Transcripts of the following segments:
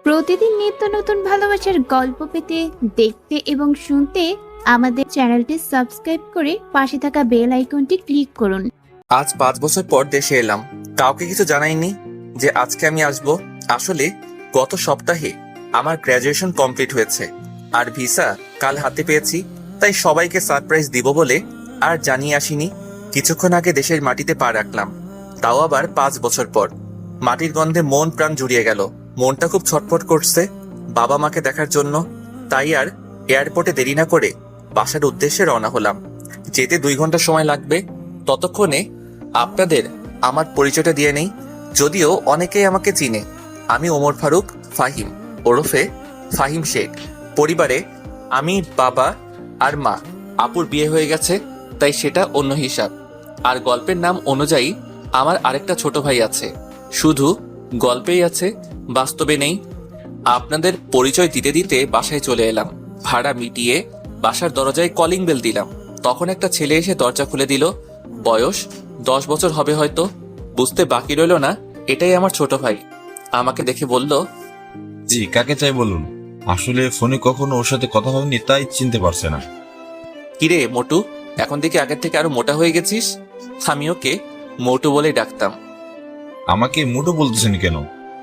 প্রতিদিন নিত্য নতুন ভালোবাসার গল্প পেতে, দেখতে এবং শুনতে আমাদের চ্যানেলটি সাবস্ক্রাইব করে পাশে থাকা বেল আইকনটি ক্লিক করুন। আজ 5 বছর পর দেশে এলাম। কাউকে কিছু জানাইনি যে আজকে আমি আসব। আসলে গত সপ্তাহে আমার গ্র্যাজুয়েশন কমপ্লিট হয়েছে আর ভিসা কাল হাতে পেয়েছি, তাই সবাইকে সারপ্রাইজ দিব বলে আর জানিয়ে আসিনি। কিছুক্ষণ আগে দেশের মাটিতে পা রাখলাম, তাও আবার 5 বছর পর। মাটির গন্ধে মন প্রাণ জুড়িয়ে গেল। মনটা খুব ছটফট করছে বাবা মাকে দেখার জন্য। তাই আর এয়ারপোর্টে দেরি না করে বাসার উদ্দেশ্যে রওনা হলাম। যেতে 2 ঘন্টা সময় লাগবে। ততক্ষণে আপনাদের আমার পরিচয়টা দিয়ে নেই, যদিও অনেকেই আমাকে চিনে। আমি ওমর ফারুক ফাহিম, ওরফে ফাহিম শেখ। পরিবারে আমি, বাবা আর মা। আপুর বিয়ে হয়ে গেছে, তাই সেটা অন্য হিসাব। আর গল্পের নাম অনুযায়ী আমার আরেকটা ছোট ভাই আছে। শুধু গল্পেই আছে, বাস্তবে নেই। আপনাদের পরিচয় দিতে দিতে বাসায় চলে এলাম। ভাড়া মিটিয়ে বাসার দরজায় কলিং বেল দিলাম। তখন একটা ছেলে এসে দরজা খুলে দিল। বয়স 10 বছর হবে হয়তো। বুঝতে বাকি রইল না এটাই আমার ছোট ভাই। আমাকে দেখে বলল, জি, কাকে চাই বলুন। আসলে ফোনে কখনো ওর সাথে কথা হয়নি, তাই চিনতে পারছে না। কিরে মোটু, এখন দেখি আগের থেকে আরো মোটা হয়ে গেছিস। আমি ওকে মোটু বলে ডাকতাম। আমাকে মুটো বলতেছেন কেন?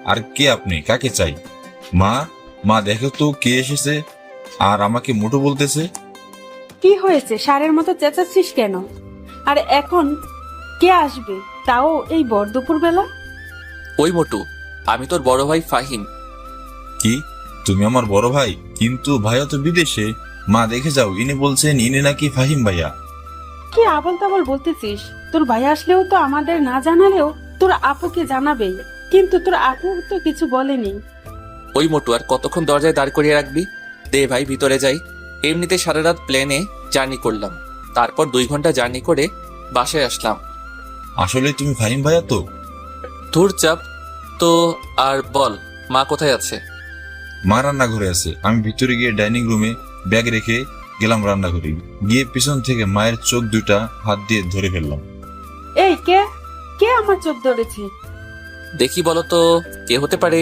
আর কে আপনি? কাকে চাই? মা, মা দেখো তো কে এসেছে আর আমাকে মুটো বলতেছে। কি হয়েছে? ষাঁড়ের মতো চেঁচাচ্ছিস কেন? আর এখন কে আসবে, তাও এই ভর দুপুর বেলা? ওই মোটু, আমি তোর বড় ভাই ফাহিম। কি, তুমি আমার বড় ভাই? কিন্তু ভাইয়া তো বিদেশে। মা দেখে যাও, ইনি বলছেন ইনি নাকি ফাহিম ভাইয়া। কি আবল তাবল বলতেছিস? তোর ভাই আসলেও তো আমাদের না জানালেও তোর আপুকে জানাবে, কিন্তু তোর আপু তো কিছু বলেনি। ওই মোটু, আর কতক্ষণ দরজায় দাঁড় করিয়ে রাখবি? দে ভাই, ভিতরে যাই। এমনিতে সারা রাত প্লেনে জার্নি করলাম, তারপর 2 ঘন্টা জার্নি করে বাসায় আসলাম। আসলে তুমি ফাহিম ভাইয়া তো? ধুর চাপ তো। আর বল, মা কোথায় আছে? মা রান্নাঘরে আছে। আমি ভিতরে গিয়ে ডাইনিং রুমে ব্যাগ রেখে গেলাম রান্নাঘরে। গিয়ে পিছন থেকে মায়ের চোখ দুটা হাত দিয়ে ধরে ফেললাম। এই কে কে আমার চোখ ধরেছে? দেখি বলো তো, কে হতে পারে?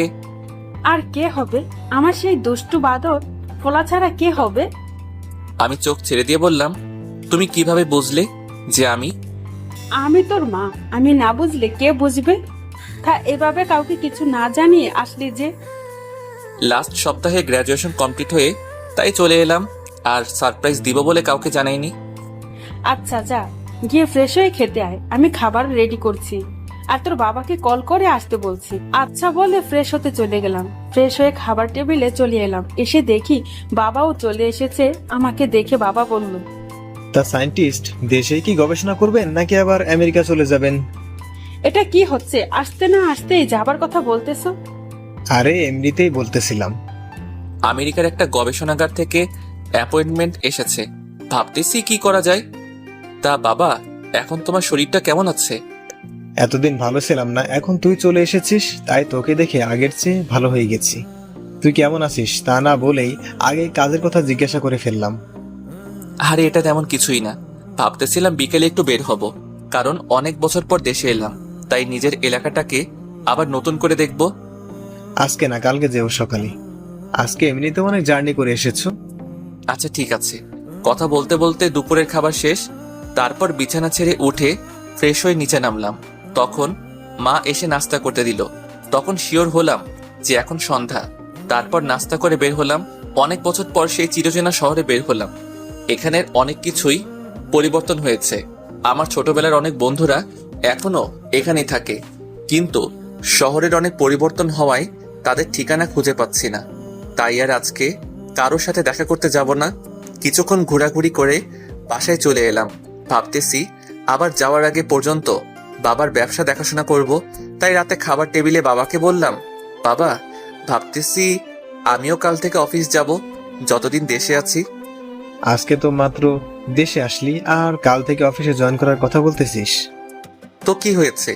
আর কে হবে? আমার সেই দুষ্টু বাদর ফোলা ছাড়া কে হবে? আমি চোখ ছেড়ে দিয়ে বললাম, তুমি কিভাবে বুঝলে যে আমি? আমি তোর মা, আমি না বুঝলে কে বুঝবে? তা এভাবে কাউকে কিছু না জানিয়ে আসলি যে? লাস্ট সপ্তাহে গ্র্যাজুয়েশন কমপ্লিট হয়ে তাই চলে এলাম, আর সারপ্রাইজ দিব বলে কাউকে জানাইনি। আচ্ছা যা, গিয়ে ফ্রেশ হয়ে খেতে আয়, আমি খাবার রেডি করছি। আর তোর বাবাকে কল করে আসতে বলছি। আচ্ছা বলে ফ্রেশ হতে চলে গেলাম। ফ্রেশ হয়ে খাবার টেবিলে চলে এলাম। এসে দেখি বাবাও চলে এসেছে। আমাকে দেখে বাবা বলল, তা সায়েন্টিস্ট দেশেই কি গবেষণা করবেন নাকি আবার আমেরিকা চলে যাবেন? এটা কি হচ্ছে? আসতে না আসতেই যাবার কথা বলতেছো? আরে এমনিতেই বলতেছিলাম। আমেরিকার একটা গবেষণাগার থেকে অ্যাপয়েন্টমেন্ট এসেছে, ভাবতেছি কি করা যায়। তা বাবা, এখন তোমার শরীরটা কেমন আছে? এতদিন ভালো ছিলাম না, এখন তুই চলে এসেছিস তাই তোকে দেখে আগের চেয়ে ভালো হয়ে গেছি। তুই কেমন আছিস তা না বলেই আগে কাজের কথা জিজ্ঞাসা করে ফেললাম। আরে এটা তেমন কিছুই না। ভাবতেছিলাম বিকেলে একটু বের হব, কারণ অনেক বছর পর দেশে এলাম, তাই নিজের এলাকাটাকে আবার নতুন করে দেখব। আজকে না, কালকে যেও সকালে। আজকে এমনিতেও অনেক জার্নি করে এসেছো। আচ্ছা ঠিক আছে। কথা বলতে বলতে দুপুরের খাবার শেষ। তারপর বিছানা ছেড়ে উঠে ফ্রেশ হয়ে নিচে নামলাম। তখন মা এসে নাস্তা করতে দিল। তখন শিওর হলাম যে এখন সন্ধ্যা। তারপর নাস্তা করে বের হলাম। অনেক বছর পর সেই চিরচেনা শহরে বের হলাম। এখানের অনেক কিছুই পরিবর্তন হয়েছে। আমার ছোটবেলার অনেক বন্ধুরা এখনো এখানেই থাকে, কিন্তু শহরের অনেক পরিবর্তন হওয়ায় তাদের ঠিকানা খুঁজে পাচ্ছি না। তাই আর আজকে কারোর সাথে দেখা করতে যাব না। কিছুক্ষণ ঘোরাঘুরি করে বাসায় চলে এলাম। ভাবতেছি আবার যাওয়ার আগে পর্যন্ত বাবার ব্যবসা দেখাশোনা করব। তাই রাতে খাবার টেবিলে বাবাকে বললাম, বাবা, ভাবতেছি আমিও কাল থেকে অফিস যাব, যতদিন দেশে আছি। আজকে তো মাত্র দেশে আসলি আর কাল থেকে অফিসে জয়েন করার কথা বলতেছিস? তো কি হয়েছে?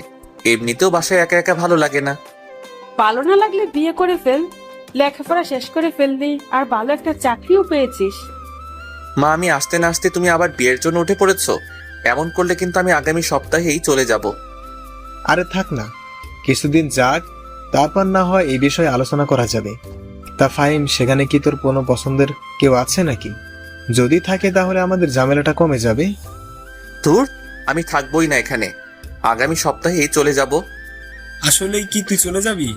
এমনিতেও বাসায় একা একা ভালো লাগে না। ভালো না লাগলে বিয়ে করে ফেল, লেখাপড়া শেষ করে ফেলবি, আর ভালো একটা চাকরিও পেয়েছিস। মা, আমি আসতে না আসতে তুমি আবার বিয়ের জন্য উঠে পড়েছো? এমন করলে কিন্তু আমি আগামী সপ্তাহেই চলে যাব। আরে থাক না, কিছুদিন যাক, তারপর না হয় এই বিষয়ে আলোচনা করা যাবে। তা ফাহিম, সেখানে কি তোর কোনো পছন্দের কেউ আছে নাকি? যদি থাকে তাহলে আমাদের ঝামেলাটা কমে যাবে। ধুর, আমি থাকবোই না এখানে, আগামী সপ্তাহেই চলে যাব। আসলেই কি তুই চলে যাবি?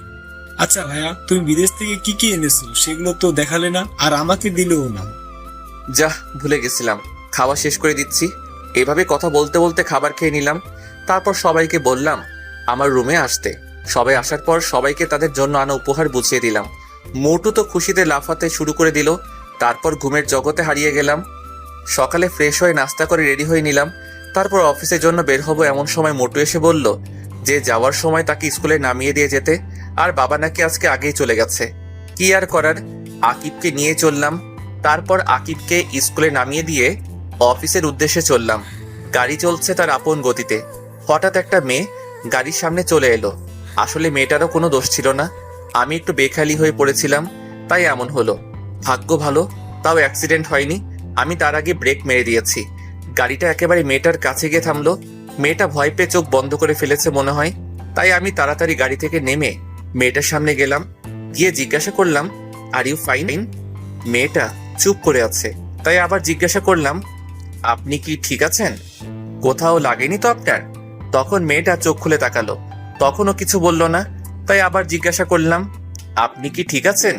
আচ্ছা ভাইয়া, তুমি বিদেশ থেকে কি কি এনেছো সেগুলো তো দেখালে না, আর আমাকে দিলেও না। যা, ভুলে গেছিলাম, খাওয়া শেষ করে দিচ্ছি। এভাবে কথা বলতে বলতে খাবার খেয়ে নিলাম। তারপর সবাইকে বললাম আমার রুমে আসতে। সবাই আসার পর সবাইকে তাদের জন্য আনা উপহার বুঝিয়ে দিলাম। মোটু তো খুশিতে লাফাতে শুরু করে দিল। তারপর ঘুমের জগতে হারিয়ে গেলাম। সকালে ফ্রেশ হয়ে নাস্তা করে রেডি হয়ে নিলাম। তারপর অফিসের জন্য বের হব, এমন সময় মোটু এসে বলল যে যাওয়ার সময় তাকে স্কুলে নামিয়ে দিয়ে যেতে, আর বাবা নাকি আজকে আগেই চলে গেছে। কি আর করার, আকিবকে নিয়ে চললাম। তারপর আকিবকে স্কুলে নামিয়ে দিয়ে অফিসের উদ্দেশ্যে চললাম। গাড়ি চলছে তার আপন গতিতে। হঠাৎ একটা মেয়ে গাড়ির সামনে চলে এলো। আসলে মেয়েটারও কোনো দোষ ছিল না, আমি একটু বেখালি হয়ে পড়েছিলাম, তাই এমন হলো। ভাগ্য ভালো, তাও অ্যাক্সিডেন্ট হয়নি। আমি তার আগে ব্রেক মেরে দিয়েছি। গাড়িটা একেবারে মেয়েটার কাছে গিয়ে থামলো। মেয়েটা ভয় পেয়ে চোখ বন্ধ করে ফেলেছে মনে হয়, তাই আমি তাড়াতাড়ি গাড়ি থেকে নেমে মেয়েটার সামনে গেলাম। গিয়ে জিজ্ঞাসা করলাম, আর ইউ ফাইন? মেয়েটা চুপ করে আছে, তাই আবার জিজ্ঞাসা করলাম, আপনি কি ঠিক আছেন? কোথাও লাগেনি তো আপনার? তখন মেয়েটা চোখ খুলে তাকালো, তখনও কিছু বলল না। তাই আবার জিজ্ঞাসা করলাম, আপনি কি ঠিক আছেন,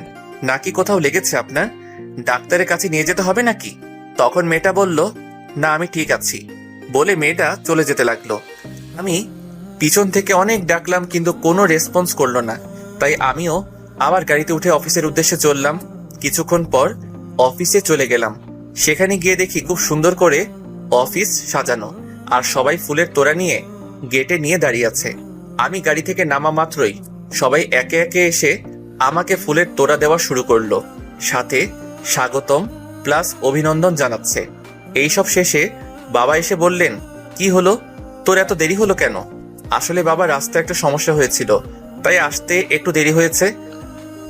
নাকি কোথাও লেগেছে আপনার? ডাক্তারের কাছে নিয়ে যেতে হবে নাকি? তখন মেয়েটা বলল, না আমি ঠিক আছি, বলে মেয়েটা চলে যেতে লাগলো। আমি পিছন থেকে অনেক ডাকলাম, কিন্তু কোনো রেসপন্স করলো না। তাই আমিও আবার গাড়িতে উঠে অফিসের উদ্দেশ্যে চললাম। কিছুক্ষণ পর অফিসে চলে গেলাম। সেখানে গিয়ে দেখি খুব সুন্দর করে অফিস সাজানো, আর সবাই ফুলের তোড়া নিয়ে গেটে নিয়ে দাঁড়িয়ে আছে। আমি গাড়ি থেকে নামা মাত্রই সবাই একে একে এসে আমাকে ফুলের তোড়া দেওয়া শুরু করলো, সাথে স্বাগতম প্লাস অভিনন্দন জানাচ্ছে। এইসব শেষে বাবা এসে বললেন, কি হলো, তোর এত দেরি হলো কেন? আসলে বাবা, রাস্তায় একটা সমস্যা হয়েছিল, তাই আসতে একটু দেরি হয়েছে।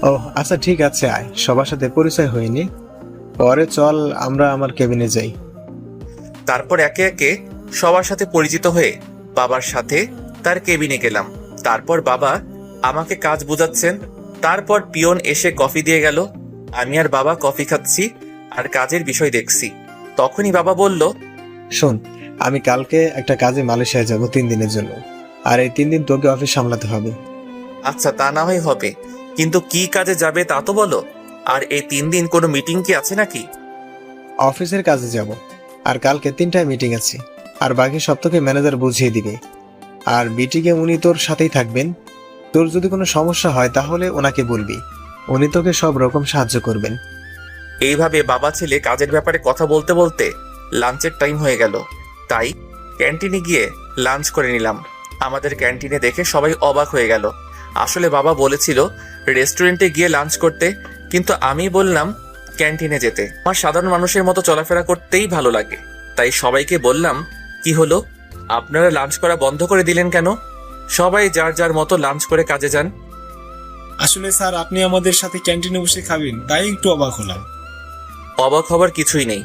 ও আচ্ছা, ঠিক আছে, আয়, সবার সাথে পরিচয় হয়নি, পরে চল আমরা আমার কেবিনে যাই। তারপর একে একে সবার সাথে পরিচিত হয়ে বাবার সাথে তার কেবিনে গেলাম। তারপর বাবা আমাকে কাজ বোঝাচ্ছেন। তারপর পিয়ন এসে কফি দিয়ে গেল। আমি আর বাবা কফি খাচ্ছি আর কাজের বিষয় দেখছি। তখনই বাবা বলল, শোন, আমি কালকে একটা কাজে মালয়েশিয়া যাব 3 দিনের জন্য, আর এই 3 দিন তোকে অফিস সামলাতে হবে। আচ্ছা, তা না হয় হবে, কিন্তু কি কাজে যাবে তা তো বলো। আর এই 3 দিন কোনো মিটিং কি আছে নাকি? অফিসের কাজে যাব, আর কালকে 3টায় মিটিং আছে, আর বাকি সব তোকে ম্যানেজার বুঝিয়ে দিবে। আর মিটিংয়ে উনি তোর সাথেই থাকবেন। তোর যদি কোনো সমস্যা হয় তাহলে ওনাকে বলবি, উনি তোকে সব রকম সাহায্য করবেন। এইভাবে বাবা ছেলে কাজের ব্যাপারে কথা বলতে বলতে লাঞ্চের টাইম হয়ে গেল। তাই ক্যান্টিনে গিয়ে লাঞ্চ করে নিলাম। আমাদের ক্যান্টিনে দেখে সবাই অবাক হয়ে গেল। আসলে বাবা বলেছিল রেস্টুরেন্টে গিয়ে লাঞ্চ করতে, কিন্তু আমি বললাম ক্যান্টিনে যেতে। আমার সাধারণ মানুষের মতো চলাফেরা করতেই ভালো লাগে। তাই সবাইকে বললাম, কি হলো, আপনারা লাঞ্চ করা বন্ধ করে দিলেন কেন? সবাই যার যার মতো লাঞ্চ করে কাজে যান। আসলে স্যার, আপনি আমাদের সাথে ক্যান্টিনে বসে খাবেন, তাই একটু অবাক হলাম। অবাক হবার কিছুই নেই,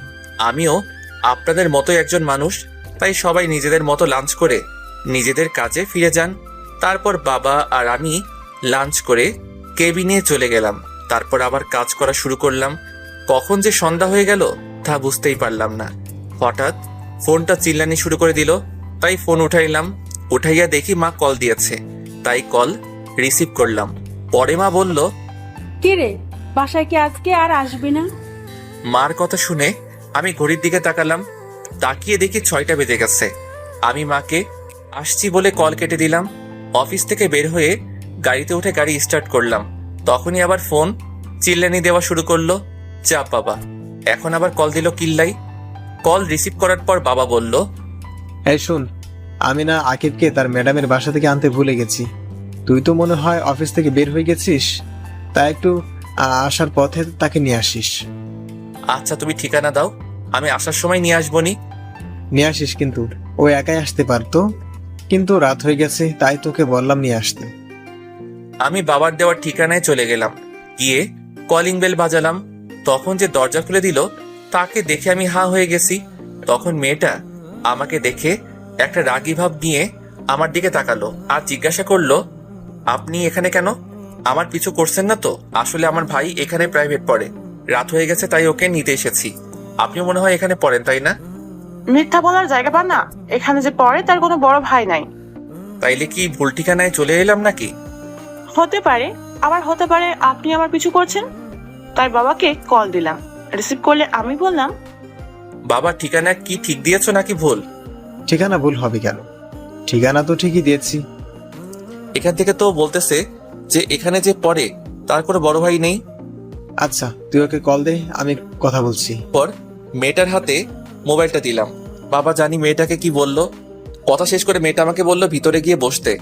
আমিও আপনাদের মতোই একজন মানুষ। তাই সবাই নিজেদের মতো লাঞ্চ করে নিজেদের কাজে ফিরে যান। তারপর বাবা আর আমি লাঞ্চ করে কেবিনে চলে গেলাম। তারপর আবার কাজ করা শুরু করলাম। কখন যে সন্ধ্যা হয়ে গেল তা বুঝতেই পারলাম না। হঠাৎ ফোনটা চিল্লানি শুরু করে দিল, তাই ফোন উঠাইলাম। উঠাইয়া দেখি মা কল দিয়েছে, তাই কল রিসিভ করলাম। পরে মা বলল, কি রে, বাসায় কি আজকে আর আসবি না? মার কথা শুনে আমি ঘড়ির দিকে তাকালাম। তাকিয়ে দেখি 6টা বেজে গেছে। আমি মাকে আসছি বলে কল কেটে দিলাম। অফিস থেকে বের হয়ে গাড়িতে উঠে গাড়ি স্টার্ট করলাম। তখনই আবার ফোন চিল্লানি দেওয়া শুরু করলো। চাপ বাবা, এখন আবার কল দিল কিল্লাই। কল রিসিভ করার পর বাবা বলল, এই শোন, আমি না আকিবকে তার ম্যাডামের বাসা থেকে আনতে ভুলে গেছি। তুই তো মনে হয় অফিস থেকে বের হয়ে গেছিস, তাই একটু আসার পথে তাকে নিয়ে আসিস। আচ্ছা, তুমি ঠিকানা দাও, আমি আসার সময় নিয়ে আসবনি। নিয়ে আসিস, কিন্তু ও একাই আসতে পারতো, কিন্তু রাত হয়ে গেছে তাই তোকে বললাম নিয়ে আসতে। আমি বাবার দেওয়ার ঠিকানায় চলে গেলাম। গিয়ে কলিং বেল বাজালাম। তখন যে দরজা খুলে দিল তাকে দেখে আমি হা হয়ে গেছি। তখন মেয়েটা আমাকে দেখে একটা রাগী ভাব নিয়ে আমার দিকে তাকালো আর জিজ্ঞাসা করলো, আপনি এখানে কেন? আমার পিছু করছেন না তো? আসলে আমার ভাই এখানে প্রাইভেট পড়ে, রাত হয়ে গেছে তাই ওকে নিতে এসেছি। আপনি মনে হয় এখানে পড়েন, তাই না? মিথ্যা বলার জায়গা পান না। এখানে যে পড়ে তার কোনো বড় ভাই নাই। তাইলে কি ভুল ঠিকানায় চলে এলাম নাকি? হতে পারে, আবার হতে পারে আপনি আমার পিছু করছেন। তাই বাবাকে কল দিলাম, রিসিভ করলে আমি বললাম, বাবা ঠিকানা কি ঠিক দিয়েছো নাকি ভুল? ঠিকানা ভুল হবে কেন? ঠিকানা তো ঠিকই দিয়েছি। এখান থেকে তো বলতেছে যে এখানে যে পড়ে তার কোনো বড় ভাই নেই। আচ্ছা, তুই ওকে কল দে, আমি কথা বলছি। পর মেয়েটার হাতে মোবাইলটা দিলাম। বাবা জানি মেয়েটাকে কি বলল। কথা শেষ করে মেয়েটা আমাকে বলল ভিতরে গিয়ে বসতে।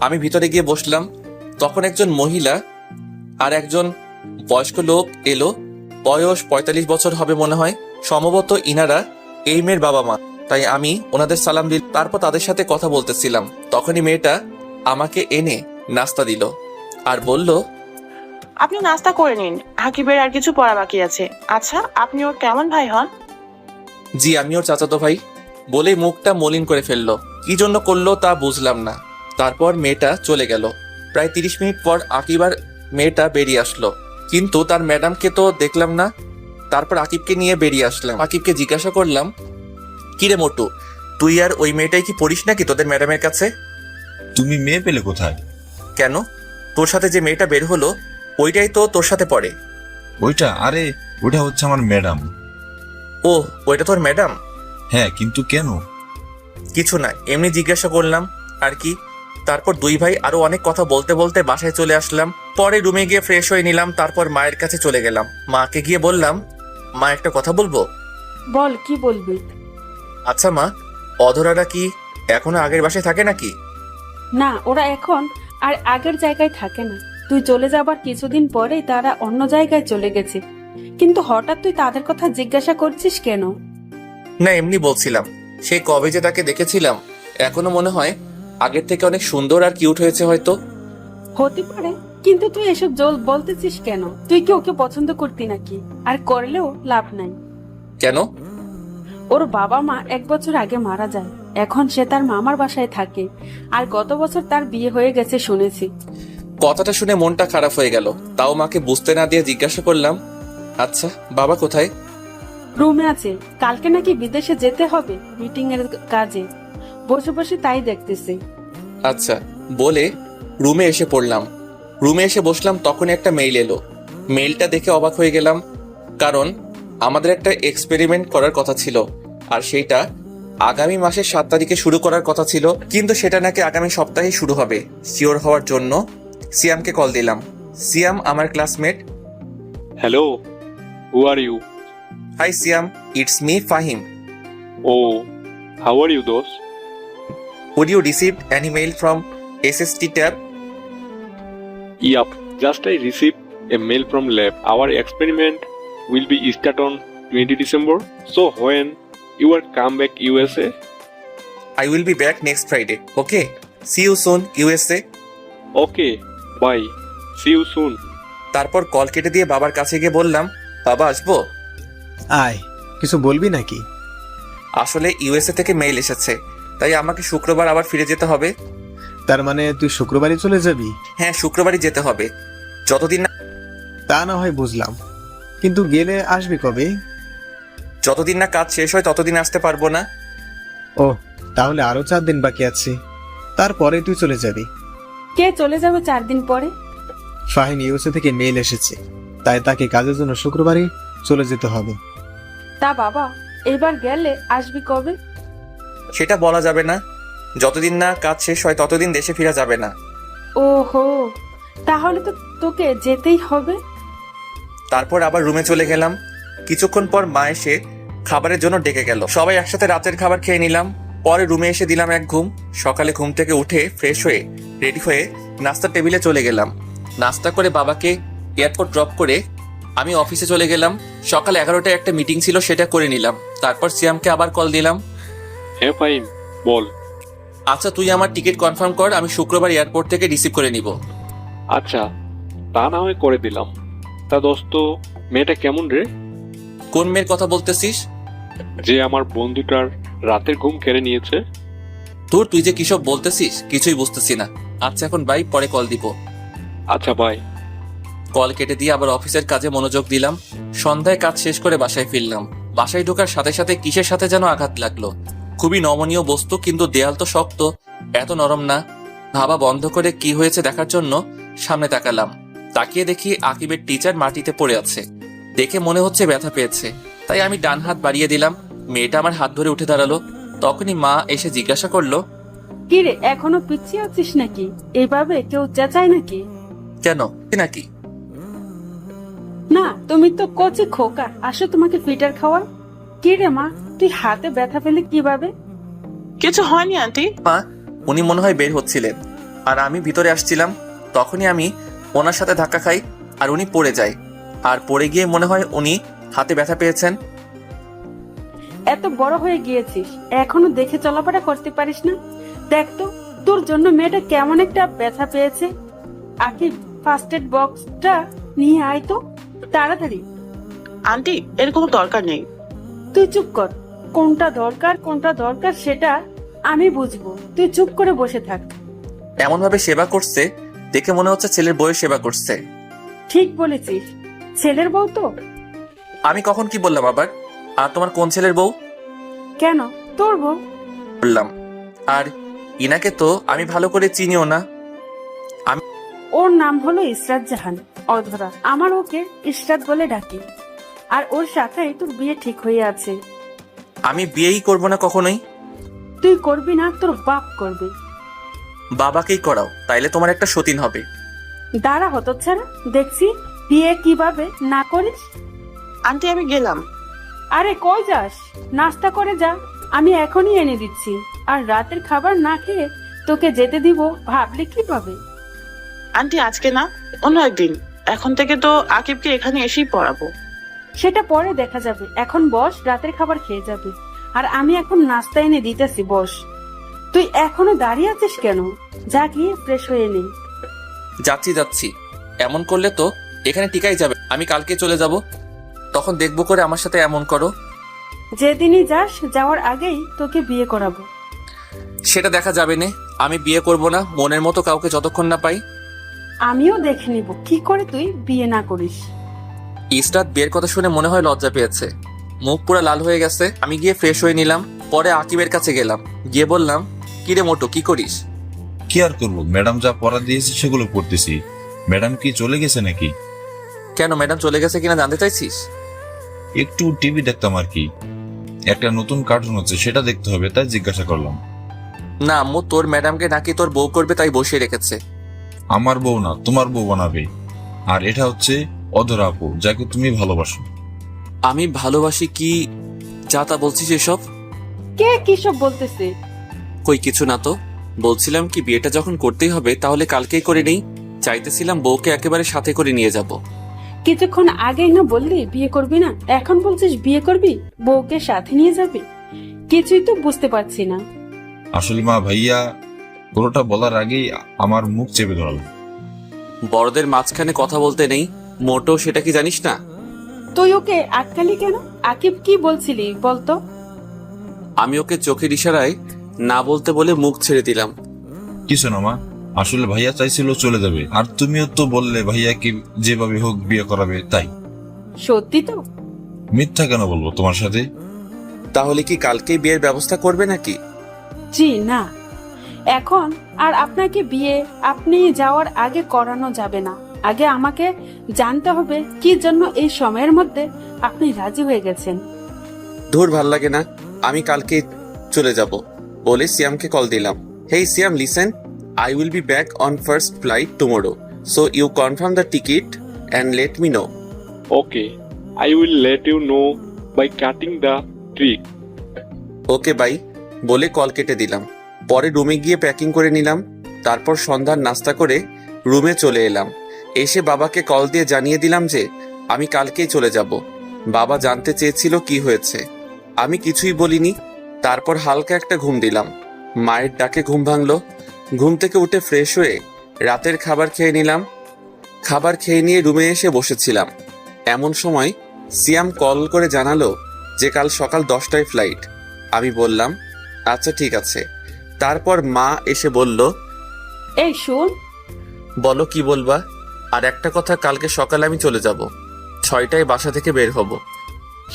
আমি ভিতরে গিয়ে বসলাম। তখন একজন মহিলা আর একজন বয়স্ক লোক এলো। বয়স 45 বছর হবে মনে হয়। সম্ভবত ইনারা এই মেয়ের বাবা মা। তাই আমি ওনাদের সালাম দিল। তারপর তাদের সাথে কথা বলতেছিলাম। তখনই মেয়েটা আমাকে এনে নাস্তা দিল আর বলল, আপনি নাস্তা করে নিন, হাকিবের আর কিছু পড়া বাকি আছে। আচ্ছা, আপনি ওর কেমন ভাই হন? জি আমি ওর চাচাতো ভাই। বলেই মুখটা মলিন করে ফেললো। কি জন্য করলো তা বুঝলাম না। তারপর মেয়েটা চলে গেল। প্রায় 30 মিনিট পর আকিব আর মেয়েটা বেরিয়ে আসলো, কিন্তু তার ম্যাডামকে তো দেখলাম না। তারপর আকিবকে নিয়ে বেরিয়ে আসলাম। আকিবকে জিজ্ঞাসা করলাম, কিরে মোটু, তুই আর ওই মেয়েটাই কি পড়িস নাকি তোদের ম্যাডামের কাছে? তুমি মেয়ে পেলে কোথায়? কেন, তোর সাথে যে মেয়েটা বের হলো ওইটাই তো তোর সাথে পড়ে। ওইটা? আরে ওইটা হচ্ছে আমার ম্যাডাম। ও, ওইটা তোর ম্যাডাম? হ্যাঁ, কিন্তু কেন? কিছু না, এমনি জিজ্ঞাসা করলাম আর কি। তারপর দুই ভাই আরো অনেক কথা বলতে বলতে বাসায় চলে আসলাম। পরে রুমে গিয়ে ফ্রেশ হয়ে নিলাম। তারপর মায়ের কাছে চলে গেলাম। মাকে গিয়ে বললাম, মা একটা কথা বলবো। বল, কি বলবি? আচ্ছা মা, অধরারা কি এখনো আগের বাসায় থাকে নাকি? না, ওরা এখন আর আগের জায়গায় থাকে না। তুই চলে যাবার কিছুদিন পরেই তারা অন্য জায়গায় চলে গেছে। কিন্তু হঠাৎ তুই তাদের কথা জিজ্ঞাসা করছিস কেন? না, এমনি বলছিলাম। সেই কবে যে তাকে দেখেছিলাম, এখনো মনে হয় আগের থেকে অনেক সুন্দর আর কিউট হয়েছে হয়তো। হতে পারে, কিন্তু তুই এসব বলতেছিস কেন? তুই কি ওকে পছন্দ করতি নাকি? আর করলেও লাভ নাই। কেন? ওর বাবা মা 1 বছর আগে মারা যায়। এখন সে তার মামার বাসায় থাকে। আর গত বছর তার বিয়ে হয়ে গেছে শুনেছি। কথাটা শুনে মনটা খারাপ হয়ে গেল। তাও মাকে বুঝতে না দিয়ে জিজ্ঞাসা করলাম, আচ্ছা বাবা কোথায়? রুমে আছে। কালকে নাকি বিদেশে যেতে হবে মিটিং এর কাজে। বসে বসে তাই দেখতেছি। আচ্ছা বলে রুমে এসে পড়লাম। রুমে এসে বসলাম, তখন একটা মেইল এলো। মেইলটা দেখে অবাক হয়ে গেলাম, কারণ আমাদের একটা এক্সপেরিমেন্ট করার কথা ছিল আর সেইটা আগামী মাসের 7 তারিখে শুরু করার কথা ছিল, কিন্তু সেটা নাকি আগামী সপ্তাহে শুরু হবে। শিওর হওয়ার জন্য সিয়ামকে কল দিলাম। সিয়াম আমার classmate. Hello, who are you? Hi Siam, it's me Fahim. Oh, how are you, dost? Would you received any mail from SST tab? Yup, just I received a mail from lab. Our experiment will be start on 20 December. So when you are come back USA? I will be back next Friday. Okay? See you soon, USA. Okay, bye. See you soon. তারপর call কেটে দিয়ে বাবার কাছে গিয়ে বললাম, বাবা আসবো? আয়, কিছু বলবি নাকি? আসলে ইউএসএ থেকে মেইল এসেছে, তাই আমাকে শুক্রবার আবার ফিরে যেতে হবে। তার মানে তুই শুক্রবারই চলে যাবি? হ্যাঁ, শুক্রবারই যেতে হবে। যতদিন না তা না হয় বুঝলাম, কিন্তু গেলে আসবি কবে? যতদিন না কাজ শেষ হয় ততদিন আসতে পারবো না। ও, তাহলে আরো 4 দিন বাকি আছে, তারপরে তুই চলে যাবি। কে চলে যাবে 4 দিন পরে? ফাহিম ইউএসএ থেকে মেইল এসেছে, তাই তাকে কাজের জন্য শুক্রবারই চলে যেতে হবে। তা বাবা, এবার গেলে আসবি কবে? সেটা বলা যাবে না। যতদিন না কাজ শেষ হয় ততদিন দেশে ফিরা যাবে না। ওহো, তাহলে তো তোকে যেতেই হবে। তারপর আবার রুমে চলে গেলাম। কিছুক্ষণ পর মা এসে খাবারের জন্য ডেকে গেল। সবাই একসাথে রাতের খাবার খেয়ে নিলাম। পরে রুমে এসে দিলাম এক ঘুম। সকালে ঘুম থেকে উঠে ফ্রেশ হয়ে রেডি হয়ে নাস্তার টেবিলে চলে গেলাম। নাস্তা করে বাবাকে এয়ারপোর্ট ড্রপ করে আমি অফিসে চলে গেলাম। সকাল 11টায় একটা মিটিং ছিল, সেটা করে নিলাম। তারপর সিয়ামকে আবার কল দিলাম। হ্যাঁ ফাহিম, বল। আচ্ছা তুই আমার টিকিট কনফার্ম কর, আমি শুক্রবার এয়ারপোর্ট থেকে রিসিভ করে নিব। আচ্ছা, তা না হয় করে দিলাম। তা দোস্ত, মেয়েটা কেমন রে? কোন মেয়ের কথা বলতেছিস? যে আমার বন্ধুটার রাতের ঘুম কেড়ে নিয়েছে। তুই যে কিসব বলতেছিস কিছুই বুঝতেছি না। আচ্ছা এখন বাই, পরে কল দিব। আচ্ছা বাই। কল কেটে দিয়ে আবার অফিসের কাজে মনোযোগ দিলাম। সন্ধ্যায় কাজ শেষ করে বাসায় ফিরলাম। বাসায় ঢোকার সাথে সাথে কিসের সাথে যেন আঘাত লাগলো। খুবই নমনীয় বস্তু, কিন্তু দেয়াল তো শক্ত, এত নরম না। ভাবা বন্ধ করে কি হয়েছে দেখার জন্য সামনে তাকালাম। তাকিয়ে দেখি আকিবের টিচার মাটিতে পড়ে আছে। দেখে মনে হচ্ছে ব্যথা পেয়েছে, তাই আমি ডান হাত বাড়িয়ে দিলাম। মেয়েটা আমার হাত ধরে উঠে দাঁড়ালো। তখনই মা এসে জিজ্ঞাসা করলো, কি রে, এখনো পিছিয়ে আছিস নাকি? এইভাবে কেউ চেঁচায় নাকি? কেন নাকি? না, তুমি তো কচি খোকা, আসো তোমাকে ফিটার খাওয়া। কি রে মা, তুই হাতে ব্যথা পেলে কিভাবে? কিছু হয়নি আন্টি। মা, উনি মনে হয় বের হচ্ছিলেন আর আমি ভিতরে আসছিলাম। তখনই আমি ওনার সাথে ধাক্কা খাই আর উনি পড়ে যায়। আর পড়ে গিয়ে মনে হয় উনি হাতে ব্যথা পেয়েছেন। এত বড় হয়ে গিয়েছিস, এখনো দেখে চলাফেরা করতে পারিস না? দেখ তো, তোর জন্য মেয়েটা কেমন একটা ব্যথা পেয়েছে। আকিব, ফার্স্ট এড বক্সটা নিয়ে আয় তো তাড়াতাড়ি। আন্টি, এর কোনো দরকার নেই। তুই চুপ কর। কোনটা দরকার সেটা আমি বুঝবো, তুই চুপ করে বসে থাক। এমন ভাবে সেবা করছে দেখে মনে হচ্ছে ছেলের বউয়ের সেবা করছে। ঠিক বলেছিস, ছেলের বউ তো। আমি কখন কি বললাম আবার? আর তোমার কোন ছেলের বউ? কেন, তোর বউ। বললাম। আর ইনাকে তো আমি ভালো করে চিনিও না। ওর নাম হলো ইসরাত জাহান অধরা। আমার ওকে ইসরাত বলে ডাকি। আর ওর সাথে তোর বিয়ে ঠিক হয়ে আছে। আমি বিয়েই করব না কখনোই। তুই করবি না, তোর বাপ করবে। বাবাকেই করাও, তাইলে তোমার একটা সতীন হবে। দাঁড়া হতচ্ছাড়া, দেখছি বিয়ে কিভাবে না করিস। আন্টি, আমি গেলাম। আরে কই যাস? নাস্তা করে যা, আমি এখনই এনে দিচ্ছি। আর রাতের খাবার না খেয়ে তোকে যেতে দিব ভাবলে কিভাবে? আন্টি, আজকে না, অন্য একদিন। এখন থেকে তো আকিবকে এখানে এসেই পড়াবো। সেটা পরে দেখা যাবে, এখন বস, রাতের খাবার খেয়ে যাবে। আর আমি এখন নাস্তা এনে দিতেছি, বস। তুই এখনো দাঁড়িয়ে আছিস কেন? যা গিয়ে ফ্রেশ হয়ে নে। যাচ্ছি। এমন করলে তো এখানে টিকাই যাবে। আমি কালকে চলে যাব, তখন দেখবো করে আমার সাথে এমন করো। যেদিনই যাস, যাওয়ার আগেই তোকে বিয়ে করাবো। সেটা দেখা যাবে না। আমি বিয়ে করব না মনের মতো কাউকে যতক্ষণ না পাই। আমিও দেখে নিব কি করে তুই বিয়ে না করিস। ইসরাত বিয়ের কথা শুনে মনে হয় লজ্জা পেয়েছে, মুখ পুরো লাল হয়ে গেছে। আমি গিয়ে ফ্রেশ হয়ে নিলাম। পরে আকিবের কাছে গেলাম, গিয়ে বললাম, কিরে মোটো, কি করিস? কি আর করবো, ম্যাডাম যা পড়া দিয়েছে সেগুলো পড়তেছি। ম্যাডাম কি চলে গেছে নাকি? কেন, ম্যাডাম চলে গেছে কিনা জানতে চাইছিস? একটু টিভি দেখতাম আর কি। একটা নতুন কার্টুন হচ্ছে, সেটা দেখতে হবে, তাই জিজ্ঞাসা করলাম। না আম্মু, তোর ম্যাডামকে নাকি তোর বউ করবে তাই বসিয়ে রেখেছে। আমার বউ না, তোমার বউ বানাবে। আর এটা হচ্ছে অধরা আপু, যাকে তুমি ভালোবাসো। আমি ভালোবাসি কি যা তা বলছিস এসব? কে কিসব বলতেছে? কই কিছু না তো। বলছিলাম কি, বিয়েটা যখন করতেই হবে তাহলে কালকেই করে নেই। চাইতেছিলাম বউকে একেবারে সাথে করে নিয়ে যাব। কিছুক্ষণ আগেই না বললি বিয়ে করবি না, এখন বলছিস বিয়ে করবি, বউকে সাথে নিয়ে যাবি? কিছুই তো বুঝতে পারছি না। আসলে মা, ভাইয়া পুরোটা বলার আগেই আমার মুখ চেপে ধরালো। বড়দের মাঝখানে কথা বলতে নেই, মোটো সেটা কি জানিস না? তুই ওকে আটকালি কেন? আকিব কি বলছিলি বলতো? আমি ওকে চোখের ইশারায় না বলতে বলে মুখ ছেড়ে দিলাম। কিছু না মা, আসলে ভাইয়া চাইছিল চলে যাবে, আর তুমিও তো বললে ভাইয়াকে যেভাবে হোক বিয়ে করাবে, তাই। সত্যি তো? মিথ্যা কেন বলবো তোমার সাথে? তাহলে কি কালকেই বিয়ের ব্যবস্থা করবে নাকি? জি না, এখন আর আপনাকে বিয়ে আপনি যাওয়ার আগে করানো যাবে না। আগে আমাকে জানতে হবে কি জন্য এই সময়ের মধ্যে আপনি রাজি হয়ে গেছেন। ধুর, ভাল লাগে না। আমি কালকে চলে যাব বলে সিয়ামকে কল দিলাম। হেই সিয়াম, listen, I will be back on first flight tomorrow. So you confirm the ticket and let me know. Okay, I will let you know by cutting the trick. Okay bye বলে call কেটে দিলাম। পরে রুমে গিয়ে packing করে নিলাম। তারপর সন্ধ্যার নাস্তা করে রুমে চলে এলাম। এসে বাবাকে কল দিয়ে জানিয়ে দিলাম যে আমি কালকেই চলে যাব। বাবা জানতে চেয়েছিল কি হয়েছে, আমি কিছুই বলিনি। তারপর হালকা একটা ঘুম দিলাম। মায়ের ডাকে ঘুম ভাঙলো। ঘুম থেকে উঠে ফ্রেশ হয়ে রাতের খাবার খেয়ে নিলাম। খাবার খেয়ে নিয়ে রুমে এসে বসেছিলাম। এমন সময় সিয়াম কল করে জানালো যে কাল সকাল 10টায় ফ্লাইট। আমি বললাম আচ্ছা ঠিক আছে। তারপর মা এসে বলল, এই শুন, বলো কি বলবা? আর একটা কথা, কালকে সকালে আমি চলে যাব, 6টায় বাসা থেকে বের হব।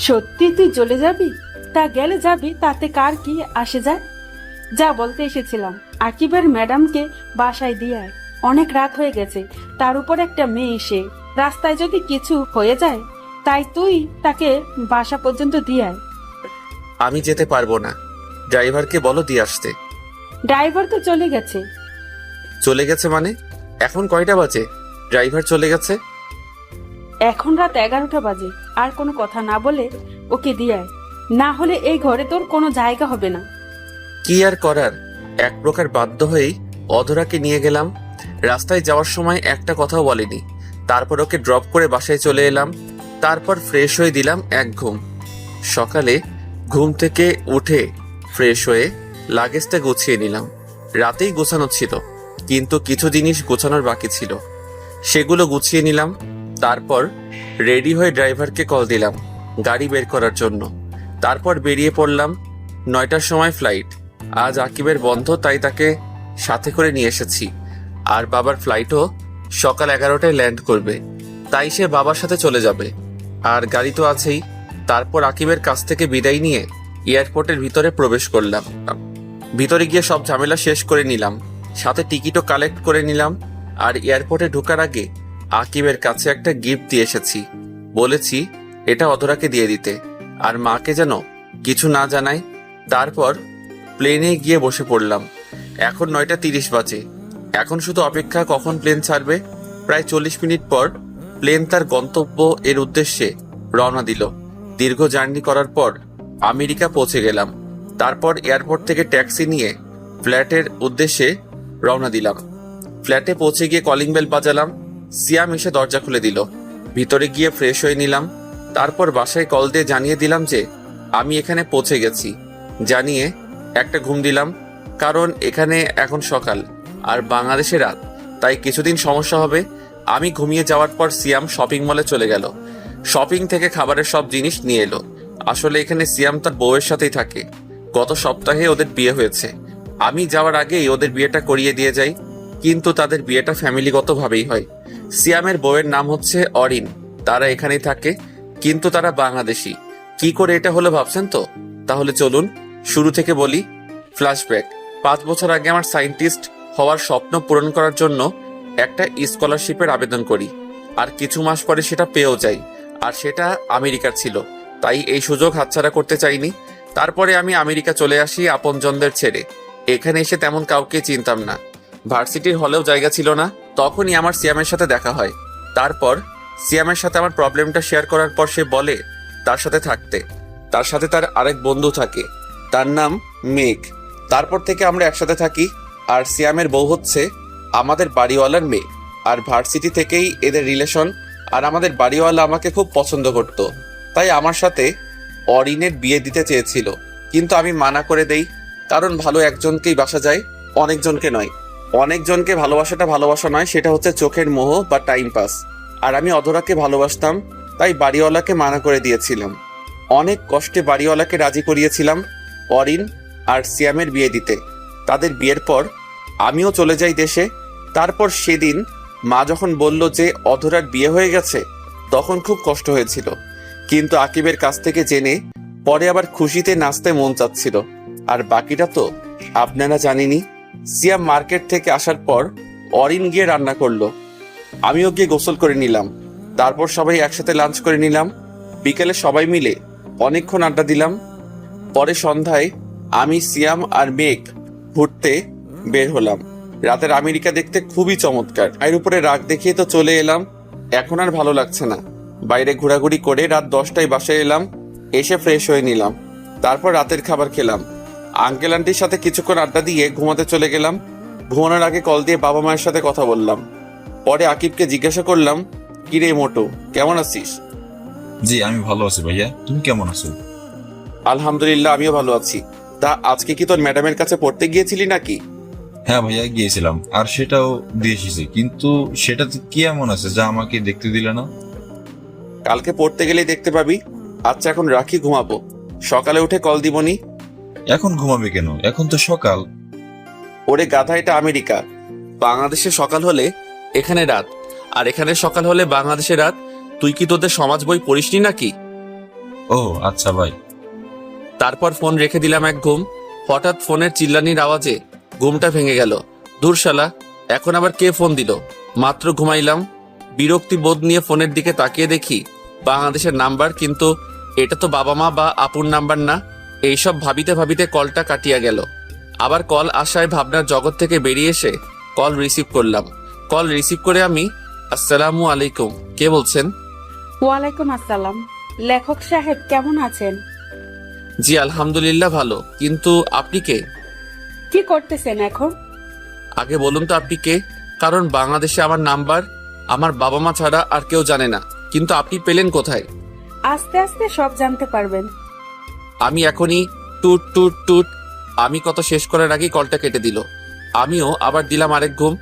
সত্যি তুই চলে যাবি? তা গেলে যাবি, তাতে কার কি আসে যায়? যা বলতে এসেছিলাম, আকিবের ম্যাডামকে বাসায় দিয়ে আয়। অনেক রাত হয়ে গেছে, তার উপর একটা মেয়ে এসে রাস্তায় যদি কিছু হয়ে যায়, তাই তুই তাকে বাসা পর্যন্ত দিয়ে আয়। আমি যেতে পারবো না, ড্রাইভারকে বলো দিয়ে আসতে। ড্রাইভার তো চলে গেছে। চলে গেছে মানে? এখন কয়টা বাজে? ড্রাইভার চলে গেছে? এখন রাত 11টা বাজে। আর কোনো কথা না বলে ওকে দিয়ে আয়, না হলে এই ঘরে তোর কোনো জায়গা হবে না। কি আর করার, এক প্রকার বাধ্য হয়েই অধরাকে নিয়ে গেলাম। রাস্তায় যাওয়ার সময় একটা কথাও বলেনি। তারপর ওকে ড্রপ করে বাসায় চলে এলাম। তারপর ফ্রেশ হয়ে দিলাম এক ঘুম। সকালে ঘুম থেকে উঠে ফ্রেশ হয়ে লাগেজটা গুছিয়ে নিলাম। রাতেই গোছানো ছিল, কিন্তু কিছু জিনিস গোছানোর বাকি ছিল, সেগুলো গুছিয়ে নিলাম। তারপর রেডি হয়ে ড্রাইভারকে কল দিলাম গাড়ি বের করার জন্য। তারপর বেরিয়ে পড়লাম। 9টার সময় ফ্লাইট। আজ আকিবের বন্ধ, তাই তাকে সাথে করে নিয়ে এসেছি। আর বাবার ফ্লাইটও সকাল 11টায় ল্যান্ড করবে, তাই সে বাবার সাথে চলে যাবে। আর গাড়ি তো আছেই। তারপর আকিবের কাছ থেকে বিদায় নিয়ে এয়ারপোর্টের ভিতরে প্রবেশ করলাম। ভিতরে গিয়ে সব ঝামেলা শেষ করে নিলাম, সাথে টিকিটও কালেক্ট করে নিলাম। আর এয়ারপোর্টে ঢোকার আগে আকিবের কাছে একটা গিফট দিয়ে এসেছি। বলেছি এটা অধরাকে দিয়ে দিতে, আর মাকে যেন কিছু না জানায়। তারপর প্লেনে গিয়ে বসে পড়লাম। এখন 9টা 30 বাজে। এখন শুধু অপেক্ষা কখন প্লেন ছাড়বে। প্রায় 40 মিনিট পর প্লেন তার গন্তব্য এর উদ্দেশ্যে রওনা দিল। দীর্ঘ জার্নি করার পর আমেরিকা পৌঁছে গেলাম। তারপর এয়ারপোর্ট থেকে ট্যাক্সি নিয়ে ফ্ল্যাটের উদ্দেশ্যে রওনা দিলাম। ফ্ল্যাটে পৌঁছে গিয়ে কলিং বেল বাজালাম। সিয়াম এসে দরজা খুলে দিল। ভিতরে গিয়ে ফ্রেশ হয়ে নিলাম। তারপর বাসায় কল দিয়ে জানিয়ে দিলাম যে আমি এখানে পৌঁছে গেছি। জানিয়ে একটা ঘুম দিলাম, কারণ এখানে এখন সকাল আর বাংলাদেশে রাত, তাই কিছুদিন সমস্যা হবে। আমি ঘুমিয়ে যাওয়ার পর সিয়াম শপিং মলে চলে গেল। শপিং থেকে খাবারের সব জিনিস নিয়ে এলো। আসলে এখানে সিয়াম তার বউয়ের সাথেই থাকে। গত সপ্তাহে ওদের বিয়ে হয়েছে। আমি যাওয়ার আগেই ওদের বিয়েটা করিয়ে দিয়ে যাই, কিন্তু তাদের বিয়েটা ফ্যামিলিগতভাবেই হয়। সিয়ামের বউয়ের নাম হচ্ছে অরিন। তারা এখানেই থাকে, কিন্তু তারা বাংলাদেশি। কি করে এটা হলো ভাবছেন তো? তাহলে চলুন শুরু থেকে বলি। ফ্ল্যাশব্যাক। 5 বছর আগে আমার সায়েন্টিস্ট হওয়ার স্বপ্ন পূরণ করার জন্য একটা স্কলারশিপের আবেদন করি, আর কিছু মাস পরে সেটা পেয়েও যাই। আর সেটা আমেরিকার ছিল, তাই এই সুযোগ হাতছাড়া করতে চাইনি। তারপরে আমি আমেরিকা চলে আসি আপনজনদের ছেড়ে। এখানে এসে তেমন কাউকে চিনতাম না, ভার্সিটির হলেও জায়গা ছিল না। তখনই আমার সিয়ামের সাথে দেখা হয়। তারপর সিয়ামের সাথে আমার প্রবলেমটা শেয়ার করার পর সে বলে তার সাথে থাকতে। তার সাথে তার আরেক বন্ধু থাকে, তার নাম মেঘ। তারপর থেকে আমরা একসাথে থাকি। আর সিয়ামের বউ হচ্ছে আমাদের বাড়িওয়ালার মেয়ে, আর ভার্সিটি থেকেই এদের রিলেশন। আর আমাদের বাড়িওয়ালা আমাকে খুব পছন্দ করত, তাই আমার সাথে অরিনের বিয়ে দিতে চেয়েছিল, কিন্তু আমি মানা করে দেই। কারণ ভালো একজনকেই বাসা যায়, অনেকজনকে নয়। অনেকজনকে ভালোবাসাটা ভালোবাসা নয়, সেটা হচ্ছে চোখের মোহ বা টাইম পাস। আর আমি অধরাকে ভালোবাসতাম, তাই বাড়িওয়ালাকে মানা করে দিয়েছিলাম। অনেক কষ্টে বাড়িওয়ালাকে রাজি করিয়েছিলাম অরিন আর সিয়ামের বিয়ে দিতে। তাদের বিয়ের পর আমিও চলে যাই দেশে। তারপর সেদিন মা যখন বলল যে অধরার বিয়ে হয়ে গেছে, তখন খুব কষ্ট হয়েছিল, কিন্তু আকিবের কাছ থেকে জেনে পরে আবার খুশিতে নাচতে মন চাচ্ছিল। আর বাকিটা তো আপনারা জানেনই। সিয়াম মার্কেট থেকে আসার পর অরিন গিয়ে রান্না করলো, আমিও গিয়ে গোসল করে নিলাম। তারপর সবাই একসাথে লাঞ্চ করে নিলাম। বিকেলে সবাই মিলে অনেকক্ষণ আড্ডা দিলাম। পরে সন্ধ্যায় আমি, সিয়াম আর মেঘ ঘুরতে বের হলাম। রাতের আমেরিকা দেখতে খুবই চমৎকার। এর উপরে রাগ দেখিয়ে তো চলে এলাম। এখন আর ভালো লাগছে না। বাইরে ঘোরাঘুরি করে রাত 10টায় বাসায় এলাম। এসে ফ্রেশ হয়ে নিলাম। তারপর রাতের খাবার খেলাম। আঙ্কেল আন্টির সাথে কিছুক্ষণ আড্ডা দিয়ে ঘুমাতে চলে গেলাম। ঘুমানোর আগে কল দিয়ে বাবা মায়ের সাথে কথা বললাম। পরে আকিবকে জিজ্ঞাসা করলাম, কিরে মোটু, কেমন আছিস? জি আমি ভালো আছি ভাইয়া, তুমি কেমন আছো? আলহামদুলিল্লাহ, আমিও ভালো আছি। তা আজকে কি তোর ম্যাডামের কাছে পড়তে গিয়েছিলি নাকি? হ্যাঁ ভাইয়া গিয়েছিলাম, আর সেটাও দিয়ে এসেছি, কিন্তু সেটাতে কি এমন আছে যা আমাকে দেখতে দিলে না? কালকে পড়তে গেলেই দেখতে পাবি। আচ্ছা এখন রাখি, ঘুমাবো, সকালে উঠে কল দিবনি। এখন ঘুমাবে কেন? এখন তো সকাল। ওরে গাধা, এটা আমেরিকা। বাংলাদেশে সকাল হলে এখানে রাত, আর এখানে সকাল হলে বাংলাদেশে রাত। তুই কি তোদের সমাজ বই পড়িসনি নাকি? ও আচ্ছা ভাই। তারপর ফোন রেখে দিলাম এক ঘুম। হঠাৎ ফোনের চিল্লানির আওয়াজে ঘুমটা ভেঙে গেল। দূর শালা, এখন আবার কে ফোন দিল? মাত্র ঘুমাইলাম। বিরক্তি বোধ নিয়ে ফোনের দিকে তাকিয়ে দেখি বাংলাদেশের নাম্বার, কিন্তু এটা তো বাবা মা বা আপুর নাম্বার না। এইসব ভাবিতে ভাবিতে কলটা কাটিয়া গেল। আবার কল আসায় ভাবনার জগৎ থেকে বেরিয়ে এসে কল রিসিভ করলাম। কল রিসিভ করে আমি, আসসালামু আলাইকুম, কে বলছেন? ওয়ালাইকুম আসসালাম। লেখক সাহেব কেমন আছেন? জি আলহামদুলিল্লাহ ভালো, কিন্তু আপনি কে? কি করতেছেন এখন? আগে বলুন তো আপনি কে, কারণ বাংলাদেশে আমার নাম্বার আমার বাবা মা ছাড়া আর কেউ জানে না। কিন্তু আপনি পেলেন কোথায়? আস্তে আস্তে সব জানতে পারবেন। আমি এখনই টুট টুট টুট। আমি কত শেষ করার আগেই কলটা কেটে দিল। আমিও আবার দিলাম আরেক ঘুম।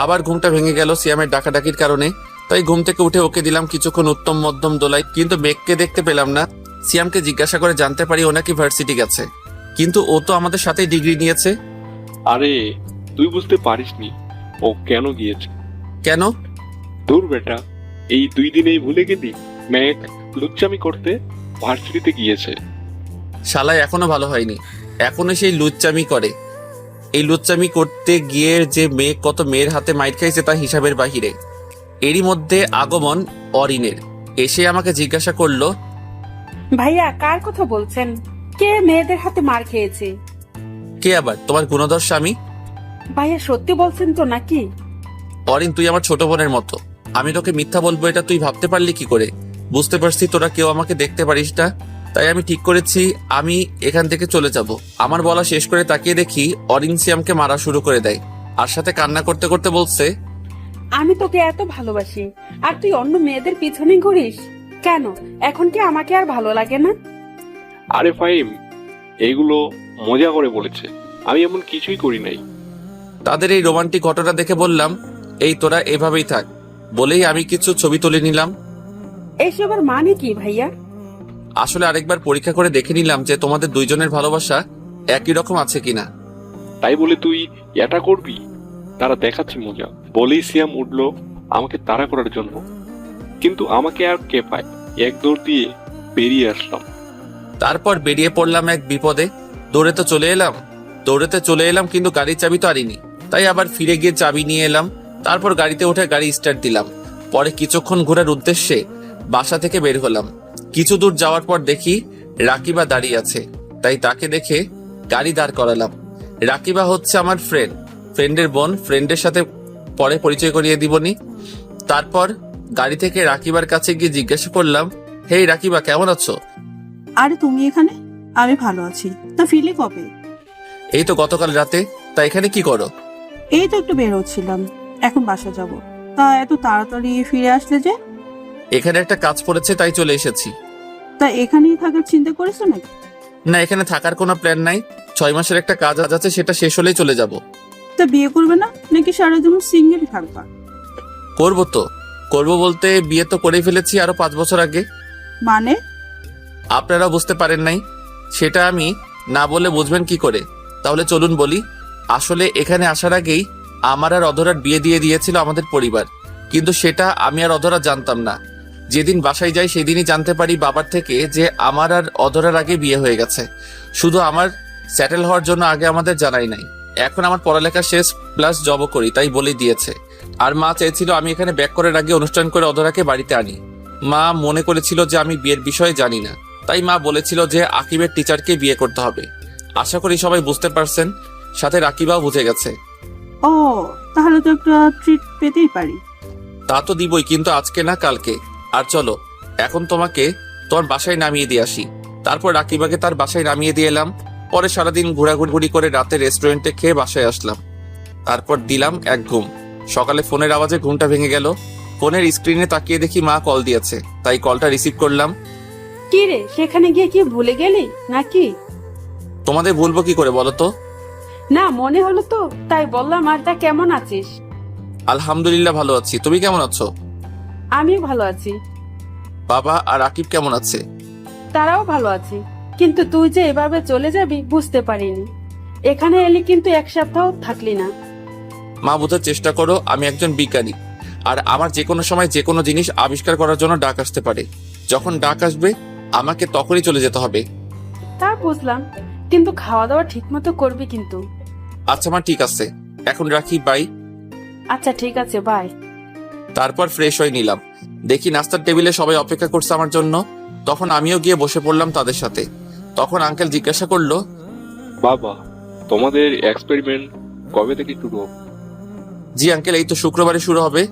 আবার ঘুমটা ভেঙে গেল সিয়ামের ডাকাডাকির কারণে। তাই ঘুম থেকে উঠে ওকে দিলাম কিছুক্ষণ উত্তম মধ্যম দোলাই, কিন্তু মেঘকে দেখতে পেলাম না। সিয়ামকে জিজ্ঞাসা করে জানতে পারি ও নাকি ভার্সিটি গেছে, কিন্তু ও তো আমাদের সাথেই ডিগ্রি নিয়েছে। আরে তুই বুঝতে পারিসনি ও কেন গিয়েছে? কেন? দূর বেটা, এই 2 দিনেই ভুলে গেলি? ম্যাক লুচ্চামি করতে ভার্সিটিতে গিয়েছে। শালায় এখনো ভালো হয়নি, এখনো সেই লুচ্চামি করে। এই লুচ্চামি করতে গিয়ে যে মেয়ে কত মেয়ের হাতে মাইর খাইছে তা হিসাবের বাহিরে। এরই মধ্যে আগমন অরিনের। এসে আমাকে জিজ্ঞাসা করলো, ভাইয়া কার কথা বলছেন? কে মেয়েদের হাতে মার খেয়েছে? কে আবার? তোমার গুণধর স্বামী। ভাইয়া সত্যি বলছেন তো নাকি? অরিন, তুই আমার ছোট বোনের মতো। আমি তোকে মিথ্যা বলবো এটা তুই ভাবতে পারলি কি করে? বুঝতে পারছি তোরা কেউ আমাকে দেখতে পারিস না, তাই আমি ঠিক করেছি আমি এখান থেকে চলে যাব। আমার বলা শেষ করে তাকিয়ে দেখি অরিন সিয়ামকে মারা শুরু করে দেয়, আর সাথে কান্না করতে করতে বলছে, আমি তোকে এত ভালোবাসি আর তুই অন্য মেয়েদের পিছনে ঘুরিস কেন? এখন কি আমাকে আর ভালো লাগে না? আরে ফাহিম, এইগুলো মজা করে বলেছে, আমি এমন কিছুই করি নাই। তাদের এই রোমান্টিক ঘটনা দেখে বললাম, এই তোরা এভাবেই থাক, বলেই আমি কিছু ছবি তুলে নিলাম। এইসবের মানে কি ভাইয়া? আসলে আরেকবার পরীক্ষা করে দেখে নিলাম যে তোমাদের দুইজনের ভালোবাসা একই রকম আছে কিনা। তাই বলে তুই এটা করবি? তারা দেখাচ্ছে মজা বলেই সিয়াম উঠলো আমাকে তাড়া করার জন্য, কিন্তু আমাকে আর কে পায়, এক দৌড় দিয়ে বেরিয়ে আসলাম। তারপর বেরিয়ে পড়লাম এক বিপদে। দৌড়েতে চলে এলাম কিন্তু গাড়ির চাবি তো আনিনি, তাই আবার ফিরে গিয়ে চাবি নিয়ে এলাম। তারপর গাড়িতে উঠে গাড়ি স্টার্ট দিলাম। পরে কিছুক্ষণ ঘোরার উদ্দেশ্যে বাসা থেকে বের হলাম। কিছু দূর যাওয়ার পর দেখি রাকিবা দাঁড়িয়ে আছে, তাই তাকে দেখে গাড়ি দাঁড় করালাম। রাকিবা হচ্ছে আমার ফ্রেন্ডের বোন। ফ্রেন্ডের সাথে পরে পরিচয় করিয়ে দিবনি। তারপর গাড়ি থেকে রাকিবার কাছে গিয়ে জিজ্ঞাসা করলাম, হেই রাকিবা, কেমন আছো? আরে তুমি এখানে? আমি ভালো আছি। তা ফিরলে কবে? এই তো গতকাল রাতে। তা এখানে কি করো? এই তো একটু বের হচ্ছিলাম, এখন বাসা যাব। তা এত তাড়াতাড়ি ফিরে আসলে যে? এখানে একটা কাজ পড়েছে তাই চলে এসেছি। তা এখানেই থাকার চিন্তা করেছো নাকি? না, এখানে থাকার কোনো প্ল্যান নাই। 6 মাসের একটা কাজ আছে, সেটা শেষ হলেই চলে যাব। তা বিয়ে করবে না নাকি সারা জীবন সিঙ্গেল থাকবা? করবো বলতে বিয়ে তো করেই ফেলেছি আরো 5 বছর আগে। মানে? আপনারা বুঝতে পারেন নাই, সেটা আমি না বলে বুঝবেন কি করে? তাহলে চলুন বলি। আসলে এখানে আসার আগেই আমার আর অধরার বিয়ে দিয়ে দিয়েছিল আমাদের পরিবার, কিন্তু সেটা আমি আর অধরা জানতাম না। যেদিন বাসায় যাই সেদিনই জানতে পারি বাবার থেকে যে আমার আর অধরার আগে বিয়ে হয়ে গেছে। শুধু আমার সেটেল হওয়ার জন্য আগে আমাদের জানাই নাই। এখন আমার পড়ালেখা শেষ প্লাস জবও করি, তাই বলে দিয়েছে। আর মা চেয়েছিল আমি এখানে ব্যাক করার আগে অনুষ্ঠান করে অধরাকে বাড়িতে আনি। মা মনে করেছিল যে আমি বিয়ের বিষয়ে জানি না, তাই মা বলেছিল যে আকিবের টিচারকে বিয়ে করতে হবে। আশা করি সবাই বুঝতে পারছেন, সাথে রাকিবাও বুঝে গেছে। ও, তাহলে তো একটা ট্রিট পেতেই পারি। তা তো দিবই, কিন্তু আজকে না কালকে। আর চলো এখন তোমাকে তোমার বাসায় নামিয়ে দিয়ে আসি। তারপর রাকিবাকে তার বাসায় নামিয়ে দিয়ে এলাম। পরে সারাদিন ঘোরাঘুরি করে রাতে রেস্টুরেন্টে খেয়ে বাসায় আসলাম। তারপর দিলাম এক ঘুম। সকালে ফোনের আওয়াজে ঘুমটা ভেঙে গেল। ফোনের স্ক্রিনে তাকিয়ে দেখি মা কল দিয়েছে, তাই কলটা রিসিভ করলাম। কি রে, সেখানে গিয়ে কি ভুলে গেলি নাকি? তোমাদের ভুলবো কি করে বলো তো? না, মনে হলো তো তাই বললাম। আর তা কেমন আছিস? আলহামদুলিল্লাহ ভালো আছি, তুমি কেমন আছো? আমিও ভালো আছি। বাবা আর আকিব কেমন আছে? তারাও ভালো আছে, কিন্তু তুই যে এভাবে চলে যাবি বুঝতে পারিনি। এখানে এলি কিন্তু এক সপ্তাহ থাকলি না। মা, বোঝার চেষ্টা করো, আমি একজন বিজ্ঞানী। আর আমার যে কোনো সময় যে কোনো জিনিস আবিষ্কার করার জন্য ডাক আসতে পারে। যখন ডাক আসবে আমাকে তখনই চলে যেতে হবে। তা বুঝলাম, কিন্তু খাওয়া দাওয়া ঠিক মতো করবি কিন্তু। আচ্ছা মা, ঠিক আছে, এখন রাখি, বাই। আচ্ছা ঠিক আছে, বাই। তারপর ফ্রেশ হয়ে নিলাম। দেখি নাস্তার টেবিলে সবাই অপেক্ষা করছে আমার জন্য। তখন আমিও গিয়ে বসে পড়লাম তাদের সাথে। তখন আঙ্কেল জিজ্ঞাসা করলো, বাবা, তোমাদের এক্সপেরিমেন্ট কবে থেকে শুরু হবে? জি আঙ্কেল, এই তো শুক্রবারে শুরু হবে।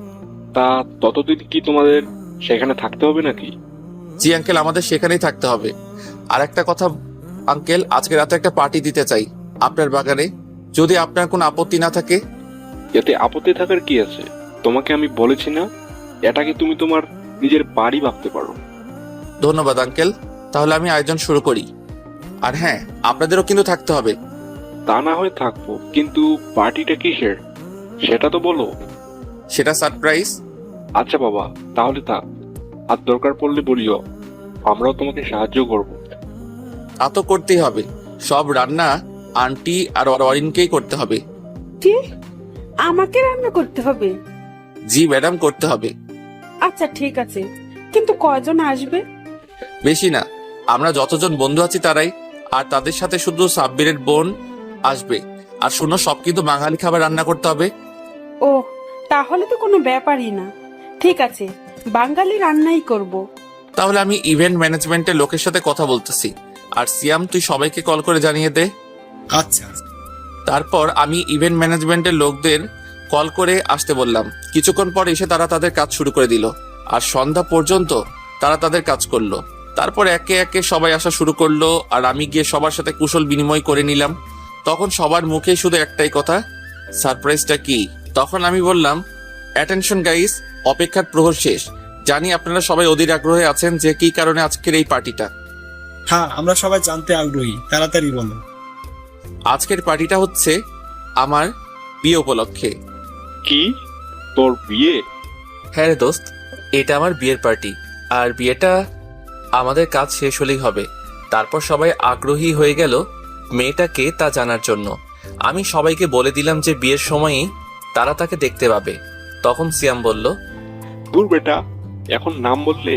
তা ততদিন কি তোমাদের সেখানে থাকতে হবে নাকি? জি আঙ্কেল, আমাদের সেখানেই থাকতে হবে। আর একটা কথা আঙ্কেল, আজকে রাতে একটা পার্টি দিতে চাই আপনার বাগানে, যদি আপনার কোনো আপত্তি না থাকে। এতে আপত্তি থাকার কি আছে? তোমাকে আমি বলেছি না, এটাকে তুমি তোমার নিজের বাড়ি ভাবতে পারো। ধন্যবাদ আঙ্কেল, তাহলে আমি আয়োজন শুরু করি। আর হ্যাঁ, আপনাদেরও কিন্তু থাকতে হবে। তা না হয় থাকবো, কিন্তু পার্টিটা কিসের সেটা তো বলো। সেটা সারপ্রাইজ। আচ্ছা বাবা, তাহলে থাক। আর দরকার পড়লে বলিও, আমরাও তোমাকে সাহায্য করব। তা তো করতেই হবে, সব রান্না আন্টি আর অরিনকেই করতে হবে। কি, আমাকে রান্না করতে হবে? জি ম্যাডাম, করতে হবে। আচ্ছা ঠিক আছে, কিন্তু কয়জন আসবে? বেশি না, আমরা যতজন বন্ধু আছি তারাই। আর তাদের সাথে শুধু সাব্বিরের বোন আসবে। আর শুনো, সব কিন্তু বাঙালি খাবার রান্না করতে হবে। ও, তাহলে তো কোনো ব্যাপারই না। ঠিক আছে, বাঙালি রান্নাই করব। তাহলে আমি ইভেন্ট ম্যানেজমেন্টের লোকের সাথে কথা বলতেছি। আর সিয়াম, তুই সবাইকে কল করে জানিয়ে দে। আচ্ছা। তারপর আমি ইভেন্ট ম্যানেজমেন্টের লোকদের কল করে আসতে বললাম। কিছুক্ষণ পর এসে তারা তাদের কাজ শুরু করে দিল। আর সন্ধ্যা পর্যন্ত তারা তাদের কাজ করলো। তারপর একে একে সবাই আসা শুরু করলো। আর আমি গিয়ে সবার সাথে কুশল বিনিময় করে নিলাম। তখন সবার মুখে শুধু একটাই কথা, সারপ্রাইজটা কি? তখন আমি বললাম, অ্যাটেনশন গাইস, অপেক্ষার প্রহর শেষ। জানি আপনারা সবাই অধীর আগ্রহে আছেন যে কি কারণে আজকের এই পার্টিটা। হ্যাঁ, আমরা সবাই জানতে আগ্রহী, তাড়াতাড়ি বলো। আজকের পার্টিটা হচ্ছে আমার বিয়ে উপলক্ষে। কি, তোর বিয়ে? হ্যাঁ রে দোস্ত, এটা আমার বিয়ের পার্টি। আর বিয়েটা আমাদের কাজ শেষ হলেই হবে। তারপর সবাই আগ্রহী হয়ে গেল মেয়েটাকে তা জানার জন্য। আমি সবাইকে বলে দিলাম যে বিয়ের সময়ই তারা তাকে দেখতে পাবে। তখন সিয়াম বলল, দূর বেটা, এখন নাম বললে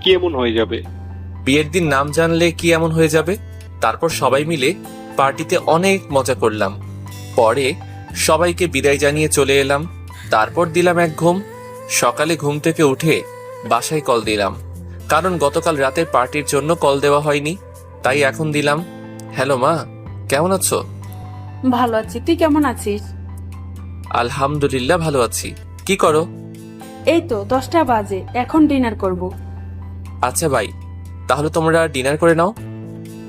কি এমন হয়ে যাবে? বিয়ের দিন নাম জানলে কি এমন হয়ে যাবে? তারপর সবাই মিলে পার্টিতে অনেক মজা করলাম। পরে সবাইকে বিদায় জানিয়ে চলে এলাম। তারপর দিলাম এক ঘুম। সকালে ঘুম থেকে উঠে বাসায় কল দিলাম, কারণ গতকাল রাতের পার্টির জন্য কল দেওয়া হয়নি। তাই এখন দিলাম। হ্যালো মা, কেমন আছো? ভালো আছি, তুই কেমন আছিস? আলহামদুলিল্লাহ ভালো আছি। কি করো? এই তো 10টা বাজে, এখন ডিনার করব। আচ্ছা ভাই, তাহলে তোমরা ডিনার করে নাও।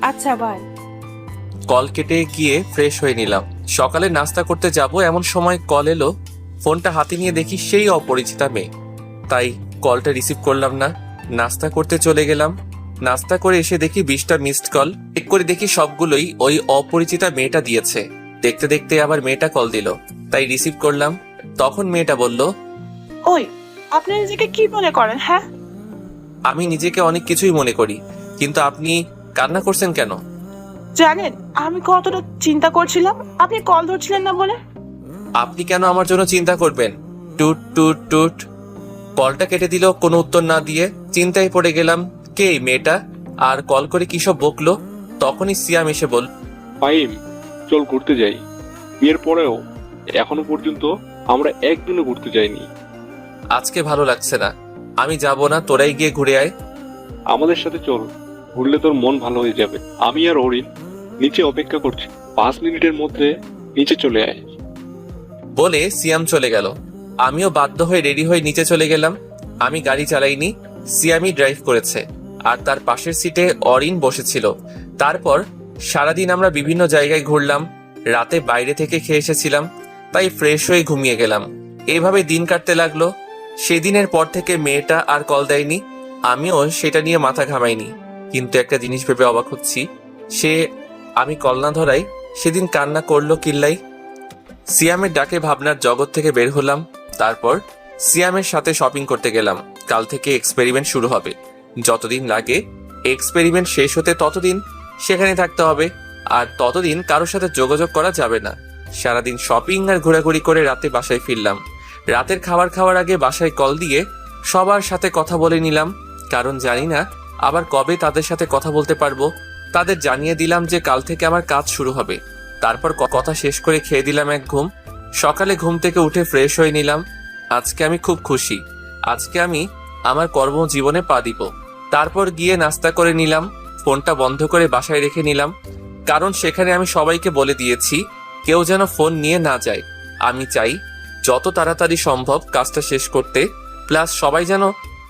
আচ্ছা বাই। কল কেটে গিয়ে ফ্রেশ হয়ে নিলাম। সকালে নাস্তা করতে যাব এমন সময় কল এলো। ফোনটা হাতে নিয়ে দেখি সেই অপরিচিতা মেয়ে। তাই কলটা রিসিভ করলাম না, নাস্তা করতে চলে গেলাম। নাস্তা করে এসে দেখি 20টা মিসড কল। চেক করে দেখি সবগুলোই ওই অপরিচিতা মেয়েটা দিয়েছে। দেখতে দেখতে আবার মেয়েটা কল দিল, তাই রিসিভ করলাম। তখন মেয়েটা বলল, ওই, আপনি নিজেকে কি মনে করেন? হ্যাঁ, আমি নিজেকে অনেক কিছুই মনে করি, কিন্তু আপনি কান্না করছেন কেন? জানেন আমি কতটা চিন্তা করছিলাম, আপনি কল ধরছিলেন না বলে। আপনি কেন আমার জন্য চিন্তা করবেন? টুট টুট টুট। কলটা কেটে দিল কোনো উত্তর না দিয়ে। চিন্তায় পড়ে গেলাম, কে এই মেয়েটা আর কল করে কি সব বকলো। তখনই সিয়াম এসে বল, ফাইম, চল ঘুরতে যাই। বিয়ের পরেও এখনো পর্যন্ত আমরা একদিনও ঘুরতে যাইনি। আজকে ভালো লাগছে না, আমি যাব না, তোরাই গিয়ে ঘুরে আয়। আমাদের সাথে চল, ঘুরলে তোর মন ভালো হয়ে যাবে। আমি আর অরিন নিচে অপেক্ষা করছি, 5 মিনিটের মধ্যে নিচে চলে আয়। বলে সিয়াম চলে গেল। আমিও বাধ্য হয়ে রেডি হয়ে নিচে চলে গেলাম। আমি গাড়ি চালাইনি, সিয়ামই ড্রাইভ করেছে। আর তার পাশের সিটে অরিন বসেছিল। তারপর সারাদিন আমরা বিভিন্ন জায়গায় ঘুরলাম। রাতে বাইরে থেকে খেয়ে এসেছিলাম, তাই ফ্রেশ হয়ে ঘুমিয়ে গেলাম। এইভাবে দিন কাটতে লাগলো। সেদিনের পর থেকে মেয়েটা আর কল দেয়নি। আমিও সেটা নিয়ে মাথা ঘামাইনি। কিন্তু একটা জিনিস ভেবে অবাক হচ্ছি, সে আমি কল না ধরাই সেদিন কান্না করলো কিল্লাই। সিয়ামের ডাকে ভাবনার জগৎ থেকে বের হলাম। তারপর সিয়ামের সাথে শপিং করতে গেলাম। কাল থেকে এক্সপেরিমেন্ট শুরু হবে। যতদিন লাগে এক্সপেরিমেন্ট শেষ হতে ততদিন সেখানে থাকতে হবে, আর ততদিন কারোর সাথে যোগাযোগ করা যাবে না। সারাদিন শপিং আর ঘোরাঘুরি করে রাতে বাসায় ফিরলাম। রাতের খাবার খাওয়ার আগে বাসায় কল দিয়ে সবার সাথে কথা বলে নিলাম, কারণ জানি না আবার কবে তাদের সাথে কথা বলতে পারবো। তাদের জানিয়ে দিলাম যে কাল থেকে আমার কাজ শুরু হবে। তারপর কথা শেষ করে খেয়ে দিলাম এক ঘুম। সকালে ঘুম থেকে উঠে ফ্রেশ হয়ে নিলাম। আজকে আমি খুব খুশি, আজকে আমি আমার কর্মজীবনে পা দিব। তারপর গিয়ে নাস্তা করে নিলাম, ফোনটা বন্ধ করে বাসায় রেখে নিলাম, কারণ সেখানে আমি সবাইকে বলে দিয়েছি কেউ যেন ফোন নিয়ে না যায়। আমি চাই যত তাড়াতাড়ি সম্ভব কাজটা শেষ করতে, প্লাস সবাই যেন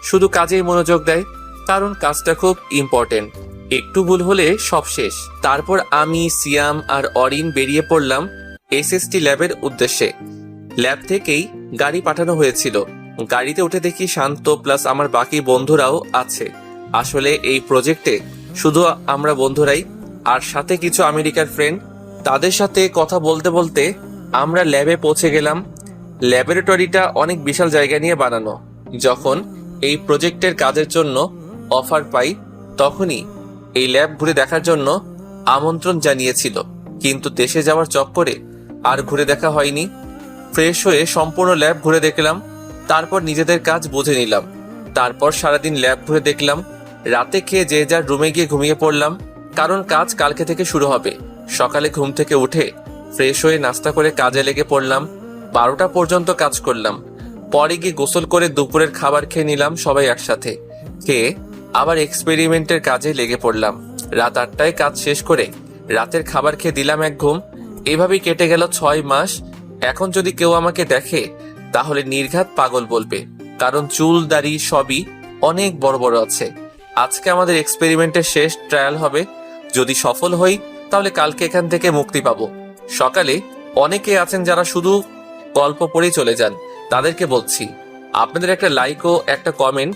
শুধু কাজেই মনোযোগ দেয়, কারণ কাজটা খুব ইম্পর্টেন্ট। একটু ভুল হলে সব শেষ। তারপর আমি, সিয়াম আর অরিন বেরিয়ে পড়লাম এসএসটি ল্যাবের উদ্দেশ্যে। ল্যাব থেকেই গাড়ি পাঠানো হয়েছিল। গাড়িতে উঠে দেখি শান্ত প্লাস আমার বাকি বন্ধুরাও আছে। আসলে এই প্রজেক্টে শুধু আমরা বন্ধুরাই, আর সাথে কিছু আমেরিকার ফ্রেন্ড। তাদের সাথে কথা বলতে বলতে আমরা ল্যাবে পৌঁছে গেলাম। ল্যাবরেটরিটা অনেক বিশাল জায়গা নিয়ে বানানো। যখন এই প্রজেক্টের কাজের জন্য অফার পাই তখনই এই ল্যাব ঘুরে দেখার জন্য আমন্ত্রণ জানিয়েছিল, কিন্তু দেশে যাওয়ার চক্করে আর ঘুরে দেখা হয়নি। ফ্রেশ হয়ে সম্পূর্ণ ল্যাব ঘুরে দেখলাম, তারপর নিজেদের কাজ বুঝে নিলাম। তারপর সারাদিন ল্যাব ঘুরে দেখলাম। রাতে খেয়ে যে যার রুমে গিয়ে ঘুমিয়ে পড়লাম, কারণ কাজ কালকে থেকে শুরু হবে। সকালে ঘুম থেকে উঠে ফ্রেশ হয়ে নাস্তা করে কাজে লেগে পড়লাম। 12টা পর্যন্ত কাজ করলাম। পরে গিয়ে গোসল করে দুপুরের খাবার খেয়ে নিলাম সবাই একসাথে। খেয়ে আবার এক্সপেরিমেন্টের কাজে লেগে পড়লাম। রাত 8টায় কাজ শেষ করে রাতের খাবার খেয়ে দিলাম এক ঘুম। এভাবেই কেটে গেল 6 মাস। এখন যদি কেউ আমাকে দেখে তাহলে নির্ঘাত পাগল বলবে, কারণ চুল দাড়ি সবই অনেক বড় বড় আছে। আজকে আমাদের এক্সপেরিমেন্টের শেষ ট্রায়াল হবে। যদি সফল হই তাহলে কালকে এখান থেকে মুক্তি পাবো। সকালে অনেকে আছেন যারা শুধু গল্প পড়েই চলে যান, তাদেরকে বলছি আপনাদের একটা লাইক ও একটা কমেন্ট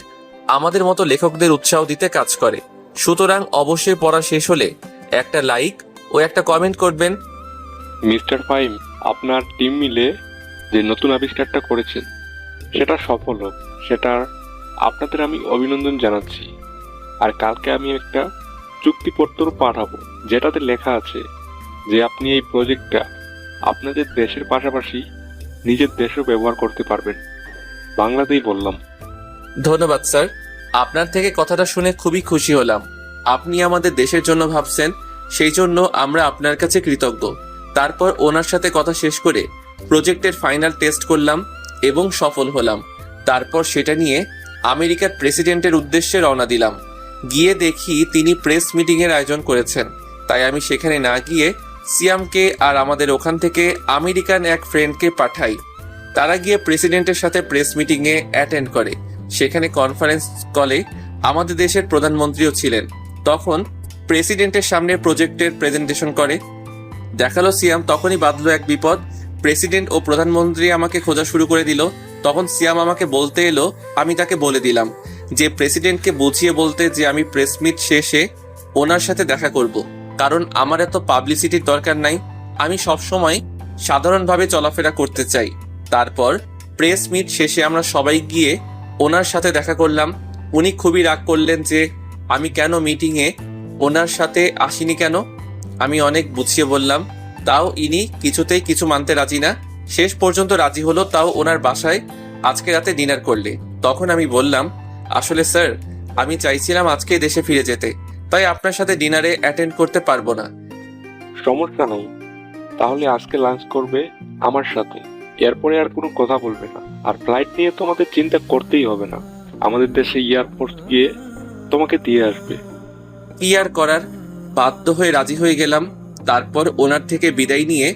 আমাদের মতো লেখকদের উৎসাহ দিতে কাজ করে। সুতরাং অবশ্যই পড়া শেষ হলে একটা লাইক ও একটা কমেন্ট করবেন। মিস্টার ফাইম, আপনার টিম মিলে যে নতুন আবিষ্কারটা করেছেন সেটা সফল হোক, সেটার আপনাদের আমি অভিনন্দন জানাচ্ছি। আর কালকে আমি একটা চুক্তিপত্র পাঠাবো যেটাতে লেখা আছে যে আপনি এই প্রজেক্টটা আপনাদের দেশের পাশাপাশি নিজের দেশেও ব্যবহার করতে পারবেন। বাংলাতেই বললাম। ধন্যবাদ স্যার, আপনার থেকে কথাটা শুনে খুবই খুশি হলাম। আপনি আমাদের দেশের জন্য ভাবছেন, সেই জন্য আমরা আপনার কাছে কৃতজ্ঞ। তারপর ওনার সাথে কথা শেষ করে প্রজেক্টের ফাইনাল টেস্ট করলাম এবং সফল হলাম। তারপর সেটা নিয়ে আমেরিকার প্রেসিডেন্টের উদ্দেশ্যে রওনা দিলাম। গিয়ে দেখি তিনি প্রেস মিটিং এর আয়োজন করেছেন, তাই আমি সেখানে না গিয়ে সিয়ামকে আর আমাদের ওখান থেকে আমেরিকান এক ফ্রেন্ডকে পাঠাই। তারা গিয়ে প্রেসিডেন্টের সাথে প্রেস মিটিং এ অ্যাটেন্ড করে। সেখানে কনফারেন্স কলে আমাদের দেশের প্রধানমন্ত্রীও ছিলেন। তখন প্রেসিডেন্টের সামনে প্রজেক্টের প্রেজেন্টেশন করে দেখালো সিয়াম। তখনই বাঁধলো এক বিপদ। প্রেসিডেন্ট ও প্রধানমন্ত্রী আমাকে খোঁজা শুরু করে দিল। তখন সিয়াম আমাকে বলতে এলো, আমি তাকে বলে দিলাম যে প্রেসিডেন্টকে বুঝিয়ে বলতে যে আমি প্রেস মিট শেষে ওনার সাথে দেখা করব, কারণ আমার এত পাবলিসিটির দরকার নাই। আমি সবসময় সাধারণভাবে চলাফেরা করতে চাই। তারপর প্রেস মিট শেষে আমরা সবাই গিয়ে ওনার সাথে দেখা করলাম। উনি খুবই রাগ করলেন যে আমি কেন মিটিংয়ে ওনার সাথে আসিনি কেন। আমি অনেক বুঝিয়ে বললাম, তাও ইনি কিছুতেই কিছু মানতে রাজি না। শেষ পর্যন্ত রাজি হলো, তাও ওনার বাসায় আজকে রাতে ডিনার করলে। তখন আমি বললাম, আসলে স্যার আমি চাইছিলাম আজকে দেশে ফিরে যেতে, তাই আপনার সাথে ডিনারে অ্যাটেন্ড করতে পারবো না। সমস্যা নেই, তাহলে আজকে লাঞ্চ করবে আমার সাথে, এরপরে আর কোনো কথা বলবে না। আর ফ্লাইট নিয়ে তোমাদের চিন্তা করতেই হবে না, আমাদের দেশে এয়ারফোর্স গিয়ে তোমাকে দিয়ে আসবে। কি আর করার, বাধ্য হয়ে রাজি হয়ে গেলাম। তারপর ওনার থেকে বিদায় নিয়ে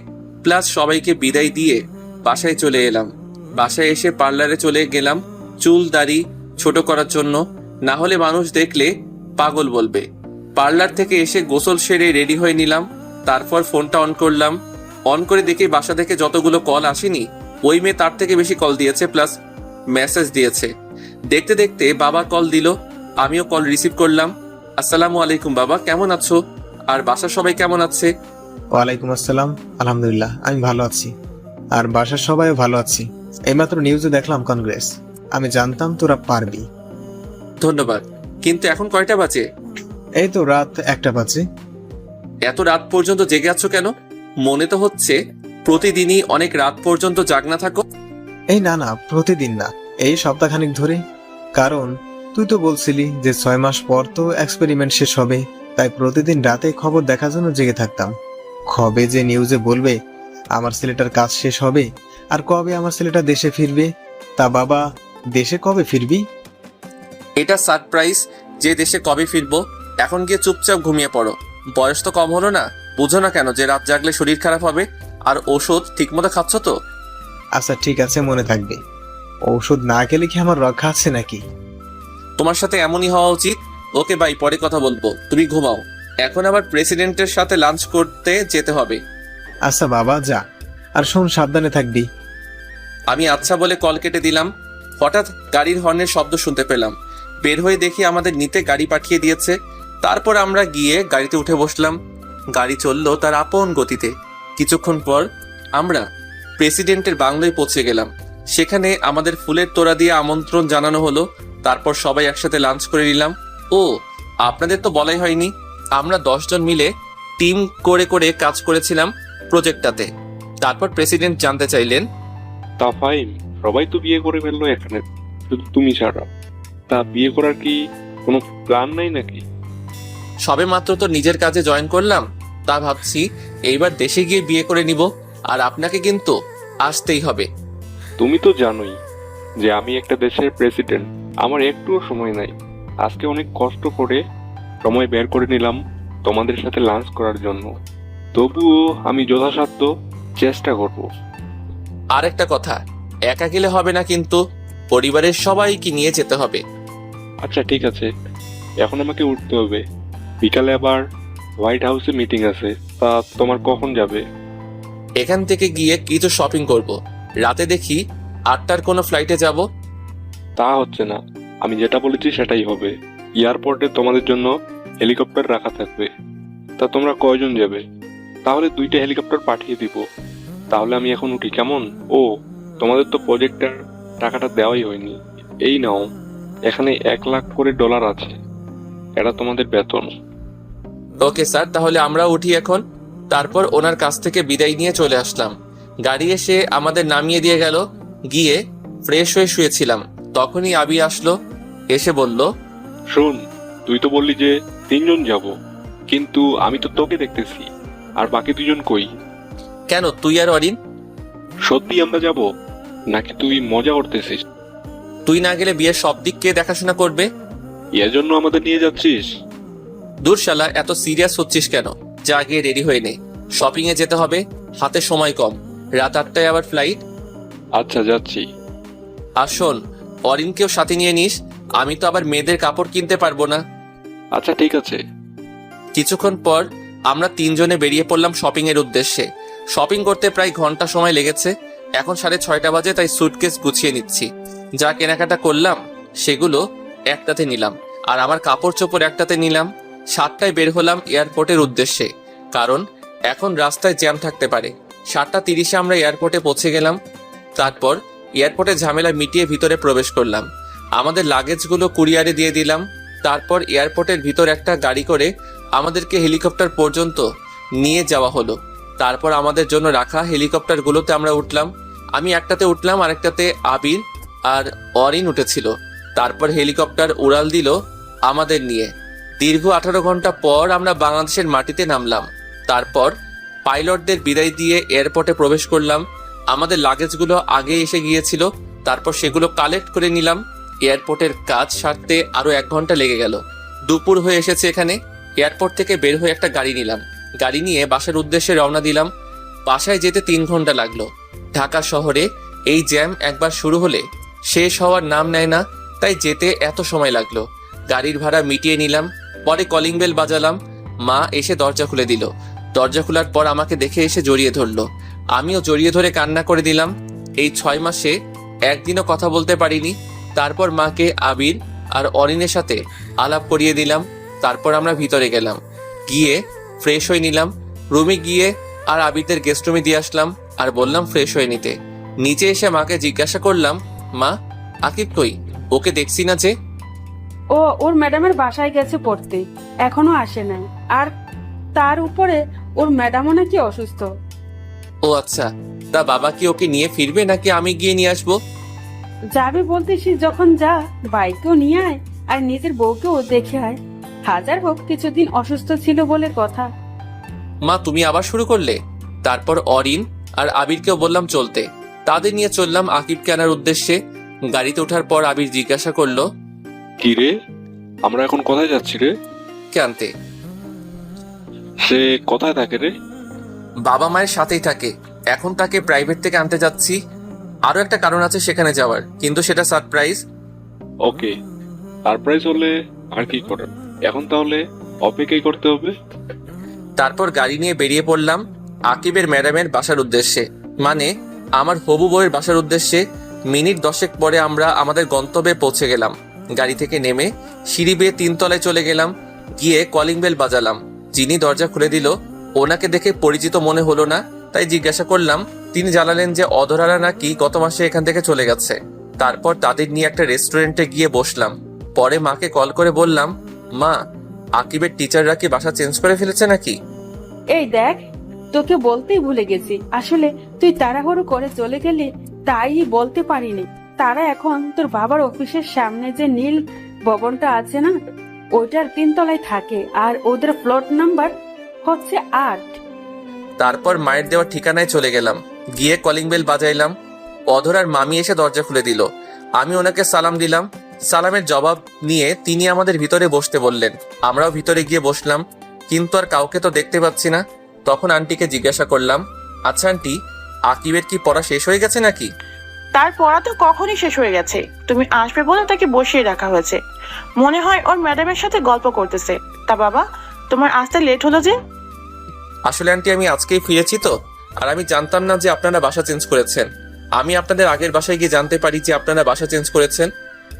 প্লাস সবাইকে বিদায় দিয়ে বাসায় চলে এলাম। বাসায় এসে পার্লারে চলে গেলাম চুল দাড়ি ছোট করার জন্য, না হলে মানুষ দেখলে পাগল বলবে। পার্লার থেকে এসে গোসল সেরে রেডি হয়ে নিলাম। তারপর ফোনটা অন করলাম। অন করে দেখি বাসা থেকে যতগুলো কল আসেনি ওই মেয়ে তার থেকে বেশি কল দিয়েছে, প্লাস মেসেজ দিয়েছে। দেখতে দেখতে বাবা কল দিল, আমিও কল রিসিভ করলাম। আসসালামু আলাইকুম বাবা, কেমন আছো? আর বাসার সবাই কেমন আছে? ওয়ালাইকুম আসসালাম, আলহামদুলিল্লাহ আমি ভালো আছি। আর বাসার সবাইও ভালো আছি। এইমাত্র নিউজে দেখলাম কংগ্রেস। আমি জানতাম তোরা পারবি। ধন্যবাদ, কিন্তু এখন কয়টা বাজে? এই তো রাত 1টা বাজে। এত রাত পর্যন্ত জেগে আছো কেন? মনে তো হচ্ছে প্রতিদিনই অনেক রাত পর্যন্ত জাগনা থাকো। এই না না, প্রতিদিন না, এই সপ্তাহখানিক ধরে। কারণ তুই তো বলছিলি যে 6 মাস পর তো এক্সপেরিমেন্ট শেষ হবে, তাই প্রতিদিন রাতে খবর দেখার জন্য জেগে থাকতাম। কবে যে নিউজে বলবে আমার ছেলেটার কাজ শেষ হবে, আর কবে আমার ছেলেটা দেশে ফিরবে। তা বাবা, দেশে কবে ফিরবি? এটা সারপ্রাইজ যে দেশে কবে ফিরবো। এখন গিয়ে চুপচাপ ঘুমিয়ে পড়ো। বয়স তো কম হলো না, বুঝো না কেন যে রাত জাগলে শরীর খারাপ হবে? আর ওষুধ ঠিকমতো খাচ্ছ তো? আচ্ছা ঠিক আছে, মনে থাকবে। ঔষধ না খেলে কি আমার রক্ষা আছে নাকি? তোমার সাথে এমনই হওয়া উচিত। ওকে বাই, পরে কথা বলবো, তুমি ঘুমাও। এখন আবার প্রেসিডেন্টের সাথে লাঞ্চ করতে যেতে হবে। আচ্ছা বাবা, যা। আর শোন, সাবধানে থাকবি। আমি আচ্ছা বলে কল কেটে দিলাম। হঠাৎ গাড়ির হর্নের শব্দ শুনতে পেলাম। বের হয়ে দেখি আমাদের নিতে গাড়ি পাঠিয়ে দিয়েছে। তারপর আমরা গিয়ে গাড়িতে উঠে বসলাম। গাড়ি চললো তার আপন গতিতে। কিছুক্ষণ পর আমরা প্রেসিডেন্টের বাংলোয় পৌঁছে গেলাম। সেখানে আমাদের ফুলের তোড়া দিয়ে আমন্ত্রণ জানানো হলো। তারপর সবাই একসাথে লাঞ্চ করে নিলাম। ও, আপনাদের তো বলাই হয়নি, আমরা 10 জন মিলে টিম করে করে কাজ করেছিলাম প্রজেক্টটাতে। তারপর প্রেসিডেন্ট জানতে চাইলেন, তা ফাইম, সবাই তো বিয়ে করে ফেললো এখানে, শুধু তুমি ছাড়া। তা বিয়ে করার কি কোনো প্ল্যান নাই নাকি? সবে মাত্র তো নিজের কাজে জয়েন করলাম, তা ভাবছি এইবার দেশে গিয়ে বিয়ে করে নিব। আর আপনাকে কিন্তু আসতেই হবে। তুমি তো জানোই যে আমি একটা দেশের প্রেসিডেন্ট, আমার একটুও সময় নাই। আজকে অনেক কষ্ট করে সময় বের করে নিলাম তোমাদের সাথে লাঞ্চ করার জন্য। তবুও আমি যথাসাধ্য চেষ্টা করব। আর একটা কথা, একা গেলে হবে না, কিন্তু পরিবারের সবাইকে নিয়ে যেতে হবে। আচ্ছা ঠিক আছে, এখন আমাকে উঠতে হবে। বিকালে আবার হোয়াইট হাউসে মিটিং আছে। তা তোমার কখন যাবে? এখান থেকে গিয়ে কিছু শপিং করব। রাতে দেখি 8টার কোনো ফ্লাইটে যাব। তা হচ্ছে না, আমি যেটা বলেছি সেটাই হবে। এয়ারপোর্টে তোমাদের জন্য হেলিকপ্টার রাখা থাকবে। তা তোমরা কয়জন যাবে? তাহলে 2টা হেলিকপ্টার পাঠিয়ে দিব। তাহলে আমি এখন উঠি, কেমন? ও, তোমাদের তো প্রজেক্টের টাকাটা দেওয়াই হয়নি। এই নাও, এখানে $1 লাখ করে আছে। এটা তোমাদের বেতন। ওকে স্যার, তাহলে আমরা উঠি এখন। তারপর ওনার কাছ থেকে বিদায় নিয়ে চলে আসলাম। গাড়ি এসে আমাদের নামিয়ে দিয়ে গেল। গিয়ে ফ্রেশ হয়ে শুয়েছিলাম, তখনই আবি আসলো। এসে বলল, শোন, তুই তো বললি যে 3 জন যাব, কিন্তু আমি তো তোকে দেখতেছি। আর বাকি 2 জন কই? কেন, তুই আর অরিন? সত্যি আমরা যাব নাকি তুই মজা করতেছিস? তুই না গেলে বিয়ের সব দিক কে দেখাশোনা করবে? এর জন্য আমাদের নিয়ে যাচ্ছিস? দূর শালা, এত সিরিয়াস হচ্ছিস কেন? যা গিয়ে রেডি হয়ে নে, শপিং এ যেতে হবে, হাতে সময় কম। রাত 8টায় আবার ফ্লাইট। আচ্ছা, যাচ্ছি। আর শোন, অরিনকেও সাথে নিয়ে নিস, আমি তো আবার মেয়েদের কাপড় কিনতে পারবো না। আচ্ছা ঠিক আছে। কিছুক্ষণ পর আমরা 3 জনে বেরিয়ে পড়লাম শপিং এর উদ্দেশ্যে। শপিং করতে প্রায় ঘন্টা সময় লেগেছে। এখন 6:30 বাজে, তাই সুটকেস গুছিয়ে নিচ্ছি। যা কেনাকাটা করলাম সেগুলো একটাতে নিলাম, আর আমার কাপড় চোপড় একটাতে নিলাম। 7টায় বের হলাম এয়ারপোর্টের উদ্দেশ্যে, কারণ এখন রাস্তায় জ্যাম থাকতে পারে। 7:30-এ আমরা এয়ারপোর্টে পৌঁছে গেলাম। তারপর এয়ারপোর্টের ঝামেলা মিটিয়ে ভিতরে প্রবেশ করলাম। আমাদের লাগেজগুলো কুরিয়ারে দিয়ে দিলাম। তারপর এয়ারপোর্টের ভিতর একটা গাড়ি করে আমাদেরকে হেলিকপ্টার পর্যন্ত নিয়ে যাওয়া হলো। তারপর আমাদের জন্য রাখা হেলিকপ্টারগুলোতে আমরা উঠলাম। আমি একটাতে উঠলাম, আরেকটাতে আবির আর অরিন উঠেছিল। তারপর হেলিকপ্টার উড়াল দিল আমাদের নিয়ে। দীর্ঘ 18 ঘন্টা পর আমরা বাংলাদেশের মাটিতে নামলাম। তারপর পাইলটদের বিদায় দিয়ে এয়ারপোর্টে প্রবেশ করলাম। আমাদের লাগেজগুলো আগে এসে গিয়েছিল, তারপর সেগুলো কালেক্ট করে নিলাম। এয়ারপোর্টের কাজ সারতে আরো 1 ঘন্টা লেগে গেল। দুপুর হয়ে এসেছে এখানে। এয়ারপোর্ট থেকে বের হয়ে একটা গাড়ি নিলাম। গাড়ি নিয়ে বাসার উদ্দেশ্যে রওনা দিলাম। বাসায় যেতে 3 ঘন্টা লাগলো। ঢাকা শহরে এই জ্যাম একবার শুরু হলে শেষ হওয়ার নাম নেয় না, তাই যেতে এত সময় লাগলো। গাড়ির ভাড়া মিটিয়ে নিলাম। পরে কলিং বেল বাজালাম। মা এসে দরজা খুলে দিল। দরজা খোলার পর আমাকে দেখে এসে জড়িয়ে ধরলো। আমিও জড়িয়ে ধরে কান্না করে দিলাম। এই 6 মাসে একদিনও কথা বলতে পারিনি। তারপর মাকে আবির আর অরিনের সাথে আলাপ করিয়ে দিলাম। তারপর আমরা ভিতরে গেলাম, গিয়ে ফ্রেশ হয়ে নিলাম। রুমে গিয়ে আর আবিরদের গেস্ট রুমে দিয়ে আসলাম আর বললাম ফ্রেশ হয়ে নিতে। নিচে এসে মাকে জিজ্ঞাসা করলাম, মা আকিব কই? ওকে দেখছি না যে। ও ওর ম্যাডামের বাসায় গেছে পড়তে, এখনো আসে নাই। আর তার উপরে ওর ম্যাডামও নাকি অসুস্থ। ও আচ্ছা, তা বাবা কি ওকে নিয়ে ফিরবে নাকি আমি গিয়ে নিয়ে আসবো? যাবে বলতেছি যখন যা, বাইকেও নিয়ে আয় আর নিজের বউকেও দেখে আয়। হাজার হোক কিছুদিন অসুস্থ ছিল বলে কথা। মা তুমি আবার শুরু করলে? তারপর অরিন আর আবিরকেও বললাম চলতে, তাদের নিয়ে চললাম আকিবকে আনার উদ্দেশ্যে। গাড়িতে ওঠার পর আবির জিজ্ঞাসা করলো, কি রে, আমরা এখন কোথায় যাচ্ছি রে? কে আনতে? সে কোথায় থাকে রে? বাবা মায়ের সাথেই থাকে, এখন তাকে প্রাইভেট থেকে আনতে যাচ্ছি। আরো একটা কারণ আছে সেখানে যাওয়ার, কিন্তু সেটা সারপ্রাইজ। ওকে, সারপ্রাইজ হলে আর কি করার, এখন তাহলে অপেক্ষাই করতে হবে। তারপর গাড়ি নিয়ে বেরিয়ে পড়লাম আকিবের ম্যাডামের বাসার উদ্দেশ্যে, মানে আমার হবু বউয়ের বাসার উদ্দেশ্যে। মিনিট 10 পরে আমরা আমাদের গন্তব্যে পৌঁছে গেলাম। গাড়ি থেকে নেমে সিঁড়ি বেয়ে 3 তলায় চলে গেলাম। গিয়ে কলিং বেল বাজালাম। যিনি দরজা খুলে দিল ওনাকে দেখে পরিচিত মনে হলো না, তাই জিজ্ঞাসা করলাম। তিনি জানালেন যে অধরারা নাকি গত মাসে এখান থেকে চলে গেছে। তারপর তাদের নিয়ে একটা রেস্টুরেন্টে গিয়ে বসলাম। পরে মাকে কল করে বললাম, মা আকিবের টিচাররা কি বাসা চেঞ্জ করে ফেলেছে নাকি? এই দেখ, তোকে বলতেই ভুলে গেছি, আসলে তুই তাড়াহুড়ো করে চলে গেলি তাই বলতে পারিনি। তারা এখন তোর বাবার অফিসের সামনে যে নীল ভবনটা আছে না, ওইটার 3 তলায় থাকে, আর ওদের ফ্লোর নাম্বার হচ্ছে 8। তারপর মায়ের দেওয়া ঠিকানায় চলে গেলাম। গিয়ে কলিং বেল বাজাইলাম। অধরার মামি এসে দরজা খুলে দিল। আমি ওনাকে সালাম দিলাম। সালামের জবাব নিয়ে তিনি আমাদের ভিতরে বসতে বললেন। আমরাও ভিতরে গিয়ে বসলাম, কিন্তু আর কাউকে তো দেখতে পাচ্ছি না। তখন আন্টিকে জিজ্ঞাসা করলাম, আচ্ছা আন্টি, আকিবের কি পড়া শেষ হয়ে গেছে নাকি? তার পড়া তো কখনই শেষ হয়ে গেছে, তুমি আসবে বলে তাকে বসিয়ে রাখা হয়েছে। মনে হয় ওর ম্যাডামের সাথে গল্প করতেছে। তা বাবা, তোমার আসতে লেট হলো যে? আসলে আন্টি আমি আজকেই ফিরেছি তো, আর আমি জানতাম না যে আপনারা বাসা চেঞ্জ করেছেন। আমি আপনাদের আগের বাসায় গিয়ে জানতে পারি যে আপনারা বাসা চেঞ্জ করেছেন।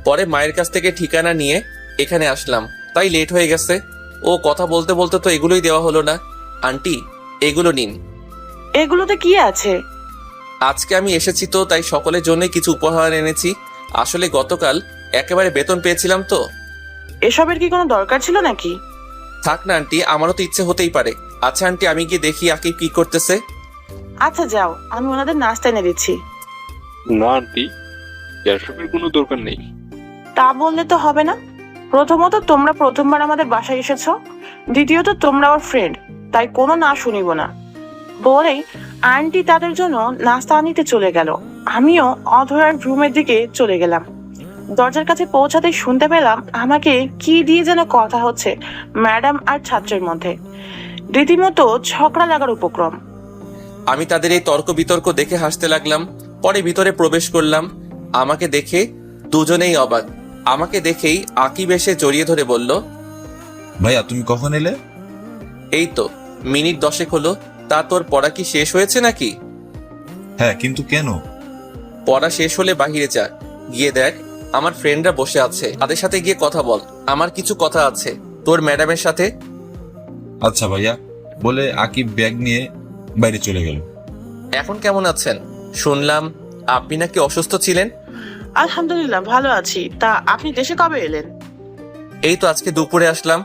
পরে মায়ের কাছ থেকে ঠিকানা নিয়ে এখানে আসলাম, তাই লেট হয়ে গেছে। ও কথা বলতে বলতে তো এগুলোই দেওয়া হলো না। আন্টি এগুলো নিন। এগুলোতে কি আছে? আজকে আমি এসেছি তো, তাই সকলের জন্যই কিছু উপহার এনেছি। আসলে গতকাল একেবারে বেতন পেয়েছিলাম তো। এসবের কি কোনো দরকার ছিল নাকি? থাক না আন্টি, আমারও তো ইচ্ছে হতেই পারে। আচ্ছা আন্টি, আমি গিয়ে দেখি আকিব কি করতেছে। আচ্ছা যাও, আমি ওনাদের নাস্তা এনে দিচ্ছি। না আন্টি, এসবের কোনো দরকার নেই। তা বললে তো হবে না। প্রথমত তোমরা প্রথমবার আমাদের বাসায় এসেছো, দ্বিতীয়ত তোমরা আমার ফ্রেন্ড, তাই কোনো না শুনিব না বলেই আন্টি তাদের জন্য নাস্তা আনিতে চলে গেল। আমিও অধরার রুমের দিকে চলে গেলাম। দরজার কাছে পৌঁছাতে শুনতে পেলাম আমাকে কি দিয়ে যেন কথা হচ্ছে ম্যাডাম আর ছাত্রের মধ্যে। রীতিমতো ঝগড়া লাগার উপক্রম। আমি তাদের এই তর্ক বিতর্ক দেখে হাসতে লাগলাম। পরে ভিতরে প্রবেশ করলাম। আমাকে দেখে দুজনেই অবাক। আমাকে দেখেই আকিব এসে জড়িয়ে ধরে বলল, ভাইয়া তুমি কখন এলে? এই তো মিনিট 10 হলো। তা তোর পড়া কি শেষ হয়েছে নাকি? হ্যাঁ, কিন্তু কেন? পড়া শেষ হলে বাহিরে যা, গিয়ে দেখ আমার ফ্রেন্ডরা বসে আছে, তাদের সাথে গিয়ে কথা বল। আমার কিছু কথা আছে তোর ম্যাডামের সাথে। আচ্ছা ভাইয়া বলে আকিব ব্যাগ নিয়ে বাইরে চলে গেল। এখন কেমন আছেন? শুনলাম আপনি নাকি অসুস্থ ছিলেন। আলহামদুলিল্লাহ ভালো আছি। তা আপনি দেশে কবে এলেন? এই তো আজকে দুপুরে আসলাম,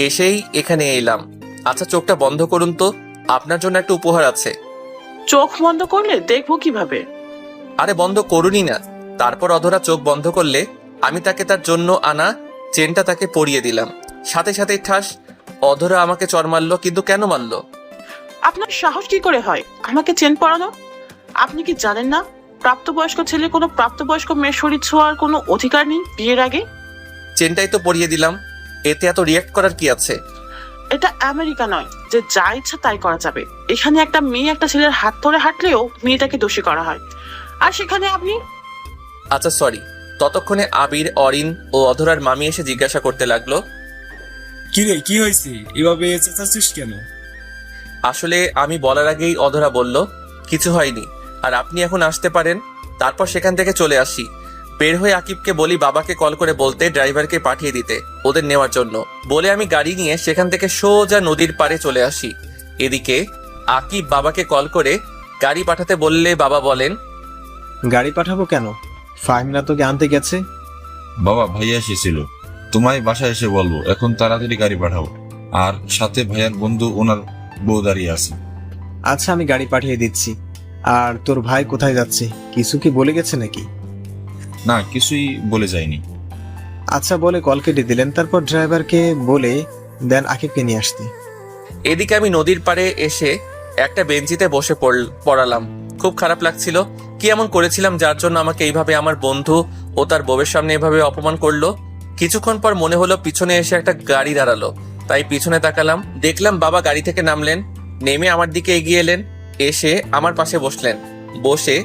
এসেই এখানে এলাম। আচ্ছা চোখটা বন্ধ করুন তো, আপনার জন্য একটা উপহার আছে। চোখ বন্ধ করলে দেখবো কিভাবে? আরে বন্ধ করুনই না। তারপর অধরা চোখ বন্ধ করলে আমি তাকে তার জন্য আনা চেনটা তাকে পরিয়ে দিলাম। সাথে সাথে ঠাস, অধরা আমাকে চর মারলো। কিন্তু কেন মারলো? আপনার সাহস কি করে হয় আমাকে চেন পরানো? আপনি কি জানেন না প্রাপ্তবয়স্ক ছেলে কোনো প্রাপ্তবয়স্ক মেয়ের শরীর ছোঁয়ার কোনো অধিকার নেই বিয়ের আগে? চেনটাই তো পরিয়ে দিলাম, এতে এত রিয়াক্ট করার কি আছে? এটা আমেরিকা নয় যে যা ইচ্ছা তাই করা যাবে। এখানে একটা মেয়ে একটা ছেলের হাত ধরে হাঁটলেও মেয়েটাকে দোষী করা হয়, আর সেখানে আপনি। আচ্ছা সরি। ততক্ষণে আবির, অরিন ও অধরার মামি এসে জিজ্ঞাসা করতে লাগলো, কি রে, কি হয়েছে? এভাবে চেঁচাচ্ছিস কেন? আসলে আমি বলার আগেই অধরা বলল, কিছু হয়নি, আর আপনি এখন আসতে পারেন। তারপর সেখান থেকে চলে আসি। বের হয়ে আকিবকে বলি বাবাকে কল করে বলতে ড্রাইভারকে পাঠিয়ে দিতে ওদের নেওয়ার জন্য। বলে আমি গাড়ি নিয়ে সেখান থেকে সোজা নদীর পাড়ে চলে আসি। এদিকে আকিব বাবাকে কল করে গাড়ি পাঠাতে বললে বাবা বলেন, গাড়ি পাঠাবো কেন? ফাহিমরা তোকে আনতে গেছে। বাবা ভাইয়া এসেছিল, তোমায় বাসায় এসে বলবো। এখন তাড়াতাড়ি গাড়ি পাঠাও। আর সাথে ভাইয়ার বন্ধু, ওনার বউ দাঁড়িয়ে আছে। আচ্ছা, আমি গাড়ি পাঠিয়ে দিচ্ছি। আর তোর ভাই কোথায় যাচ্ছে, কিছু কি বলে গেছে নাকি? না, কিছুই বলে যায়নি। আচ্ছা বলে কল কেটে দিলেন, তারপর ড্রাইভারকে বলে দেন আকিবকে নিয়ে আসতে। এদিকে আমি নদীর পাড়ে এসে একটা বেঞ্চিতে বসে পড়ালাম। খুব খারাপ লাগছিল। কি এমন করেছিলাম যার জন্য আমাকে এইভাবে আমার বন্ধু ও তার বউয়ের সামনে এভাবে অপমান করলো? কিছুক্ষণ পর মনে হলো পিছনে এসে একটা গাড়ি দাঁড়ালো, তাই পিছনে তাকালাম। দেখলাম বাবা গাড়ি থেকে নামলেন, নেমে আমার দিকে এগিয়ে এলেন, এসে আমার পাশে বসলেন। বসে,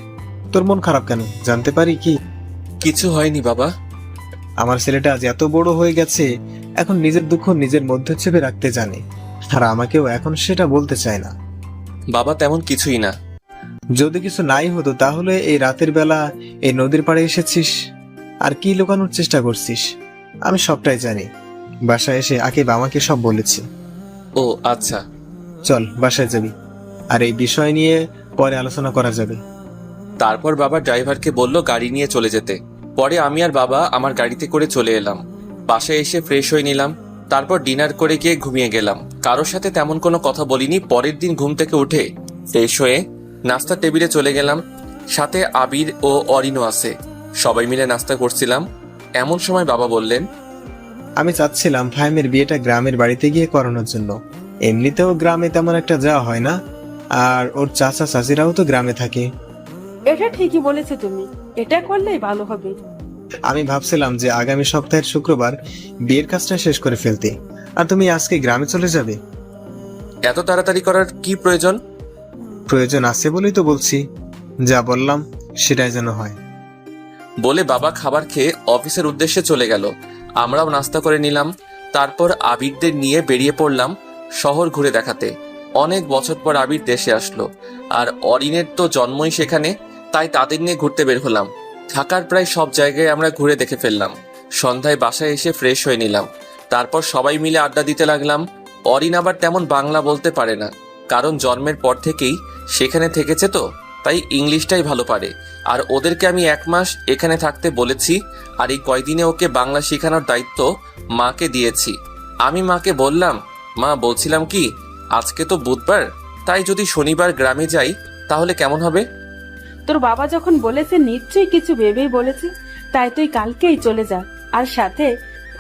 তোর মন খারাপ কেন, জানতে পারি কি? কিছু হয়নি বাবা। আমার ছেলেটা আজ এত বড় হয়ে গেছে, এখন নিজের দুঃখ নিজের মধ্যে চেপে রাখতে জানে, আর আমাকেও এখন সেটা বলতে চায় না। বাবা তেমন কিছুই না। যদি কিছু নাই হতো তাহলে এই রাতের বেলা এই নদীর পাড়ে এসেছিস আর কি লুকানোর চেষ্টা করছিস? আমি সবটাই জানি। বাসায় এসে আকিব আমাকে সব বলেছে। ও আচ্ছা। চল বাসায় যাবি, আর এই বিষয় নিয়ে পরে আলোচনা করা যাবে। তারপর বাবা ড্রাইভারকে বলল গাড়ি নিয়ে চলে যেতে। পরে আমি আর বাবা আমার গাড়িতে করে চলে এলাম। বাসায় এসে ফ্রেশ হয়ে নিলাম, তারপর ডিনার করে গিয়ে ঘুমিয়ে গেলাম। কারোর সাথে তেমন কোনো কথা বলিনি। পরের দিন ঘুম থেকে উঠে ফ্রেশ হয়ে নাস্তার টেবিলে চলে গেলাম। সাথে আবির ও অরিনও আছে। সবাই মিলে নাস্তা করছিলাম। এমন সময় বাবা বললেন, আমি চাচ্ছিলাম ফাহিমের বিয়েটা গ্রামের বাড়িতে গিয়ে করানোর জন্য। এমনিতেও গ্রামে তেমন একটা যাওয়া হয় না, আর ওর চাচা চাচিরাও তো গ্রামে থাকে। এটা ঠিকই বলেছো তুমি, এটা করলেই ভালো হবে। আমি ভাবছিলাম যে আগামী সপ্তাহের শুক্রবার বিয়ের কাজটা শেষ করে ফেলতে, আর তুমি আজকে গ্রামে চলে যাবে। এত তাড়াতাড়ি করার কি প্রয়োজন? প্রয়োজন আছে বলেই তো বলছি, যা বললাম সেটাই যেন হয়। বলে বাবা খাবার খেয়ে অফিসের উদ্দেশ্যে চলে গেল। আমরাও নাস্তা করে নিলাম। তারপর আবিরদের নিয়ে বেরিয়ে পড়লাম শহর ঘুরে দেখাতে। অনেক বছর পর আবির দেশে আসলো, আর অরিনের তো জন্মই সেখানে, তাই তাদের নিয়ে ঘুরতে বের হলাম। ঢাকার প্রায় সব জায়গায় আমরা ঘুরে দেখে ফেললাম। সন্ধ্যায় বাসায় এসে ফ্রেশ হয়ে নিলাম। তারপর সবাই মিলে আড্ডা দিতে লাগলাম। অরিন আবার তেমন বাংলা বলতে পারে না, কারণ জন্মের পর থেকেই সেখানে থেকেছে তো, তাই ইংলিশটাই ভালো পারে। আর ওদেরকে আমি 1 মাস এখানে থাকতে বলেছি, আর এই কয়দিনে ওকে বাংলা শেখানোর দায়িত্ব মাকে দিয়েছি। আমি মাকে বললাম, মা বলছিলাম কি, আজকে তো বুধবার, তাই যদি শনিবার গ্রামে যাই তাহলে কেমন হবে? তোর বাবা যখন বলেছে নিশ্চয়ই কিছু ভেবেই বলেছে, তাই তুই কালকেই চলে যা, আর সাথে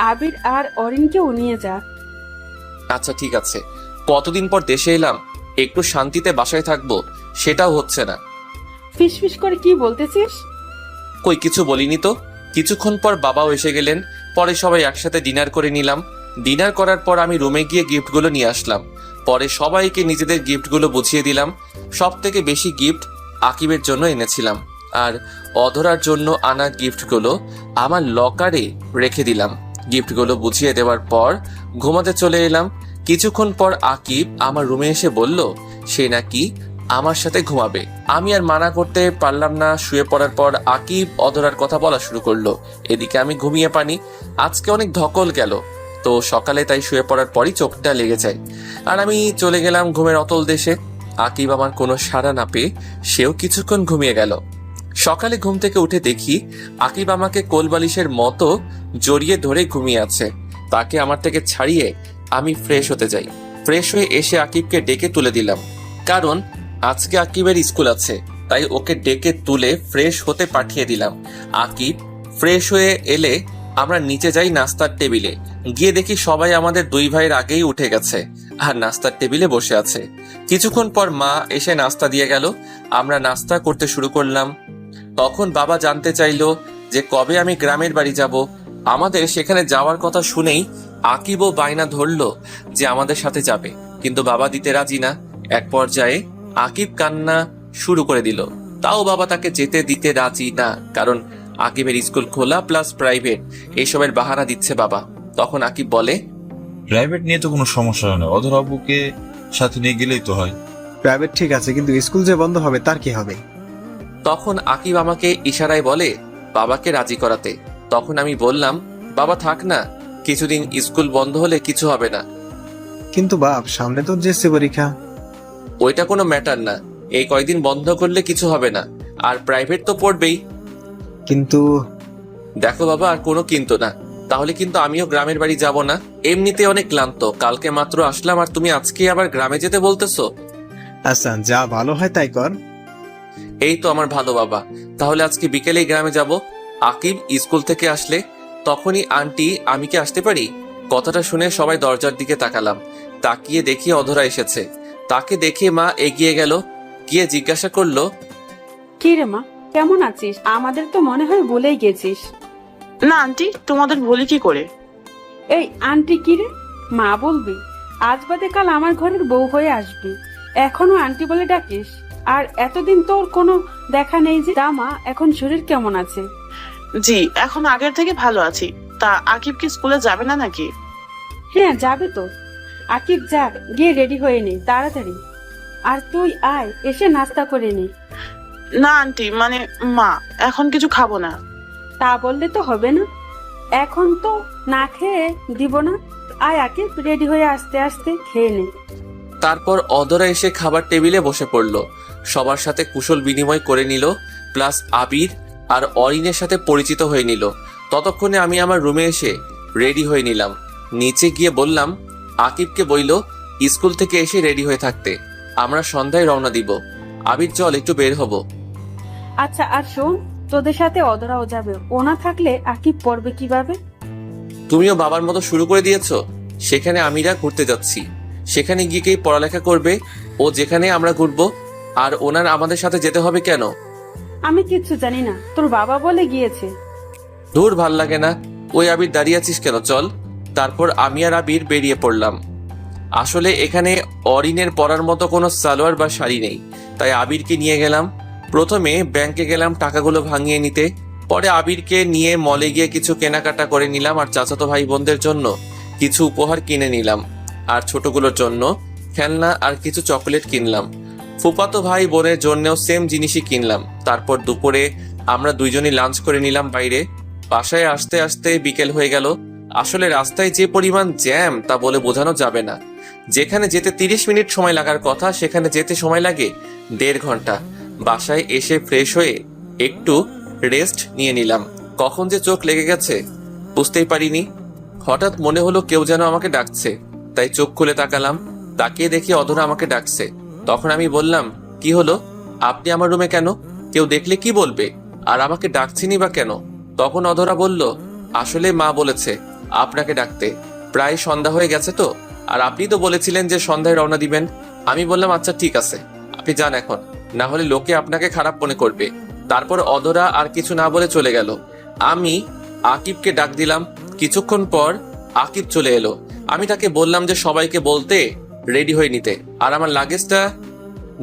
আবির আর অরিনকেও নিয়ে যা। আচ্ছা ঠিক আছে। কতদিন পর দেশে এলাম, একটু শান্তিতে বাসায় থাকবো, সেটাও হচ্ছে না। ফিসফিস করে কি বলতেছিস? কই কিছু বলিনি তো। কিছুক্ষণ পর বাবাও এসে গেলেন। পরে সবাই একসাথে ডিনার করে নিলাম। ডিনার করার পর আমি রুমে গিয়ে গিফটগুলো নিয়ে আসলাম। পরে সবাইকে নিজেদের গিফটগুলো বুঝিয়ে দিলাম। সব থেকে বেশি গিফট আকিবের জন্য এনেছিলাম, আর অধরার জন্য আনা গিফটগুলো আমার লকারে রেখে দিলাম। গিফটগুলো বুঝিয়ে দেওয়ার পর ঘুমাতে চলে এলাম। কিছুক্ষণ পর আকিব আমার রুমে এসে বলল সে নাকি আমার সাথে ঘুমাবে। আমি আর মানা করতে পারলাম না। শুয়ে পড়ার পর আকিব অধরার কথা বলা শুরু করলো। এদিকে আমি ঘুমিয়ে পানি। আজকে অনেক ধকল গেল, তো সকালে তাই শুয়ে পড়ার পরই চোখটা লেগে যায়, আর আমি চলে গেলাম ঘুমের অতল দেশে। আকিব আমার কোনো সাড়া না পেয়ে সেও কিছুক্ষণ ঘুমিয়ে গেল। সকালে ঘুম থেকে উঠে দেখি আকিব আমাকে কোলবালিশের মতো জড়িয়ে ধরে ঘুমিয়ে আছে। তাকে আমার থেকে ছাড়িয়ে আমি ফ্রেশ হতে যাই। ফ্রেশ হয়ে এসে আকিবকে ডেকে তুলে দিলাম, কারণ আজকে আকিবের স্কুল আছে, তাই ওকে ডেকে তুলে ফ্রেশ হতে পাঠিয়ে দিলাম। আকিব ফ্রেশ হয়ে এলে আমরা নিচে যাই নাস্তার টেবিলে। গিয়ে দেখি সবাই আমাদের 2 ভাইয়ের আগেই উঠে গেছে আর নাস্তার টেবিলে বসে আছে। কিছুক্ষণ পর মা এসে নাস্তা দিয়ে গেল। আমরা নাস্তা করতে শুরু করলাম। তখন বাবা জানতে চাইলো যে কবে আমি গ্রামের বাড়ি যাব। আমাদের সেখানে যাওয়ার কথা শুনেই আকিবও বায়না ধরলো যে আমাদের সাথে যাবে, কিন্তু বাবা দিতে রাজি না। এক পর্যায়ে আকিব কান্না শুরু করে দিল, তাও বাবা তাকে যেতে দিতে রাজি না, কারণ আকিবের স্কুল খোলা প্লাস প্রাইভেট, এইসবের বাহানা দিচ্ছে বাবা। তখন আকিব বলে, প্রাইভেট নিয়ে তো কোনো সমস্যা হয় না, অধর আব্বুকে সাথে নিয়ে গেলেই তো হয়। প্রাইভেট ঠিক আছে, কিন্তু স্কুল যে বন্ধ হবে তার কি হবে? তখন আকিব আমাকে ইশারায় বলে বাবাকে রাজি করাতে। তখন আমি বললাম, বাবা থাক না, কিছুদিন স্কুল বন্ধ হলে কিছু হবে না। কিন্তু বাপ, সামনে তো জেসি পরীক্ষা। ওইটা কোনো ম্যাটার না, এই কয়দিন বন্ধ করলে কিছু হবে না, আর প্রাইভেট তো পড়বেই। কিন্তু দেখো বাবা, আর কোনো কিন্তু না, তাহলে কিন্তু আমিও গ্রামের বাড়ি যাব না। এমনিতে অনেক ক্লান্ত, কালকে মাত্র আসলাম আর তুমি আজকে আবার গ্রামে যেতে বলতেছো। আচ্ছা, যা ভালো হয় তাই কর। এই তো আমার ভালো বাবা, তাহলে আজকে বিকেলেই গ্রামে যাব। আকিব স্কুল থেকে আসলে তখনই আন্টি আমি কি আসতে পারি? কথাটা শুনে সবাই দরজার দিকে তাকালাম। তাকিয়ে দেখি অধরা এসেছে। তাকে দেখে মা এগিয়ে গেল, গিয়ে জিজ্ঞাসা করলো, কি রে মা, কেমন আছিস? আমাদের তো মনে হয় ভুলেই গেছিস। না আন্টি, তোমাদের বলি কি করে? এই আন্টি কি রে? মা বলবি? আজ বাদে কাল আমার ঘরের বউ হয়ে আসবি, এখনো আন্টি বলে ডাকিস? আর এতদিন তোর কোনো দেখা নেই যে। তা মা, এখন শরীর কেমন আছে? জি, এখন আগের থেকে ভালো আছি। তা আকিব কি স্কুলে যাবে না নাকি? হ্যাঁ যাবে তো। আকিব যাক, গিয়ে রেডি হয়ে নে তাড়াতাড়ি। আর তুই আয়, এসে নাস্তা করে নে। না আন্টি, মানে মা, এখন কিছু খাবো না। তা বললে তো হবে না, এখন তো না খেয়ে দিব না। আয় আকিব, রেডি হয়ে আস্তে আস্তে খেয়ে নে। তারপর অধরা এসে খাবার টেবিলে বসে পড়ল। সবার সাথে কুশল বিনিময় করে নিল, প্লাস আবির আর অরিনের সাথে পরিচিত হয়ে নিল। ততক্ষণে আমি আমার রুমে এসে রেডি হয়ে নিলাম। নিচে গিয়ে বললাম আকিবকে বইল স্কুল থেকে এসে রেডি হয়ে থাকতে, আমরা সন্ধ্যায় রওনা দিব। আবির চল একটু বের হব। আচ্ছা, আর শোন, তোদের সাথে অধরাও যাবে। ও না থাকলে আকিব পড়বে কিভাবে? তুমিও বাবার মতো শুরু করে দিয়েছো। সেখানে আমিরা ঘুরতে যাচ্ছি, সেখানে গিয়ে কি পড়ালেখা করবে? ও যেখানে আমরা ঘুরবো, আর ওনার আমাদের সাথে যেতে হবে কেন? আমি কিচ্ছু জানি না, তোর বাবা বলে গিয়েছে। দূর, ভাল লাগে না। ওই আবির দাঁড়িয়ে আছিস কেন, চল। তারপর আমি আর আবির বেরিয়ে পড়লাম। আসলে এখানে অরিনের পরার মতো কোনো সালোয়ার বা শাড়ি নেই, তাই আবিরকে নিয়ে গেলাম। প্রথমে ব্যাংকে গেলাম টাকাগুলো ভাঙিয়ে নিতে, পরে আবিরকে নিয়ে মলে গিয়ে কিছু কেনাকাটা করে নিলাম, আর চাচাতো ভাই বোনদের জন্য কিছু উপহার কিনে নিলাম, আর ছোটগুলোর জন্য খেলনা আর কিছু চকলেট কিনলাম। ফুফাতো ভাই বোনের জন্যও সেম জিনিসই কিনলাম। তারপর দুপুরে আমরা দুইজনই লাঞ্চ করে নিলাম বাইরে। বাসায় আসতে আসতে বিকেল হয়ে গেল। আসলে রাস্তায় যে পরিমাণ জ্যাম তা বলে বোঝানো যাবে না। যেখানে যেতে 30 মিনিট সময় লাগার কথা, সেখানে যেতে সময় লাগে 1.5 ঘন্টা। বাসায় এসে ফ্রেশ হয়ে একটু রেস্ট নিয়ে নিলাম। কখন যে চোখ লেগে গেছে বুঝতেই পারিনি। হঠাৎ মনে হলো কেউ যেন আমাকে ডাকছে, তাই চোখ খুলে তাকালাম। তাকিয়ে দেখি অধরা আমাকে ডাকছে। তখন আমি বললাম, কি হলো, আপনি আমার রুমে কেন? কেউ দেখলে কি বলবে? আর আমাকে ডাকছিনি বা কেন? তখন অধরা বলল, আসলে মা বলেছে আপনাকে ডাকতে, প্রায় সন্ধ্যা হয়ে গেছে তো, আর আপনি তো বলেছিলেন যে সন্ধ্যায় রওনা দিবেন। আমি বললাম আচ্ছা ঠিক আছে, আপনি যান এখন, না হলে লোকে আপনাকে খারাপ মনে করবে। তারপর অধরা আর কিছু না বলে চলে গেল। আমি আকিবকে ডাক দিলাম। কিছুক্ষণ পর আকিব চলে এলো। আমি তাকে বললাম যে সবাইকে বলতে রেডি হয়ে নিতে আর আমার লাগেজটা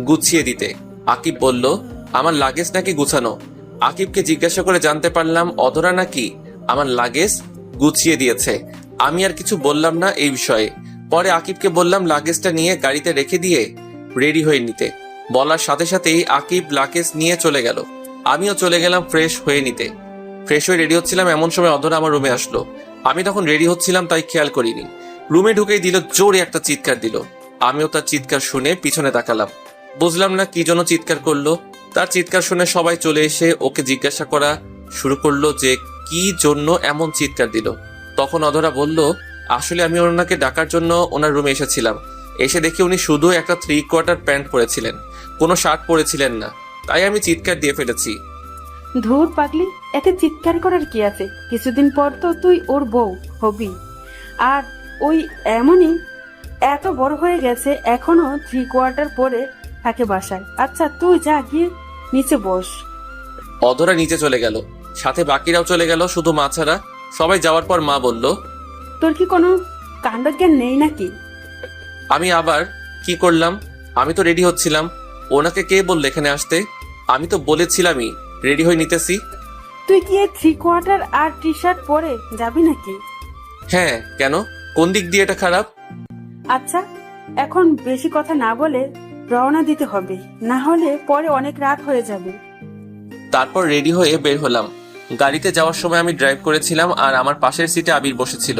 গুছিয়ে দিতে। আকিব বলল, আমার লাগেজ নাকি গুছানো? আকিবকে জিজ্ঞাসা করে জানতে পারলাম অধরা নাকি আমার লাগেজ গুছিয়ে দিয়েছে। আমি আর কিছু বললাম না এই বিষয়ে। পরে আকিবকে বললাম লাগেজটা নিয়ে গাড়িতে রেখে দিয়ে রেডি হয়ে নিতে। বলার সাথে সাথেই আকিব লাগেজ নিয়ে চলে গেল। আমিও চলে গেলাম ফ্রেশ হয়ে নিতে। ফ্রেশ হয়ে রেডি হচ্ছিলাম, এমন সময় অধরা আমার রুমে আসলো। আমি তখন রেডি হচ্ছিলাম তাই খেয়াল করিনি। রুমে ঢুকেই দিল জোরে একটা চিৎকার দিল। আমিও তার চিৎকার শুনে পিছনে তাকালাম। বুঝলাম না কি জন্য চিৎকার করলো। তার চিৎকার শুনে সবাই চলে এসে ওকে জিজ্ঞাসা করা শুরু করলো যে কি জন্য এমন চিৎকার দিল। তখন অধরা বলল, আসলে আমি ওনাকে ডাকার জন্য ওনার রুমে এসেছিলাম। এসে দেখি উনি শুধু একটা 3/4 প্যান্ট পরেছিলেন, কোনো শার্ট পরেছিলেন না, তাই আমি চিৎকার দিয়ে ফেলেছি। ধুর পাগলি, এতে চিৎকার করার কি আছে? কিছুদিন পর তো তুই ওর বউ হবি। আর ওই এমনই এত বড় হয়ে গেছে, এখনো 3/4 পরে থাকে বাসায়। আচ্ছা তুই যা, গিয়ে নিচে বস। অধরা নিচে চলে গেল, সাথে বাকিরাও চলে গেল, শুধু মা ছাড়া। সবাই যাওয়ার পর মা বলল, তোর কি কোনো কাণ্ডজ্ঞান নেই নাকি? আমি আবার কি করলাম? আমি তো রেডি হচ্ছিলাম। ওনাকে কে বলল এখানে আসতে? আমি তো বলেছিলামই রেডি হয়ে নিতেছি। তুই কি 3/4 আর টি শার্ট পরে যাবি নাকি? হ্যাঁ, কেন? কোন দিক দিয়ে এটা খারাপ? আচ্ছা, এখন বেশি কথা না বলে রওনা দিতে হবে, না হলে পরে অনেক রাত হয়ে যাবে। তারপর রেডি হয়ে বের হলাম। গাড়িতে যাওয়ার সময় আমি ড্রাইভ করেছিলাম আর আমার পাশের সিটে আবির বসেছিল।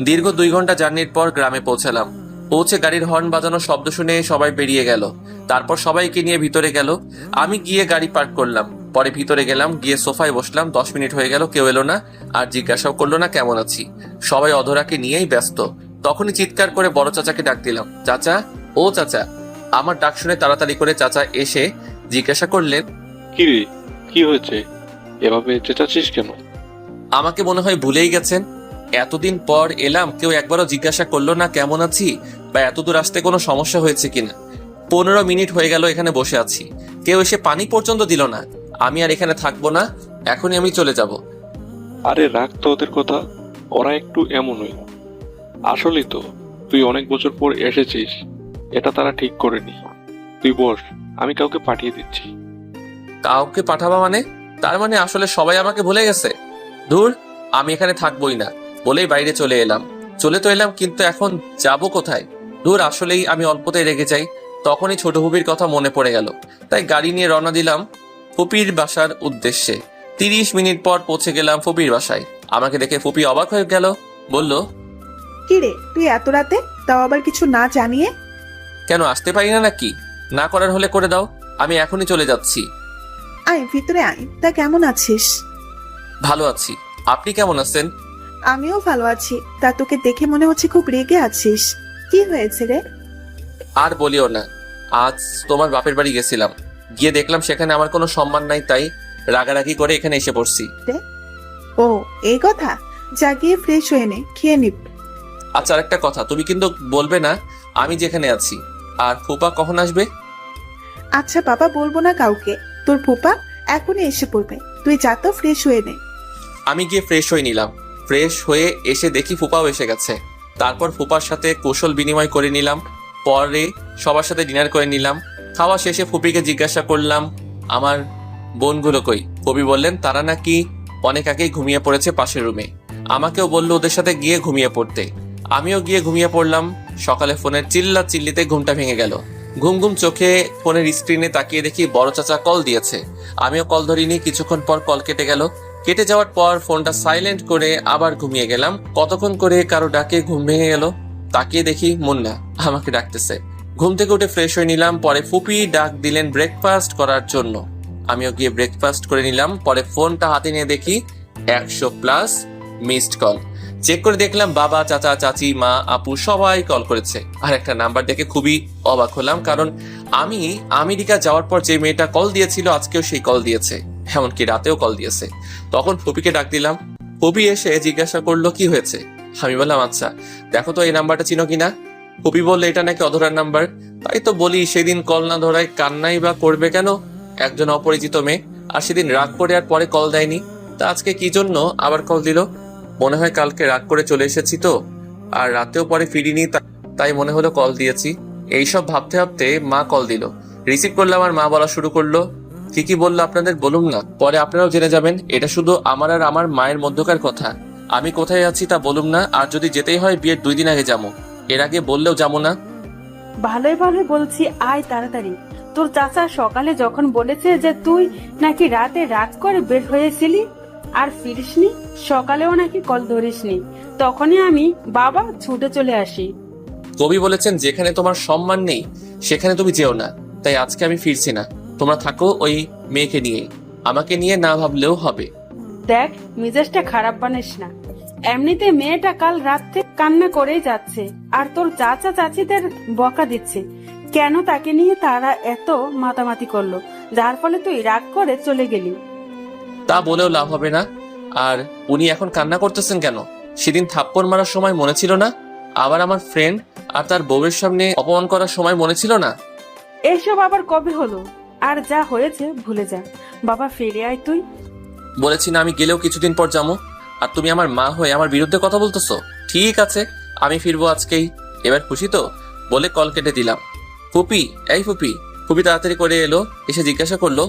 দীর্ঘ 2 ঘন্টা জার্নির পর গ্রামে পৌঁছালাম। পৌঁছে গাড়ির হর্ন বাজানোর শব্দ শুনে সবাই বেরিয়ে গেল। তারপর সবাইকে নিয়ে ভিতরে গেল। আমি গিয়ে গাড়ি পার্ক করলাম। পরে ভিতরে গেলাম, গিয়ে সোফায় বসলাম। 10 মিনিট হয়ে গেল, কেউ এলো না আর জিজ্ঞাসাও করলো না কেমন আছি। সবাই অধরাকে নিয়েই ব্যস্ত। তখনই চিৎকার করে বড় চাচাকে ডাক দিলাম, চাচা, ও চাচা। আমার ডাক শুনে তাড়াতাড়ি করে চাচা এসে জিজ্ঞাসা করলেন, কি রে, কি হয়েছে? এভাবে চেঁচাচ্ছিস কেন? আমাকে মনে হয় ভুলেই গেছেন। এতদিন পর এলাম, কেউ একবারও জিজ্ঞাসা করলো না কেমন আছি বা এত দূর আসতে কোনো সমস্যা হয়েছে কিনা। 15 মিনিট হয়ে গেল এখানে বসে আছি, কেউ এসে পানি পর্যন্ত দিল না। আমি আর এখানে থাকবো না, এখনই আমি চলে যাব। আরে রাখ তো ওদের কথা, ওরা একটু এমনই। আসলেই তো তুই অনেক বছর পর এসেছিস, এটা তারা ঠিক করেনি। তুই বস, আমি কাউকে পাঠিয়ে দিচ্ছি। কাউকে পাঠাবা মানে? তার মানে আসলে সবাই আমাকে ভুলে গেছে। ধুর, আমি এখানে থাকবোই না বলেই বাইরে চলে এলাম। চলে তো এলাম, কিন্তু এখন যাব কোথায়? ধুর, আসলেই আমি অল্পতেই রেগে যাই। তখনই ছোট ফুপির কথা মনে পড়ে গেল, তাই গাড়ি নিয়ে রওনা দিলাম ফুপির বাসার উদ্দেশ্যে। 30 মিনিট পর পৌঁছে গেলাম ফুপির বাসায়। আমাকে দেখে ফুপি অবাক হয়ে গেল, বলল, কি রে তুই এত রাতে, তাও আবার কিছু না জানিয়ে? কেন আসতে পারি না নাকি? না করার হলে করে দাও, আমি এখনই চলে যাচ্ছি। আয় ভিতরে আয়। তা কেমন আছিস? ভালো আছি, আপনি কেমন আছেন? আমিও ভালো আছি। তা তোকে দেখে মনে হচ্ছে খুব রেগে আছিস। কি হয়েছে রে? আর বলিও না, আজ তোমার বাপের বাড়ি গেছিলাম, গিয়ে দেখলাম সেখানে আমার কোনো সম্মান নাই, তাই রাগারাগি করে এখানে এসে পড়ছি। ও এই কথা, যা গিয়ে ফ্রেশ হয়ে নে, খেয়ে নিব। আচ্ছা, আরেকটা কথা, তুমি কিন্তু বলবে না আমি যেখানে আছি। আর ফুপা কখন আসবে? আচ্ছা বাবা, বলবো না কাউকে। তোর ফুপা এখনই এসে পড়বে, তুই যা তো ফ্রেশ হয়ে নে। আমি গিয়ে ফ্রেশ হয়ে নিলাম। ফ্রেশ হয়ে এসে দেখি ফুপাও এসে গেছে। তারপর ফুপার সাথে কৌশল বিনিময় করে নিলাম। পরে সবার সাথে ডিনার করে নিলাম। খাওয়া শেষে ফুপিকে জিজ্ঞাসা করলাম আমার বোনগুলো কই। ফুপি বললেন তারা নাকি অনেক আগেই ঘুমিয়ে পড়েছে পাশের রুমে। আমাকেও বললো ওদের সাথে গিয়ে ঘুমিয়ে পড়তে। আমিও গিয়ে ঘুমিয়ে পড়লাম। সকালে ফোনের চিল্লা চিল্লিতে ঘুমটা ভেঙে গেল। ঘুম ঘুম চোখে ফোনের স্ক্রিনে তাকিয়ে দেখি বড় চাচা কল দিয়েছে। আমিও কল ধরিনি। কিছুক্ষণ পর কল কেটে গেল। কেটে যাওয়ার পর ফোনটা সাইলেন্ট করে আবার ঘুমিয়ে গেলাম। কতক্ষণ করে কারো ডাকে ঘুম ভেঙে গেল। তাকিয়ে দেখি মুন্না আমাকে ডাকতেছে। ঘুম থেকে উঠে ফ্রেশ হয়ে নিলাম। পরে ফুপি ডাক দিলেন ব্রেকফাস্ট করার জন্য। আমিও গিয়ে ব্রেকফাস্ট করে নিলাম। পরে ফোনটা হাতে নিয়ে দেখি 100+ মিসড কল। চেক করে দেখলাম বাবা, চাচা, চাচি, মা, আপু সবাই কল করেছে। আর একটা নাম্বার দেখে খুবই অবাক হলাম, কারণ আমি আমেরিকা যাওয়ার পর যে মেয়েটা কল দিয়েছিল আজকেও সেই কল দিয়েছে, এমনকি রাতেও কল দিয়েছে। তখন ফুপিকে ডাক দিলাম। ফুপি এসে জিজ্ঞাসা করলো কি হয়েছে। আমি বললাম আচ্ছা দেখো তো এই নাম্বারটা চিনো কিনা। ফুপি বললো এটা নাকি অধরার নাম্বার। তাই তো বলি সেদিন কল না ধরায় কান্নাই বা করবে কেন একজন অপরিচিত মেয়ে। আর সেদিন রাগ করে আর পরে কল দেয়নি, তা আজকে কি জন্য আবার কল দিল। মনে হয় কালকে রাগ করে চলে এসেছি তো, আর রাতেও পরে ফিরিনি, তাই মনে হলো কল দিয়েছি। এইসব ভাবতে ভাবতে মা কল দিল। রিসিভ করলাম আর মা বলা শুরু করলো, কি বললো আপনাদের বলুন না, পরে আপনারাও জেনে যাবেন। এটা শুধু আমার আর আমার মায়ের মধ্যকার কথা। আমি কোথায় আছি তা বলুম না, আর যদি যেতেই হয় বিয়ের 2 দিন আগে যাবো, এর আগে বললেও যাবো না। ভালোই ভালোই বলছি আয় তাড়াতাড়ি। তোর চাচা সকালে যখন বলেছে যে তুই নাকি রাতে রাত করে বের হয়েছিলি আর ফিরিসনি, সকালেও নাকি কল ধরিসনি, তখনই আমি বাবা ছুটে চলে আসি। কবি বলেছেন যেখানে তোমার সম্মান নেই সেখানে তুমি যেও না, তাই আজকে আমি ফিরছি না। তোমরা থাকো ওই মেয়েকে নিয়েই, আমাকে নিয়ে না ভাবলেও হবে। দেখ মেজাজটা খারাপ বানিস না, এমনিতে মেয়েটা কাল রাত থেকে কান্না করেই যাচ্ছে আর তোর চাচা চাচিদের বকা দিচ্ছে কেন তাকে নিয়ে তারা এত মাতামাতি করলো, যার ফলে তুই রাগ করে চলে গেলি। তা বলেও লাভ হবে না। আর উনি এখন কান্না করতেছেন কেন? সেদিন থাপ্পড় মারার সময় মনে ছিল না? আবার আমার ফ্রেন্ড আর তার বউয়ের সামনে অপমান করার সময় মনে ছিল না? এসব আবার কবে হলো? আর যা হয়েছে ভুলে যা। বাবা ফিরে আয় তুই। বলেছি না আমি গেলেও কিছুদিন পর যাবো, আর তুমি আমার মা হয়ে আমার বিরুদ্ধে কথা বলতেছো। ঠিক আছে আমি ফিরবো আজকেই, এবার খুশি তো? বলে কল কেটে দিলাম। ফুপি, এই ফুপি। ফুপি তাড়াতাড়ি করে এলো, এসে জিজ্ঞাসা করলো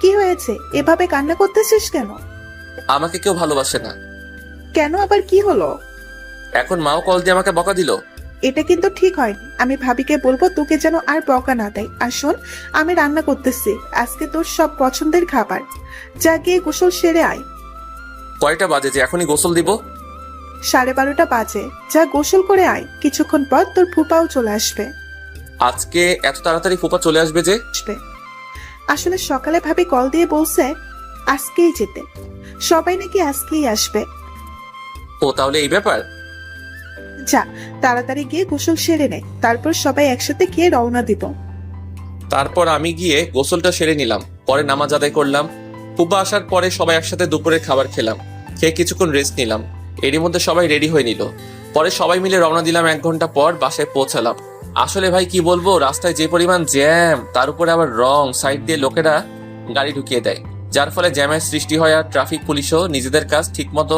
কি হয়েছে, এভাবে কান্না করতেছিস কেন? আমাকে কেউ ভালোবাসে না। কেন, আবার কি হলো? এখন মাও কল দিয়ে আমাকে বকা দিল। এটা কিন্তু ঠিক হয়নি। আমি ভাবিকে বলবো তোকে যেন আর বকা না দেয়। আর শোন, আমি রান্না করতেছি আজকে তোর সব পছন্দের খাবার। যা গিয়ে গোসল সেরে আয়। কয়টা বাজে যে এখনই গোসল দিব? 12:30 বাজে। যা গোসল করে আয়, কিছুক্ষণ পর তোর ফুপাও চলে আসবে। আজকে এত তাড়াতাড়ি ফুপা চলে আসবে যে? আসলে সকালে ভাবি কল দিয়ে বলছে আজকেই যেতে, সবাই নাকি আজকেই আসবে। ও তাহলে এই ব্যাপার। যা, তাড়াতাড়ি গিয়ে গোসল সেরে নে, তারপর সবাই একসাথে গিয়ে রওনা দিব। তারপর আমি গিয়ে গোসলটা সেরে নিলাম, পরে নামাজ আদায় করলাম। ফুপা আসার পরে সবাই একসাথে দুপুরের খাবার খেলাম, খেয়ে কিছুক্ষণ রেস্ট নিলাম। এরই মধ্যে সবাই রেডি হয়ে নিল, পরে সবাই মিলে রওনা দিলাম। 1 ঘন্টা পর বাসায় পৌঁছালাম। আসলে ভাই কি বলবো, রাস্তায় যে পরিমাণ জ্যাম, তার উপরে আবার রং সাইড দিয়ে লোকেরা গাড়ি ঢুকিয়ে দেয়, যার ফলে জ্যামের সৃষ্টি হয়। আর ট্রাফিক পুলিশও নিজেদের কাজ ঠিক মতো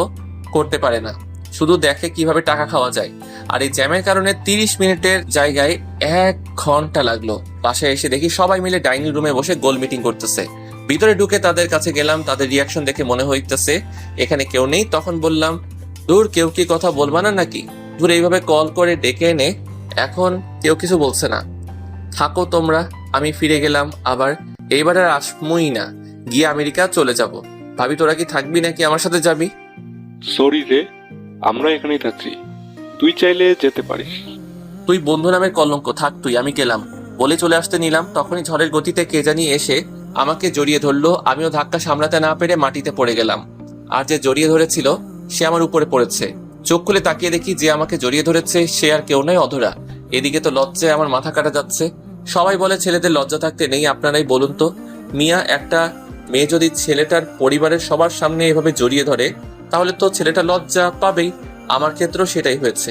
করতে পারে না, শুধু দেখে কিভাবে টাকা খাওয়া যায়। আর এই জ্যামের কারণে 30 মিনিটের জায়গায় 1 ঘন্টা লাগলো। বাসায় এসে দেখি সবাই মিলে ডাইনিং রুমে বসে গোল মিটিং করতেছে। ভিতরে ঢুকে তাদের কাছে গেলাম, তাদের রিয়াকশন দেখে মনে হইতেছে এখানে কেউ নেই। তখন বললাম, দূর, কেউ কি কথা বলবা না নাকি? দূর, এইভাবে কল করে ডেকে এনে এখন কেউ কিছু বলছে না, থাকো তোমরা। আমি ফিরে গেলাম আবার, এইবার আর আসমুই না, গিয়ে আমেরিকা চলে যাব। ভাবি তোরা কি থাকবি নাকি আমার সাথে যাবি? সরি রে, আমরা এখানেই থাকছি, তুই চাইলে যেতে পারিস। তুই বন্ধু নামের কলঙ্ক, থাক তুই, আমি গেলাম বলে চলে আসতে নিলাম। তখনই ঝড়ের গতিতে কে জানি এসে আমাকে জড়িয়ে ধরলো। আমিও ধাক্কা সামলাতে না পেরে মাটিতে পড়ে গেলাম। আর যে জড়িয়ে ধরেছিল সে আমার উপরে পড়েছে। চোখ খুলে তাকিয়ে দেখি যে আমাকে জড়িয়ে ধরেছে সে আর কেউ নয়, অধরা। এদিকে তো লজ্জায় আমার মাথা কাটা যাচ্ছে। সবাই বলে ছেলেদের লজ্জা থাকতে নেই, আপনারাই বলুন তো। মিয়া, একটা মেয়ে যদি ছেলেটার পরিবারের সবার সামনে এভাবে জড়িয়ে ধরে তাহলে তো ছেলেটা লজ্জা পাবেই। আমার ক্ষেত্রেও সেটাই হয়েছে।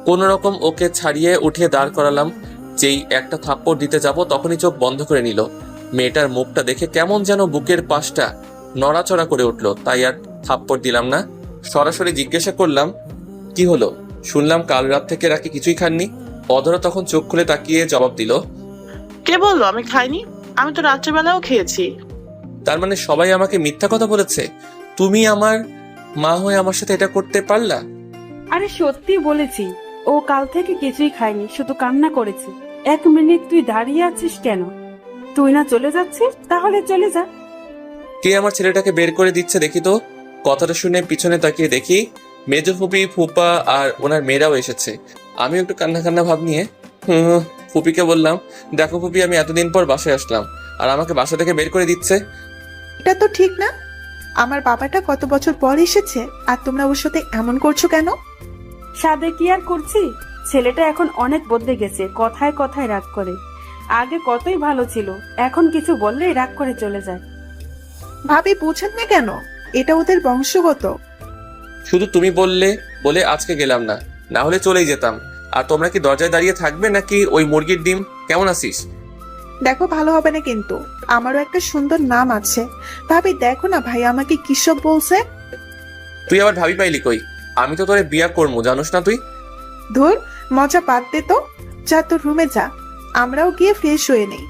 কোন রকম ওকে ছাড়িয়ে উঠে দাঁড় করালাম। যেই একটা থাপ্পড় দিতে যাব তখনই চোখ বন্ধ করে নিল। মেয়েটার মুখটা দেখে কেমন যেন বুকের পাশটা নড়াচড়া করে উঠলো, তাই আর থাপ্পড় দিলাম না। সরাসরি জিজ্ঞাসা করলাম, কি হলো? শুনলাম কাল রাত থেকে রাখি কিছুই খাননি। অধরা তখন চোখ খুলে তাকিয়ে জবাব দিল, কে বললো আমি খাইনি? আমি তো রাত্রেবেলাও খেয়েছি। তার মানে সবাই আমাকে মিথ্যা কথা বলেছে? তুমি আমার মা হয়ে আমার সাথে এটা করতে পারলা? আরে সত্যি বলেছি, ও কাল থেকে কিছুই খায়নি, শুধু কান্না করেছে। 1 মিনিট তুই দাঁড়িয়ে আছিস কেন? তুই না চলে যাচ্ছিস, তাহলে চলে যা। কে আমার ছেলেটাকে বের করে দিচ্ছে দেখি তো। কথাটা শুনে পিছনে তাকিয়ে দেখি মেজো ফুপি, ফুপা আর ওনার মেয়েরাও এসেছে। আমিও একটু কান্না কান্না ভাব নিয়ে ফুপিকে বললাম, দেখো ফুপি, আমি এতদিন পর বাসায় আসলাম আর আমাকে বাসা থেকে বের করে দিচ্ছে। এটা তো ঠিক না। আমার বাবাটা কত বছর পর এসেছে আর তোমরা ওর সাথে এমন করছো কেন? সাদে কি আর করছি, ছেলেটা এখন অনেক বদলে গেছে, কথায় কথায় রাগ করে। আগে কতই ভালো ছিল, এখন কিছু বললেই রাগ করে চলে যায়। ভাবি বুঝেন না কেন? এটা ওদের বংশগত। শুধু তুমি বললে বলে আজকে গেলাম না, না হলে চলেই যেতাম। আর তোমরা কি দরজায় দাঁড়িয়ে থাকবে নাকি ওই মুরগির ডিম? কেমন আছিস? দেখো, ভালো হবে না কিন্তু। আমারও একটা সুন্দর নাম আছে। ভাবি দেখো না ভাই আমাকে কিসব বলছে। তুই আবার ভাবি পাইলি কই? আমি তো তোরে বিয়া করবো, জানোস না তুই? ধুর, মজা বাদ দে তো। যা তোর রুমে যা, আমরাও গিয়ে ফ্রেশ হয়ে নেই।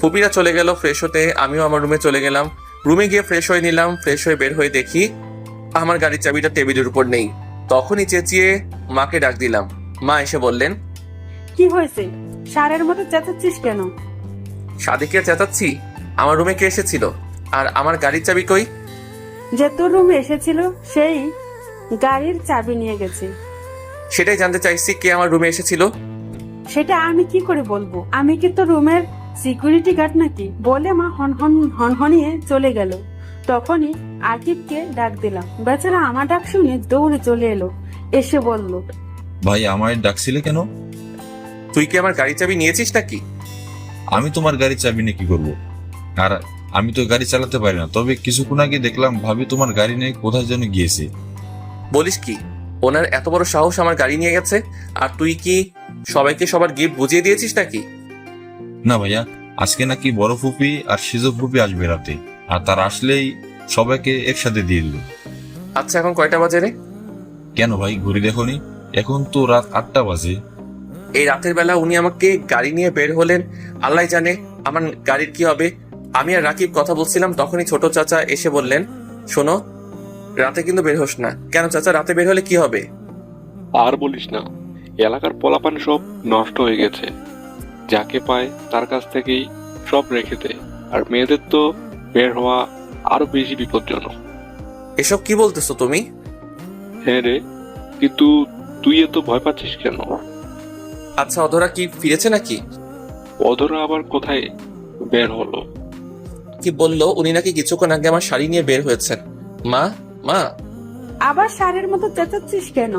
ফুপিরা চলে গেল ফ্রেশ হতে, আমিও আমার রুমে চলে গেলাম। রুমে গিয়ে ফ্রেশ হয়ে নিলাম। ফ্রেশ হয়ে বের হয়ে দেখি আমার গাড়ির চাবিটা টেবিলের উপর নেই। তখনই চেঁচিয়ে মাকে ডাক দিলাম। মা এসে বললেন, কি হয়েছে? সারের মতো চেঁচাচ্ছিস কেন? সাদিকে চেঁচাচ্ছি? আমার রুমে কে এসেছিল আর আমার গাড়ির চাবি কই? যে তোর রুমে এসেছিল সেই গাড়ির চাবি নিয়ে গেছে। সেটাই জানতে চাইছি, কে আমার রুমে এসেছিল? সেটা আমি কি করে বলবো? আমি কি তোর রুমের সিকিউরিটি গার্ড নাকি? বলে মা হনহনিয়ে চলে গেল। তখনই আকিবকে ডাক দিলাম। বেচারা আমার ডাক শুনে দৌড়ে চলে এলো, এসে বলল, ভাই আমায় ডাকছিলে কেন? তুই কি আমার গাড়ির চাবি নিয়েছিস নাকি? আমি তোমার গাড়ি চাবি নিয়ে কি করবো? আর আমি তো গাড়ি চালাতে পারি না, তবে কিছুক্ষণ আগে দেখলাম ভাবি তোমার গাড়ি নিয়ে কোথায় যেন গিয়েছে। বলিস কি? ওনার এত বড় সাহস আমার গাড়ি নিয়ে গেছে? আর তুই কি সবাইকে সবার গিফট বুঝিয়ে দিয়েছিস নাকি? না ভাইয়া, আজকে নাকি বড় ফুপি আর সিজো ফুপি আসবে রাতে, আর তার আসলেই সবাইকে একসাথে দিয়ে দিল। আচ্ছা, এখন কয়টা বাজে রে? কেন ভাই, ঘড়ি দেখোনি? এখন তো রাত 8টা বাজে। এই রাতের বেলা উনি আমাকে গাড়ি নিয়ে বের হলেন, আল্লাহ জানে আমার গাড়ির কি হবে। আমি আর রাকিব কথা বলছিলাম, তখনই ছোট চাচা এসে বললেন, শোনো, রাতে কিন্তু বের হোস না। কেন চাচা, রাতে বের হলে কি হবে? আর বলিস না, এলাকার পোলাপান সব নষ্ট হয়ে গেছে, যাকে পায় তার কাছ থেকেই সব রেখে দেয়। আর মেয়েদের তো বের হওয়া আরো বেশি বিপজ্জনক। এসব কি বলতেছো তুমি? হ্যাঁ রে, কিন্তু তুই এত ভয় পাচ্ছিস কেন? আচ্ছা, অধরা কি ফিরেছে নাকি? অধরা আবার কোথায় বের হলো? আকিব বলল উনি নাকি কিছুক্ষণ আগে আমার শাড়ি নিয়ে বের হয়েছেন। মা মা আবার সারের মতো চেঁচাচ্ছিস কেন?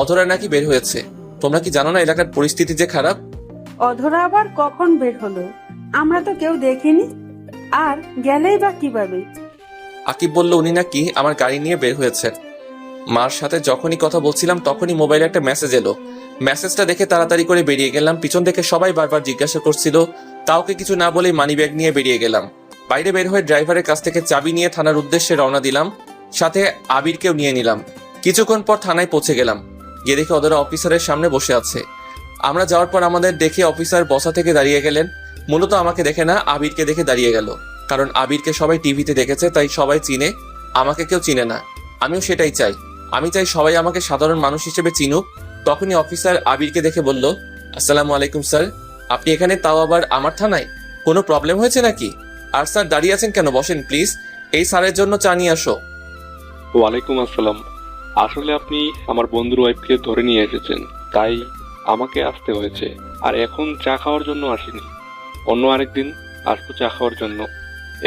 অধরা নাকি বের হয়েছে। তোমরা কি জানো না এলাকার পরিস্থিতি যে খারাপ? অধরা আবার কখন বের হলো? আমরা তো কেউ দেখিনি। আর গেলেই বা কিভাবে? আকিব বলল উনি নাকি আমার গাড়ি নিয়ে বের হয়েছেন। মার সাথে যখনই কথা বলছিলাম তখনই মোবাইলে একটা মেসেজ এলো। মেসেজটা দেখে তাড়াতাড়ি করে বেরিয়ে গেলাম। পিছন থেকে সবাই বারবার জিজ্ঞাসা করছিল, কাউকে কিছু না বলেই মানিব্যাগ নিয়ে বেরিয়ে গেলাম। বাইরে বের হয়ে ড্রাইভারের কাছ থেকে চাবি নিয়ে থানার উদ্দেশ্যে রওনা দিলাম। সাথে আবিরকেও নিয়ে নিলাম। কিছুক্ষণ পর থানায় পৌঁছে গেলাম। গিয়ে দেখে অধরা অফিসারের সামনে বসে আছে। আমরা যাওয়ার পর আমাদের দেখে অফিসার বসা থেকে দাঁড়িয়ে গেলেন। মূলত আমাকে দেখে না, আবিরকে দেখে দাঁড়িয়ে গেল। কারণ আবিরকে সবাই টিভিতে দেখেছে, তাই সবাই চিনে, আমাকে কেউ চিনে না। আমিও সেটাই চাই। আমি চাই সবাই আমাকে সাধারণ মানুষ হিসেবে চিনুক। তখনই অফিসার আবিরকে দেখে বলল, আসসালামু আলাইকুম স্যার, আপনি এখানে, তাও আবার আমার থানায়? কোনো প্রবলেম হয়েছে নাকি? আর স্যার দাঁড়িয়ে আছেন কেন? বসেন প্লিজ, এই স্যারের জন্য চা নিয়ে আসো। ওয়ালাইকুম আসসালাম। আসলে আপনি আমার বন্ধুর ওয়াইফকে ধরে নিয়ে এসেছেন, তাই আমাকে আসতে হয়েছে। আর এখন চা খাওয়ার জন্য আসিনি, অন্য আরেকদিন আসবো চা খাওয়ার জন্য।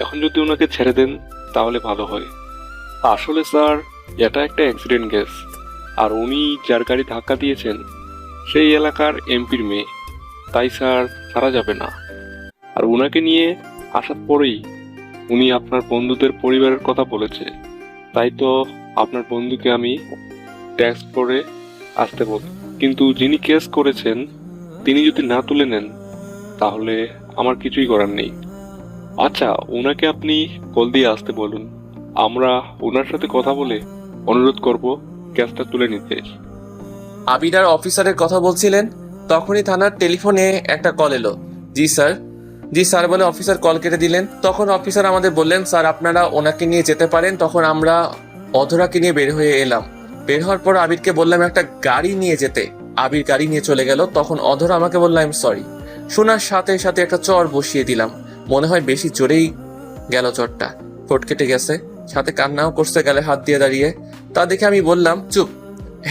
এখন যদি ওনাকে ছেড়ে দেন তাহলে ভালো হয়। আসলে স্যার, এটা একটা অ্যাক্সিডেন্ট কেস, আর উনি যার গাড়ি ধাক্কা দিয়েছেন সেই এলাকার এমপির মেয়ে, তাই স্যার ছাড়া যাবে না। আর ওনাকে নিয়ে আসার পরেই উনি আপনার বন্ধুদের পরিবারের কথা বলেছে, তাই তো আপনার বন্ধুকে আমি ট্যাক্স করে আসতে বলি। কিন্তু যিনি কেস করেছেন তিনি যদি না তুলে নেন তাহলে আমার কিছুই করার নেই। আচ্ছা, ওনাকে আপনি কল দিয়ে আসতে বলুন, আমরা ওনার সাথে কথা বলে অনুরোধ করব কেসটা তুলে নিতে। আবির আর অফিসারের কথা বলছিলেন, তখনই থানার টেলিফোনে একটা কল এলো। জি স্যার, জি স্যার বলে অফিসার কল কেটে দিলেন। তখন অফিসার আমাদের বললেন, স্যার আপনারা ওনাকে নিয়ে যেতে পারেন। তখন আমরা অধরাকে নিয়ে বের হয়ে এলাম। বের হওয়ার পর আবিরকে বললাম একটা গাড়ি নিয়ে যেতে। আবির গাড়ি নিয়ে চলে গেল। তখন অধরা আমাকে বলল, আই এম সরি। শোনার সাথে সাথে একটা চর বসিয়ে দিলাম। মনে হয় বেশি জোরেই গেল চরটা, ঠোঁট কেটে গেছে, সাথে কান্নাও করছে গালে হাত দিয়ে দাঁড়িয়ে। তা দেখে আমি বললাম, চুপ,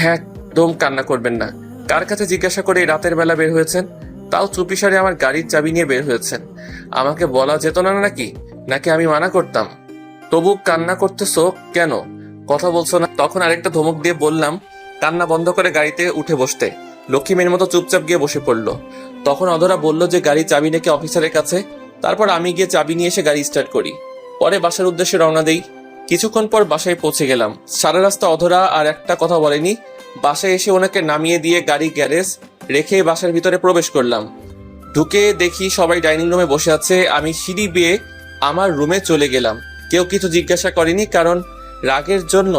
হ্যাঁ একদম কান্না করবেন না। কার কাছে জিজ্ঞাসা করে রাতের বেলা বের হয়েছেন, তাও চুপিসারে আমার গাড়ির চাবি নিয়ে বের হয়েছেন? আমাকে বলা যেত না নাকি? নাকি আমি মানা করতাম? তবু কান্না করতেছো কেন, কথা বলছো না? তখন আরেকটা ধমক দিয়ে বললাম, কান্না বন্ধ করে গাড়িতে উঠে বসতে। লক্ষ্মী মেয়ের মতো চুপচাপ গিয়ে বসে পড়লো। তখন অধরা বলল যে গাড়ির চাবি নাকি অফিসারের কাছে। তারপর আমি গিয়ে চাবি নিয়ে এসে গাড়ি স্টার্ট করি। পরে বাসার উদ্দেশ্যে রওনা দেই। কিছুক্ষণ পর বাসায় পৌঁছে গেলাম। সারা রাস্তা অধরা আর একটা কথা বলেনি। বাসায় এসে ওনাকে নামিয়ে দিয়ে গাড়ি গ্যারেজ রেখে বাসার ভিতরে প্রবেশ করলাম। ঢুকে দেখি সবাই ডাইনিং রুমে বসে আছে। আমি সিঁড়ি বেয়ে আমার রুমে চলে গেলাম। কেউ কিছু জিজ্ঞাসা করেনি, কারণ রাগের জন্য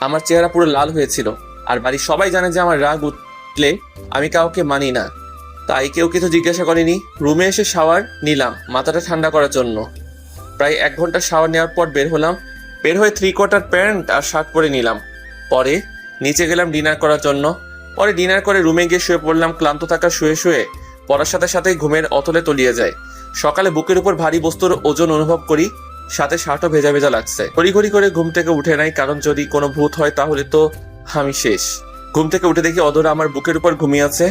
আমার চেহারা পুরো লাল হয়েছিল। আর বাড়ির সবাই জানে যে আমার রাগ উঠলে আমি কাউকে মানি না, তাই কেউ কিছু জিজ্ঞাসা করেনি। রুমে এসে শাওয়ার নিলাম মাথাটা ঠান্ডা করার জন্য। প্রায় 1 ঘন্টা শাওয়ার নেওয়ার পর বের হলাম। বের হয়ে 3/4 প্যান্ট আর শার্ট পরে নিলাম। পরে নিচে গেলাম ডিনার করার জন্য। পরে ডিনার করে রুমে গিয়ে শুয়ে পড়লাম। ক্লান্ত থাকা শুয়ে শুয়ে পড়ার সাথে সাথে ঘুমের অতলে তলিয়ে যায়। সকালে বুকের উপর ভারী বস্তুর ওজন অনুভব করি, সাথে শার্টও ভেজা ভেজা লাগছে। ঘড়ি করে ঘুম থেকে উঠে নাই, কারণ যদি কোনো ভূত হয় তাহলে তো আমি শেষ। ঘুম থেকে উঠে দেখি অধরা আমার বুকের উপর ঘুমিয়ে আছে,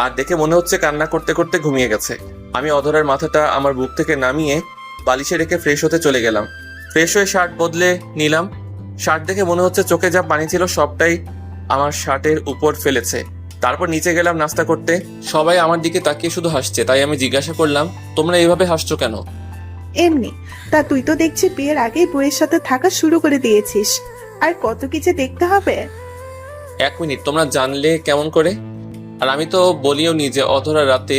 আর দেখে মনে হচ্ছে কান্না করতে করতে ঘুমিয়ে গেছে। আমি অধরার মাথাটা আমার বুক থেকে নামিয়ে বালিশে রেখে ফ্রেশ হতে চলে গেলাম। ফ্রেশ হয়ে শার্ট বদলে নিলাম। শার্ট দেখে মনে হচ্ছে চোখে যা পানি ছিল সবটাই আমার শার্টের উপর ফেলেছে। তারপর নিচে গেলাম নাস্তা করতে। সবাই আমার দিকে তাকিয়ে শুধু হাসছে, তাই আমি জিজ্ঞাসা করলাম, তোমরা এইভাবে হাসছো কেন? এমনি। তা তুই তো দেখছি বিয়ের আগেই বইয়ের সাথে থাকা শুরু করে দিয়েছিস। আর কত কিছু দেখতে হবে। 1 মিনিট, তোমরা জানলে কেমন করে? আর আমি তো বলিও নি যে অধরা রাতে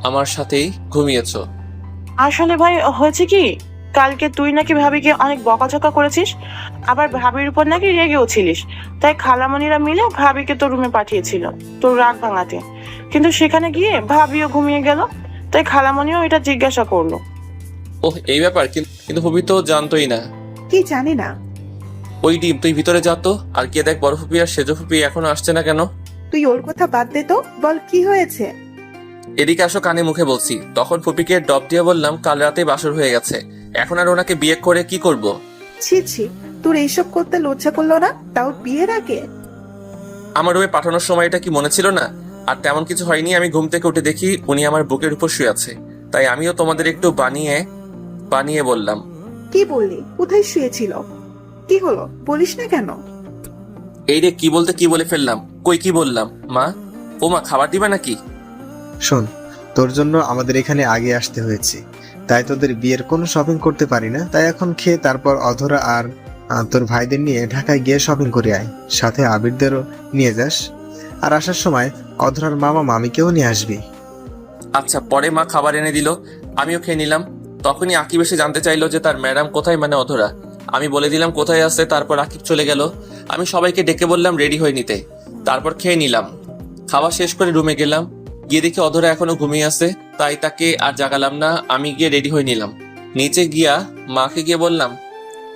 আমার সাথেই ঘুমিয়েছো। আসলে ভাই হয়েছে কি, কালকে তুই নাকি ভাবিকে অনেক বকাঝকা করেছিস, আবার ভাবির উপর নাকি রেগেও ছিলিস। তাই খালামণিরা মিলে ভাবিকে তোর রুমে পাঠিয়েছিল তোর রাগ ভাঙাতে। কিন্তু সেখানে গিয়ে ভাবিও ঘুমিয়ে গেল, তাই খালামণিও এটা জিজ্ঞাসা করলো। ওহ, এই ব্যাপার? কিন্তু ফুপি তো জানতোই না। কি জানি না। ওই ডিম, তুই ভিতরে যা তো। আর কে দেখ, বড় ফুপি আর সেজ ফুপি এখনো আসছে না কেন? তুই ওর কথা বাদ দে তো, বল কি হয়েছে। এদিকে আসো, কানে মুখে বলছি। তখন ফুপিকে ডব দিয়ে বললাম, কাল রাতে বাসর হয়ে গেছে, এখন আর ওনাকে বিয়ে করে কি করব? ছি ছি, তোর এইসব করতে লজ্জা করলো না, তাও বিয়ের আগে। আমার রুমে পাঠানোর সময় এটা কি মনে ছিল না? আর তেমন কিছু হয়নি। আমি ঘুম থেকে উঠে দেখি উনি আমার বুকের উপর শুয়ে আছে। তাই আমিও তোমাদের একটু বানিয়ে বানিয়ে বললাম। কি বললি? কোথায় শুয়েছিল? কি হলো বলিস না কেন? এই রে, কি বলতে কি বলে ফেললাম। কই কি বললাম? মা, ও মা, খাবার দিবে নাকি? শোন, তোর জন্য আমাদের এখানে আগে আসতে হয়েছে, তাই তোদের বিয়ের কোনো শপিং করতে পারি না। তাই এখন খেয়ে তারপর অধরা আর তোর ভাইদের নিয়ে ঢাকায় গিয়ে শপিং করে আয়, সাথে আবিরদেরও নিয়ে যাস। আর আসার সময় অধরার মামা মামিকেও নিয়ে আসবি। আচ্ছা। পরে মা খাবার এনে দিল, আমিও খেয়ে নিলাম। তখনই আকিব এসে জানতে চাইলো যে তার ম্যাডাম কোথায়, মানে অধরা। আমি বলে দিলাম কোথায় আছে। তারপর আকিব চলে গেল। আমি সবাইকে ডেকে বললাম রেডি হয়ে নিতে। তারপর খেয়ে নিলাম। খাওয়া শেষ করে রুমে গেলাম, গিয়ে দেখি অধরা এখনো ঘুমিয়ে আছে। তাই তাকে আর জাগালাম না, আমি গিয়ে রেডি হয়ে নিলাম। নিচে গিয়া মাকে গিয়ে বললাম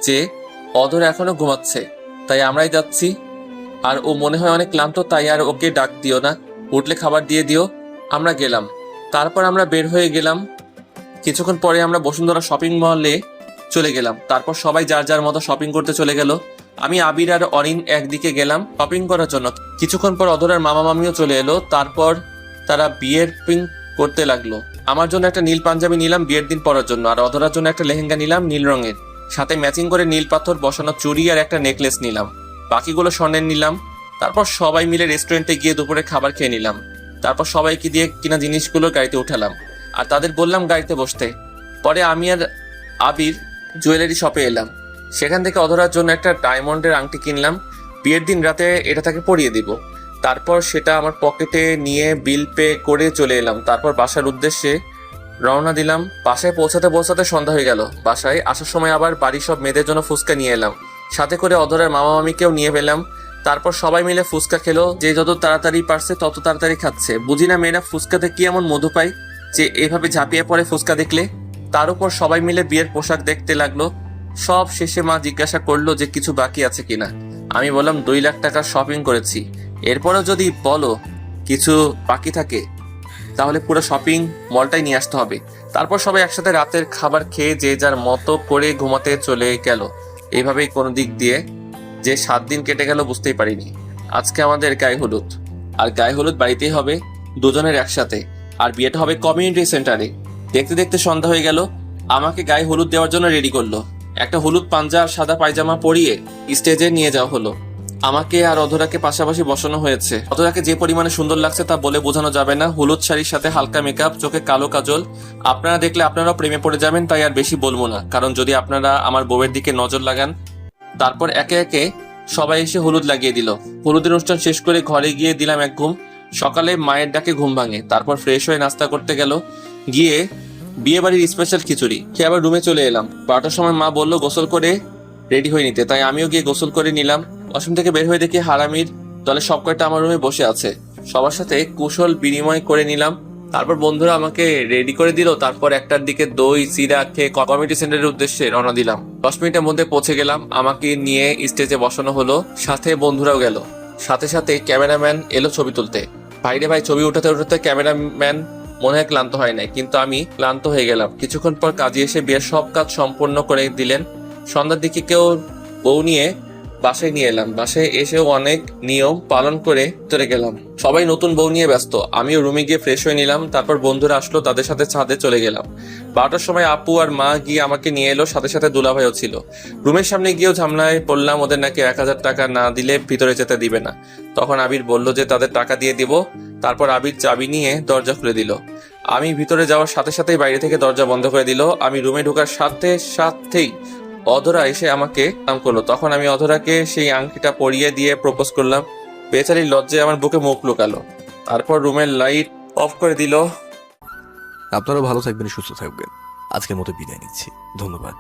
যে অধরা এখনো ঘুমাচ্ছে, তাই আমরাই যাচ্ছি। আর ও মনে হয় অনেক ক্লান্ত, তাই আর ওকে ডাক দিও না, উঠলে খাবার দিয়ে দিও। আমরা গেলাম। তারপর আমরা বের হয়ে গেলাম। কিছুক্ষণ পরে আমরা বসুন্ধরা শপিং মলে চলে গেলাম। তারপর সবাই যার যার মতো শপিং করতে চলে গেল। আমি আবির আর অরিন একদিকে গেলাম শপিং করার জন্য। কিছুক্ষণ পর অধরার মামা মামিও চলে এলো। তারপর তারা বিয়ের পিং করতে লাগলো। আমার জন্য একটা নীল পাঞ্জাবি নিলাম বিয়ের দিন পরার জন্য, আর অধরার জন্য একটা লেহেঙ্গা নিলাম নীল রঙের, সাথে ম্যাচিং করে নীল পাথর বসানো চুড়ি আর একটা নেকলেস নিলাম। বাকিগুলো স্বর্ণের নিলাম। তারপর সবাই মিলে রেস্টুরেন্টে গিয়ে দুপুরে খাবার খেয়ে নিলাম। তারপর সবাইকে দিয়ে কিনা জিনিসগুলো গাড়িতে উঠালাম আর তাদের বললাম গাড়িতে বসতে। পরে আমি আর আবির জুয়েলারি শপে এলাম। সেখান থেকে অধরার জন্য একটা ডায়মন্ডের আংটি কিনলাম। বিয়ের দিন রাতে এটা তাকে পরিয়ে দিব। তারপর সেটা আমার পকেটে নিয়ে বিল পে করে চলে এলাম। তারপর বাসার উদ্দেশ্যে রওনা দিলাম। বাসায় পৌঁছাতে পৌঁছাতে সন্ধ্যা হয়ে গেল। বাসায় আসার সময় আবার বাড়ির সব মেয়েদের জন্য ফুচকা নিয়ে এলাম, সাথে করে অধরার মামা মামিকেও নিয়ে পেলাম। তারপর সবাই মিলে ফুচকা খেলো। যে যত তাড়াতাড়ি পারছে তত তাড়াতাড়ি খাচ্ছে। বুঝি না মেয়েরা ফুচকাতে কি এমন মধু পায় যে এভাবে ঝাঁপিয়ে পড়ে ফুচকা দেখলে। তার উপর সবাই মিলে বিয়ের পোশাক দেখতে লাগলো। সব শেষে মা জিজ্ঞাসা করলো যে কিছু বাকি আছে কিনা। আমি বললাম 2 লাখ টাকার শপিং করেছি। এরপরেও যদি বলো কিছু বাকি থাকে তাহলে পুরো শপিং মলটাই নিয়ে আসতে হবে। তারপর সবাই একসাথে রাতের খাবার খেয়ে যে যার মতো করে ঘুমাতে চলে গেল। এইভাবেই কোনো দিক দিয়ে যে 7 দিন কেটে গেল বুঝতেই পারিনি। আজকে আমাদের গায়ে হলুদ, আর গায়ে হলুদ বাড়িতেই হবে দুজনের একসাথে, আর বিয়েটা হবে কমিউনিটি সেন্টারে। দেখতে দেখতে সন্ধ্যা হয়ে গেল। আমাকে গায়ে হলুদ দেওয়ার জন্য রেডি করলো। একটা হলুদ পাঞ্জা আর সাদা পায়জামা পরিয়ে স্টেজে নিয়ে যাওয়া হলো। আমাকে আর অধরাকে পাশাপাশি বসানো হয়েছে। অধরাকে যে পরিমাণে সুন্দর লাগছে তা বলে বোঝানো যাবে না। হলুদ শাড়ির সাথে হালকা মেকআপ, চোখে কালো কাজল। আপনারা দেখলে আপনারাও প্রেমে পড়ে যাবেন, তাই আর বেশি বলবো না, কারণ যদি আপনারা আমার বউয়ের দিকে নজর লাগান। তারপর একে একে সবাই এসে হলুদ লাগিয়ে দিল। হলুদের অনুষ্ঠান শেষ করে ঘরে গিয়ে দিলাম এক ঘুম। সকালে মায়ের ডাকে ঘুম ভাঙে। তারপর ফ্রেশ হয়ে নাস্তা করতে গেল, গিয়ে বিয়ে বাড়ির স্পেশাল খিচুড়ি খেয়ে আবার রুমে চলে এলাম। 12টার সময় মা বললো গোসল করে রেডি হয়ে নিতে, তাই আমিও গিয়ে গোসল করে নিলাম। ওয়াশরুম থেকে বের হয়ে দেখি হারামির দলে সব কয়টা আমার রুমে বসে আছে। সবার সাথে কুশল বিনিময় করে নিলাম। তারপর বন্ধুরা আমাকে রেডি করে দিল। তারপর 1টার দিকে দই চিরা খেয়ে কমিউনিটি সেন্টারের উদ্দেশ্যে রওনা দিলাম। 10 মিনিটের মধ্যে পৌঁছে গেলাম। আমাকে নিয়ে স্টেজে বসানো হলো, সাথে বন্ধুরাও গেল। সাথে সাথে ক্যামেরাম্যান এলো ছবি তুলতে। ভাইরে ভাই, ছবি উঠাতে উঠাতে ক্যামেরাম্যান মনে হয় ক্লান্ত হয় নাই, কিন্তু আমি ক্লান্ত হয়ে গেলাম। কিছুক্ষণ পর কাজী এসে বিয়ের সব কাজ সম্পূর্ণ করে দিলেন। সন্ধ্যার দিকে কেউ বউ নিয়ে বাসায় নিয়ে এলাম। বাসায় এসেও অনেক নিয়ম পালন করে চলে গেলাম। সবাই নতুন বউ নিয়ে ব্যস্ত। আমিও রুমে গিয়ে ফ্রেশ হয়ে নিলাম। তারপর বন্ধুরা আসলো, তাদের সাথে ছাদে চলে গেলাম। 12টার সময় আপু আর মা গিয়ে আমাকে নিয়ে এলো, সাথে সাথে দুলাভাইও ছিল। রুমের সামনে গিয়েও ঝামেলায় পড়লাম। ওদের নাকি 1000 টাকা না দিলে ভিতরে যেতে দিবে না। তখন আবির বলল যে তাদের টাকা দিয়ে দিব। তারপর আবির চাবি নিয়ে দরজা খুলে দিল। আমি ভিতরে যাওয়ার সাথে সাথেই বাইরে থেকে দরজা বন্ধ করে দিল। আমি রুমে ঢোকার সাথে সাথেই অধরা এসে আমাকে নাম করলো। তখন আমি অধরাকে সেই আংটিটা পরিয়ে দিয়ে প্রপোজ করলাম। বেচারির লজ্জায় আমার বুকে মুখ লুকালো। তারপর রুমের লাইট অফ করে দিল। আপনারাও ভালো থাকবেন, সুস্থ থাকবেন। আজকের মতো বিদায় নিচ্ছি। ধন্যবাদ।